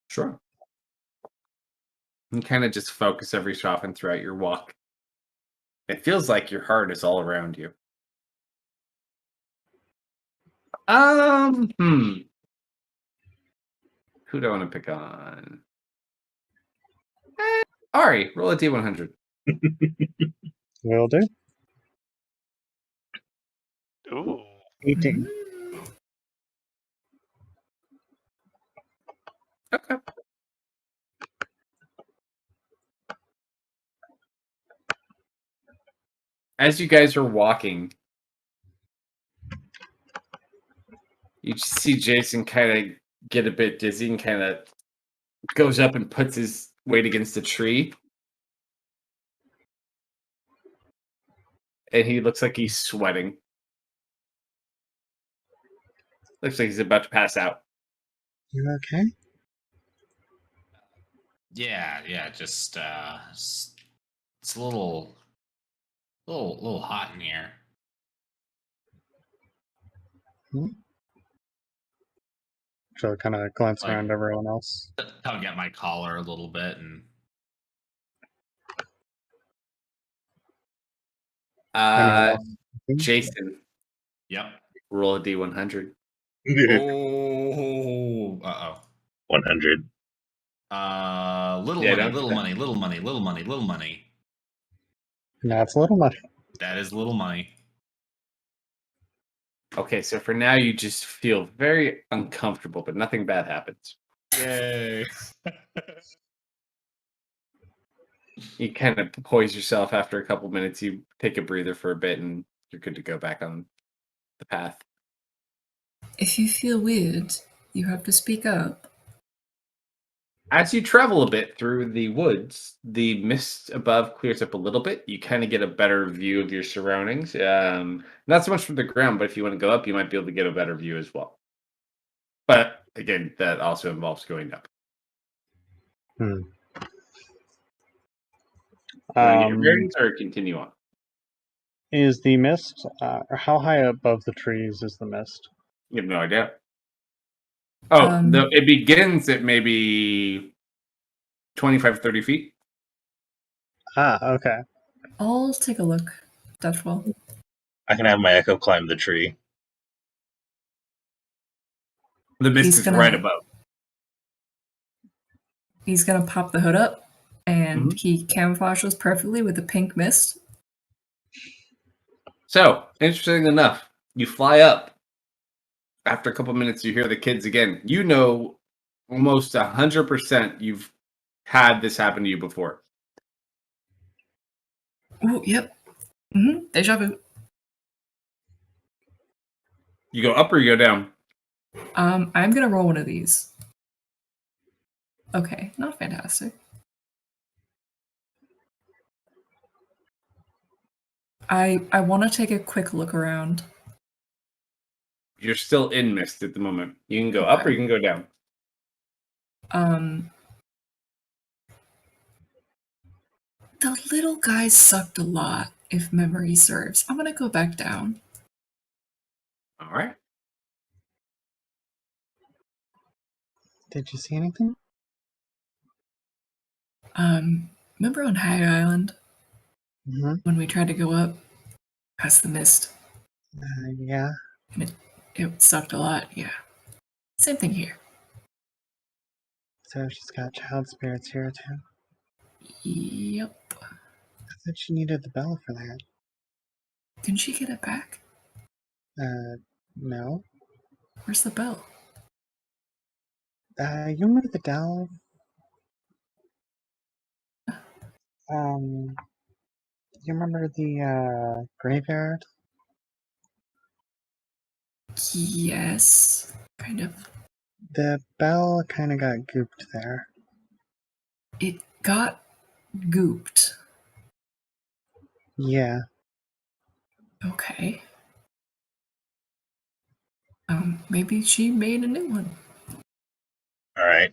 Sure. You kind of just focus every so often throughout your walk. It feels like your heart is all around you. Who do I want to pick on? Ari, roll a D100. Will do. Ooh. 18. Okay. As you guys are walking, you just see Jason kind of get a bit dizzy and kind of goes up and puts his weight against the tree. And he looks like he's sweating. Looks like he's about to pass out. You okay? Yeah, just it's a little hot in here. She'll kind of glance Like- around everyone else. Tug at my collar a little bit and Anyone else? Jason, Yep. roll a D100. Oh. 100. Little Yeah, money, don't little do that. money, little money, little money, little money. That's a little much. That is little money. Okay, so for now you just feel very uncomfortable, but nothing bad happens. Yay. You kind of poise yourself after a couple minutes. You take a breather for a bit, and you're good to go back on the path. If you feel weird, you have to speak up. As you travel a bit through the woods, the mist above clears up a little bit. You kind of get a better view of your surroundings. Not so much from the ground, but if you want to go up, you might be able to get a better view as well. But again, that also involves going up. Hmm. You want to get your bearings or continue on? Is the mist, or how high above the trees is the mist? You have no idea. Oh, it begins at maybe 25, 30 feet. Ah, okay. I'll take a look. That's well. I can have my echo climb the tree. The mist He's is gonna- right above. He's gonna pop the hood up, and Mhm. he camouflages perfectly with the pink mist. So, interesting enough, you fly up. After a couple minutes, you hear the kids again. You know almost 100% you've had this happen to you before. Oh, yep. Deja vu. You go up or you go down? I'm gonna roll one of these. Okay, not fantastic. I want to take a quick look around. You're still in mist at the moment. You can go up or you can go down. The little guy sucked a lot, if memory serves. I'm gonna go back down. All right. Did you see anything? Remember on Hag Island Mm-hmm. when we tried to go up past the mist Yeah. and it sucked a lot? Yeah. Same thing here. So she's got child spirits here too. Yep. I thought she needed the bell for that. Didn't she get it back? No. Where's the bell? You remember the delve? You remember the graveyard? Yes. Kind of. The bell kind of got gooped there. It got gooped. Yeah. Okay. Maybe she made a new one. All right.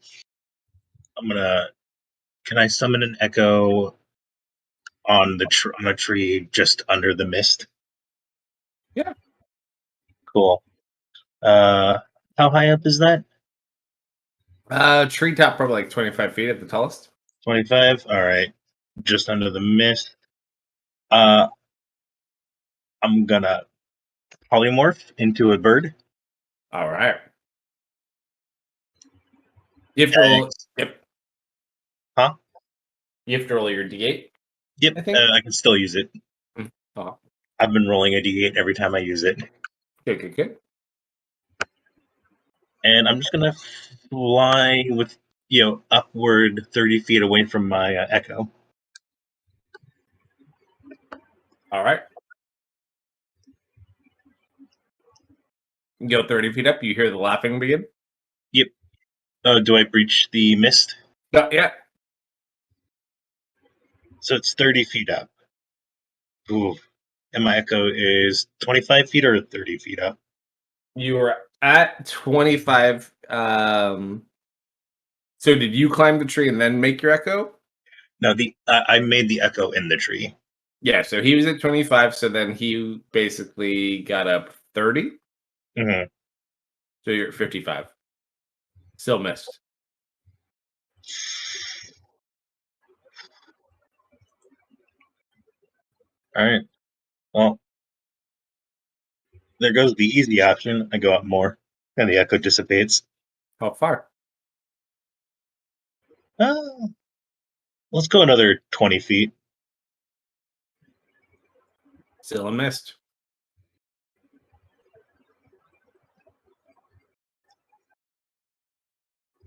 Can I summon an echo on on a tree just under the mist? Yeah. Cool. How high up is that? Treetop probably like 25 feet at the tallest. 25. All right. Just under the mist. I'm gonna polymorph into a bird. All right. You have to roll. Yep. Huh? You have to roll your D8. Yep. I think. I can still use it. Oh, I've been rolling a D8 every time I use it. good. And I'm just gonna fly with upward 30 feet away from my echo. All right. You go 30 feet up. You hear the laughing begin. Yep. Do I breach the mist? No, yeah. So it's 30 feet up. Ooh. And my echo is 25 feet or 30 feet up? You were at 25. So did you climb the tree and then make your echo? No, I made the echo in the tree. Yeah, so he was at 25, so then he basically got up 30. Mm-hmm. So you're at 55. Still missed. All right. Well, there goes the easy option. I go up more, and the echo dissipates. How far? Let's go another 20 feet. Still a mist.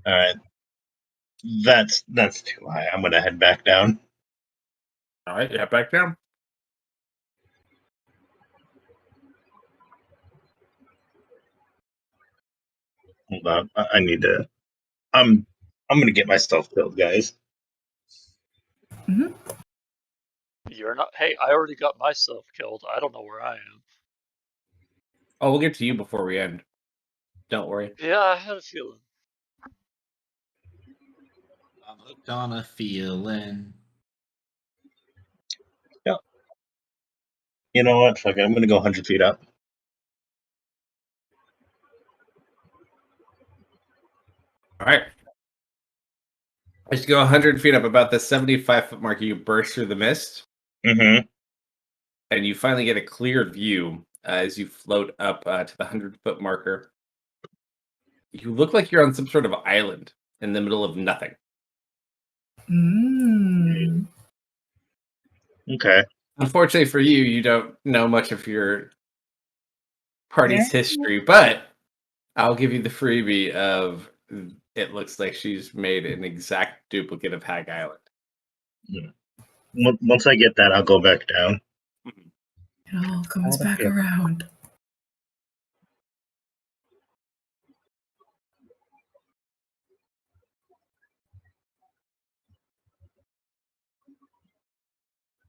All right, that's too high. I'm gonna head back down. All right, yeah, back down. Hold on, I need to. I'm gonna get myself killed, guys. You're not. Hey, I already got myself killed. I don't know where I am. Oh, we'll get to you before we end. Don't worry. Yeah, I had a feeling. I'm hooked on a feeling. You know what? Fuck it. I'm gonna go 100 feet up. All right. As you go 100 feet up, about the 75-foot mark, you burst through the mist, Mm-hmm. and you finally get a clear view as you float up to the 100-foot marker. You look like you're on some sort of island in the middle of nothing. Mm. Okay. Unfortunately for you, you don't know much of your party's history, but I'll give you the freebie of it looks like she's made an exact duplicate of Hag Island. Once I get that, I'll go back down. It all comes Out of back here. around.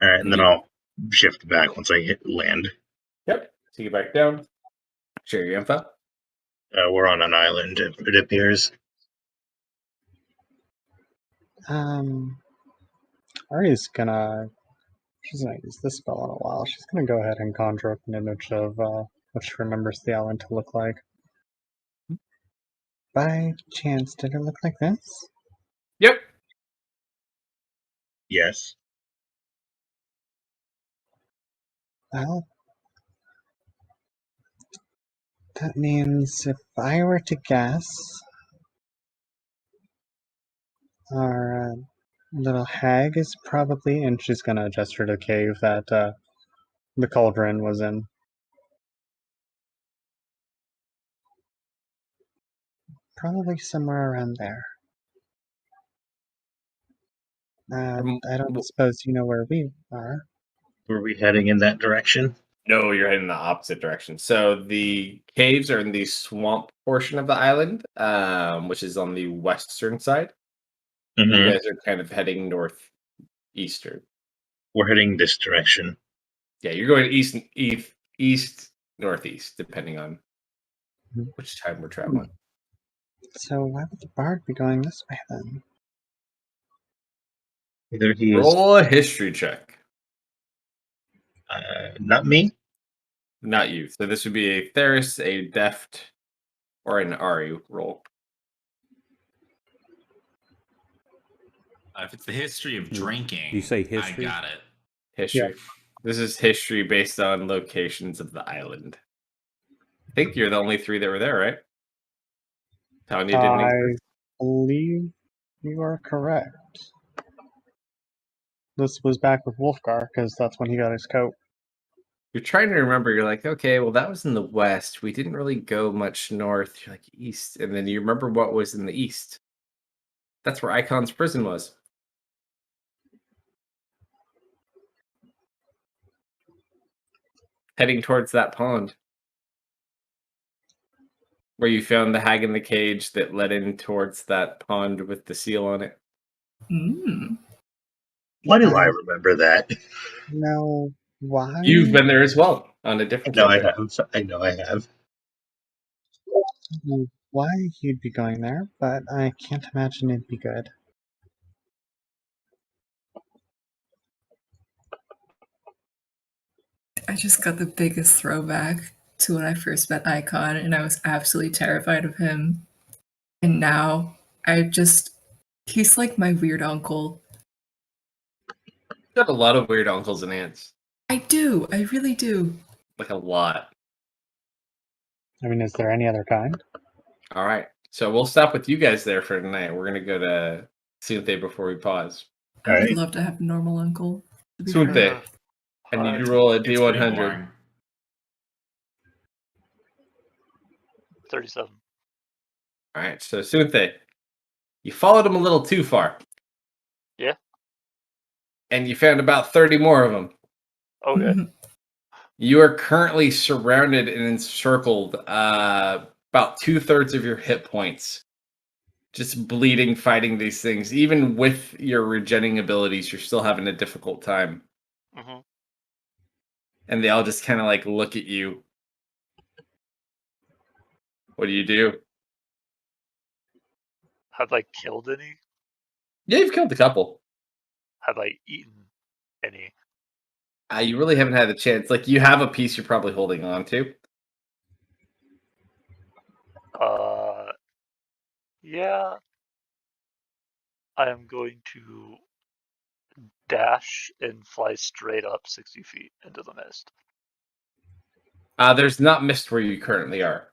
All right, and then I'll shift back once I hit land. Yep. So you get back down. Share your info. We're on an island, it appears. Ari's gonna. She's gonna use this spell in a while. She's gonna go ahead and conjure up an image of what she remembers the island to look like. By chance, did it look like this? Yep. Yes. Well, that means if I were to guess, our little hag is probably, and she's gonna gesture to the cave that the cauldron was in. Probably somewhere around there. I don't suppose you know where we are. Were we heading in that direction? No, you're heading the opposite direction. So the caves are in the swamp portion of the island, which is on the western side. Mm-hmm. You guys are kind of heading northeastern. We're heading this direction. Yeah, you're going east, northeast, depending on which time we're traveling. So why would the bard be going this way then? Either he is Roll a history check. not me. Not you. So this would be a Theris, a Deft, or an Ari roll. If it's the history of drinking, You say history? I got it. History. This is history based on locations of the island. I think you're the only three that were there, right? Tanya didn't I exist. believe you are correct. This was back with Wolfgar, because that's when he got his coat. You're trying to remember. You're like, okay, well, that was in the west. We didn't really go much north. You're like east, and then you remember what was in the east. That's where Icon's prison was. Heading towards that pond, where you found the hag in the cage that led in towards that pond with the seal on it. Mm. Why do I remember that? No, why? You've been there as well on a different. No, I campaign. have. I know I have. I don't know why you'd be going there, but I can't imagine it'd be good. I just got the biggest throwback to when I first met Icon, and I was absolutely terrified of him. And now he's like my weird uncle. Got a lot of weird uncles and aunts. I do. I really do. Like a lot. I mean, is there any other kind? All right. So we'll stop with you guys there for tonight. We're going to go to Sunte before we pause. I would Alright. love to have a normal uncle. To be Sunte, fair. I need you to Hi. roll a It's pretty D100. boring. 37. All right. So Sunte, you followed him a little too far. Yeah. And you found about 30 more of them. Okay. You are currently surrounded and encircled about 2/3 of your hit points. Just bleeding, fighting these things. Even with your regenerating abilities, you're still having a difficult time. hmm And they all just kind of like look at you. What do you do? Have I killed any? Yeah, you've killed a couple. Have I eaten any? You really haven't had the chance. Like, you have a piece you're probably holding on to. Yeah. I am going to dash and fly straight up 60 feet into the mist. There's not mist where you currently are.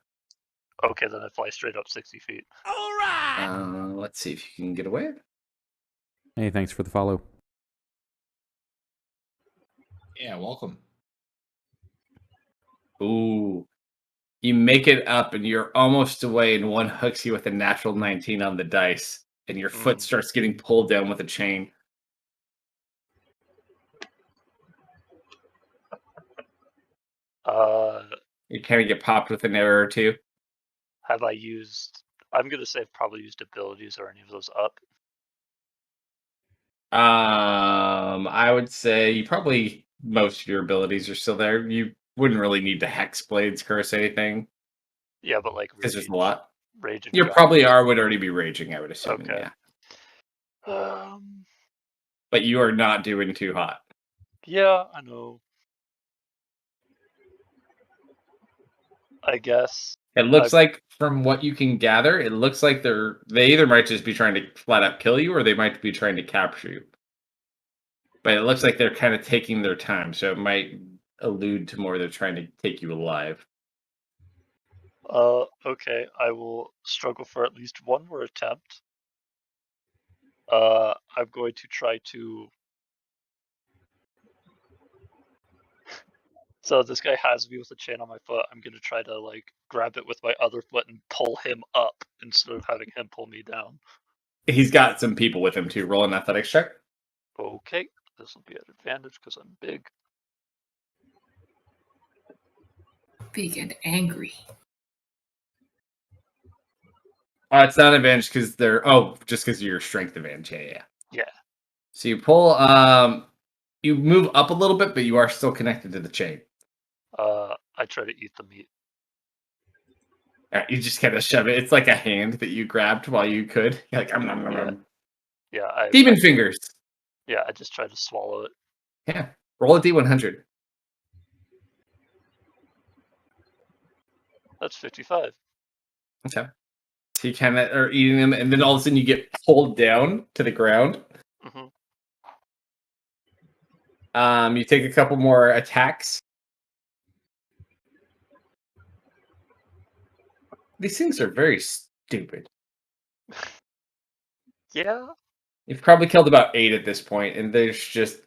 Okay, then I fly straight up 60 feet. Let's see if you can get away. Hey, thanks for the follow. Yeah, welcome. Ooh. You make it up and you're almost away, and one hooks you with a natural 19 on the dice, and your foot starts getting pulled down with a chain. You kind of get popped with an arrow or two. Have I used? I'm gonna say I've probably used abilities or any of those up. I would say you probably most of your abilities are still there. You wouldn't really need to hex blades, curse anything, Yeah, but like because there's a lot. rage and You gun. probably would already be raging, I would assume. Okay. Yeah, but you are not doing too hot. Yeah, I know. I guess. It looks like, from what you can gather, it looks like they either might just be trying to flat out kill you, or they might be trying to capture you. But it looks like they're kind of taking their time, so it might allude to more they're trying to take you alive. Okay. I will struggle for at least one more attempt. I'm going to try to. So this guy has me with a chain on my foot. I'm gonna try to like grab it with my other foot and pull him up instead of having him pull me down. He's got some people with him too. Roll an athletics check. Okay, this will be at advantage because I'm big. Big and angry. It's not an advantage because they're just because of your strength advantage. Yeah. So you pull. You move up a little bit, but you are still connected to the chain. I try to eat the meat. You just kind of shove it. It's like a hand that you grabbed while you could. You're like, Yeah. demon fingers. Yeah, I just try to swallow it. Yeah. Roll a D100. That's 55. Okay. So you kind of are eating them, and then all of a sudden you get pulled down to the ground. hmm You take a couple more attacks. These things are very stupid. Yeah. You've probably killed about 8 at this point, and there's just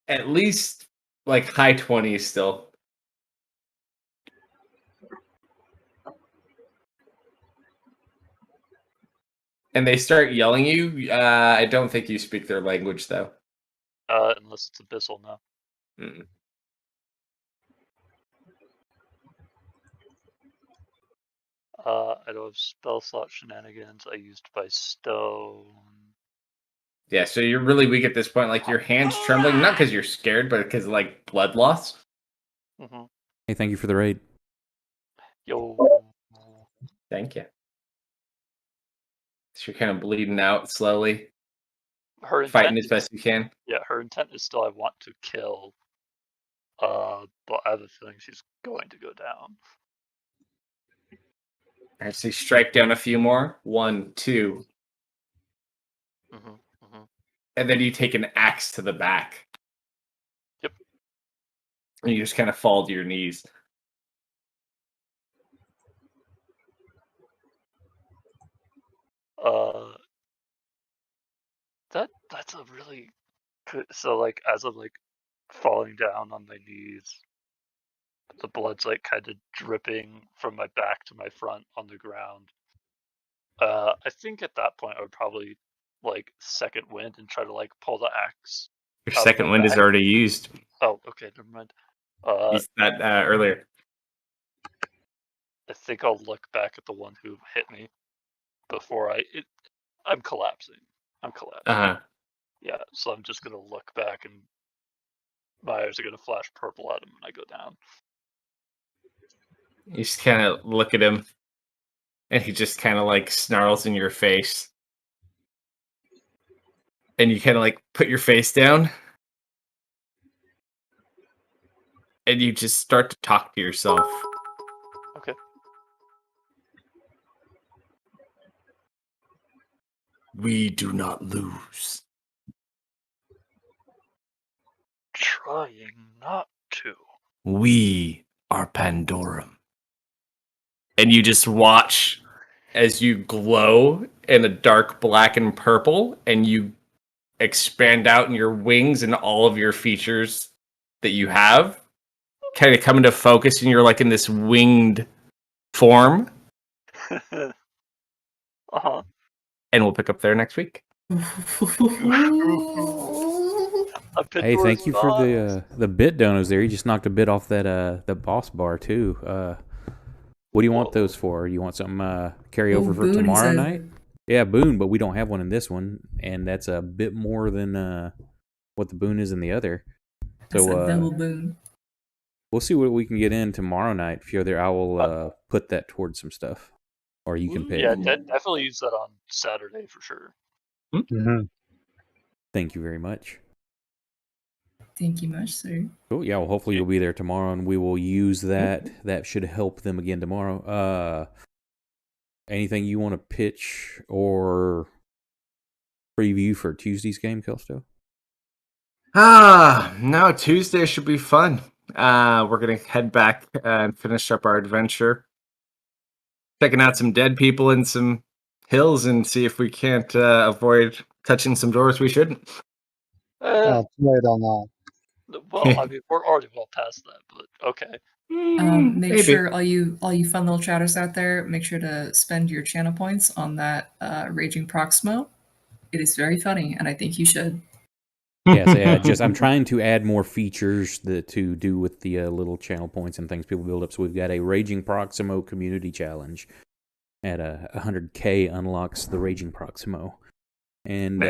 at least like high 20s still. And they start yelling you. I don't think you speak their language, though. Unless it's abyssal now. Mm. I don't have spell slot shenanigans. I used by stone. Yeah, so you're really weak at this point. Like, your hand's trembling, not because you're scared, but because of, like, blood loss. hmm Hey, thank you for the raid. Yo. Thank you. So you're kind of bleeding out slowly, Her intent fighting as best you can. Yeah, her intent is still I want to kill. But I have a feeling she's going to go down. All right, so you strike down a few more. 1, 2. hmm hmm And then you take an axe to the back. Yep. And you just kind of fall to your knees. That's a really good. So like as I'm like falling down on my knees, the blood's like kind of dripping from my back to my front on the ground. I think at that point I would probably like second wind and try to like pull the axe. Your out of second my wind is back. already used. Oh, okay, never mind. Used that earlier. I think I'll look back at the one who hit me before I'm collapsing. I'm collapsing. Yeah, so I'm just gonna look back and my eyes are gonna flash purple at him when I go down. You just kind of look at him, and he just kind of like snarls in your face. And you kind of like put your face down, and you just start to talk to yourself. Okay. We do not lose. Trying not to. We are Pandorum. And you just watch as you glow in a dark black and purple, and you expand out in your wings and all of your features that you have kind of come into focus, and you're like in this winged form. Uh-huh. And we'll pick up there next week. Hey, thank you for the bit donos there. You just knocked a bit off that the boss bar too. What do you want those for? You want something carry over for tomorrow night? Yeah, boon, but we don't have one in this one, and that's a bit more than what the boon is in the other. So a double boon. We'll see what we can get in tomorrow night. If you're there, I will put that towards some stuff, or you can pick. Yeah, definitely use that on Saturday for sure. Mm-hmm. Thank you very much. Thank you much, sir. Cool. Yeah, well, hopefully you'll be there tomorrow, and we will use that. That should help them again tomorrow. Anything you want to pitch or preview for Tuesday's game, Kalsto? No, Tuesday should be fun. We're going to head back and finish up our adventure. Checking out some dead people in some hills and see if we can't avoid touching some doors we shouldn't. Too late on that. Well, I mean, we're already well past that, but okay. Make sure all you fun little chatters out there, make sure to spend your channel points on that Raging Proximo. It is very funny, and I think you should. Yes, I'm trying to add more features to do with the little channel points and things people build up. So we've got a Raging Proximo community challenge at 100K unlocks the Raging Proximo. And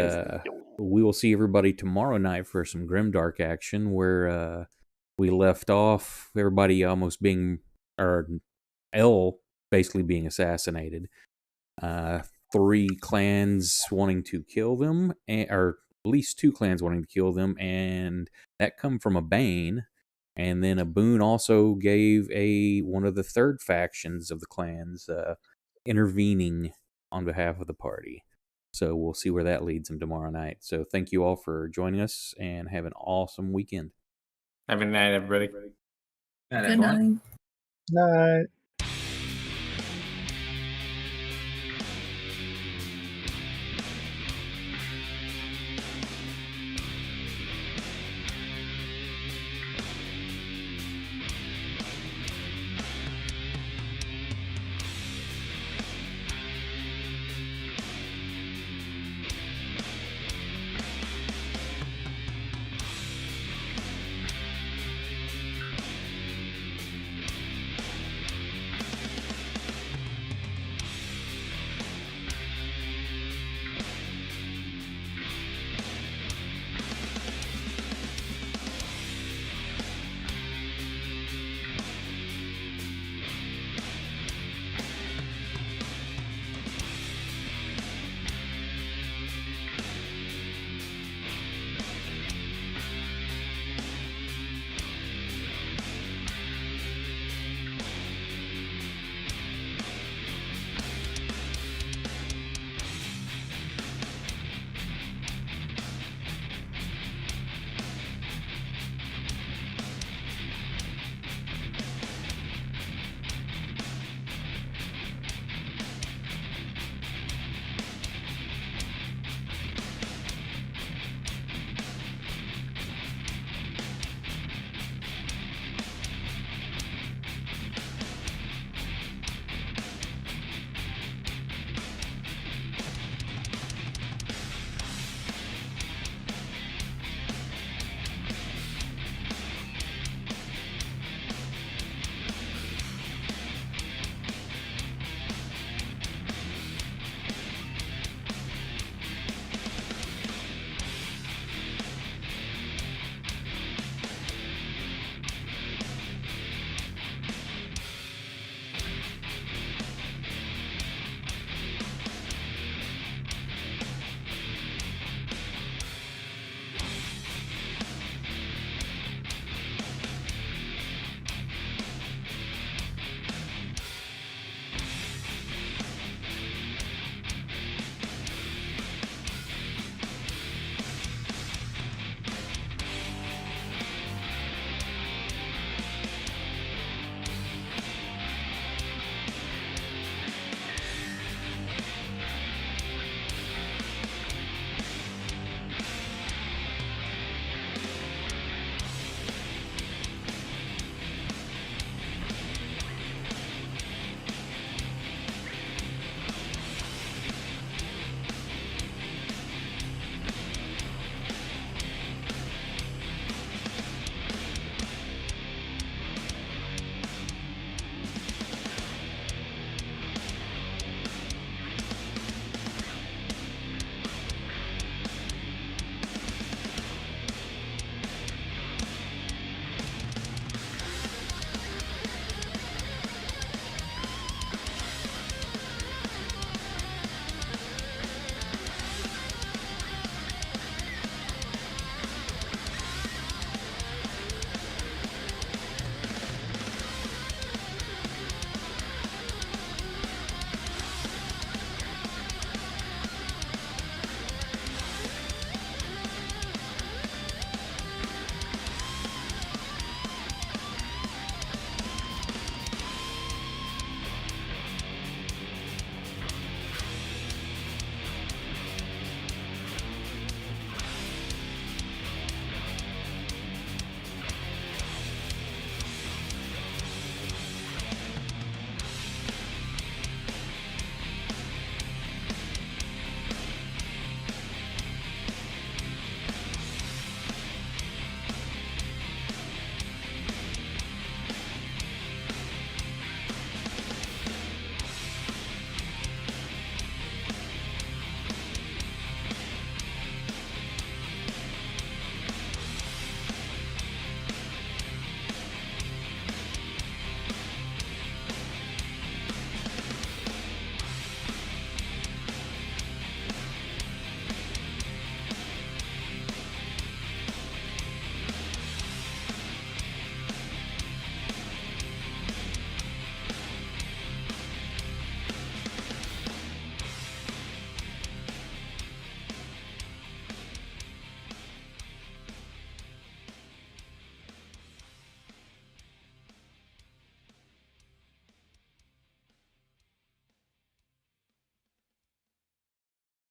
we will see everybody tomorrow night for some grimdark action where we left off, everybody almost being, or L basically being assassinated. 3 clans wanting to kill them, or at least 2 clans wanting to kill them, and that come from a Bane. And then a boon also gave one of the third factions of the clans intervening on behalf of the party. So we'll see where that leads them tomorrow night. So thank you all for joining us, and have an awesome weekend. Have a night, everybody. Good night. Night.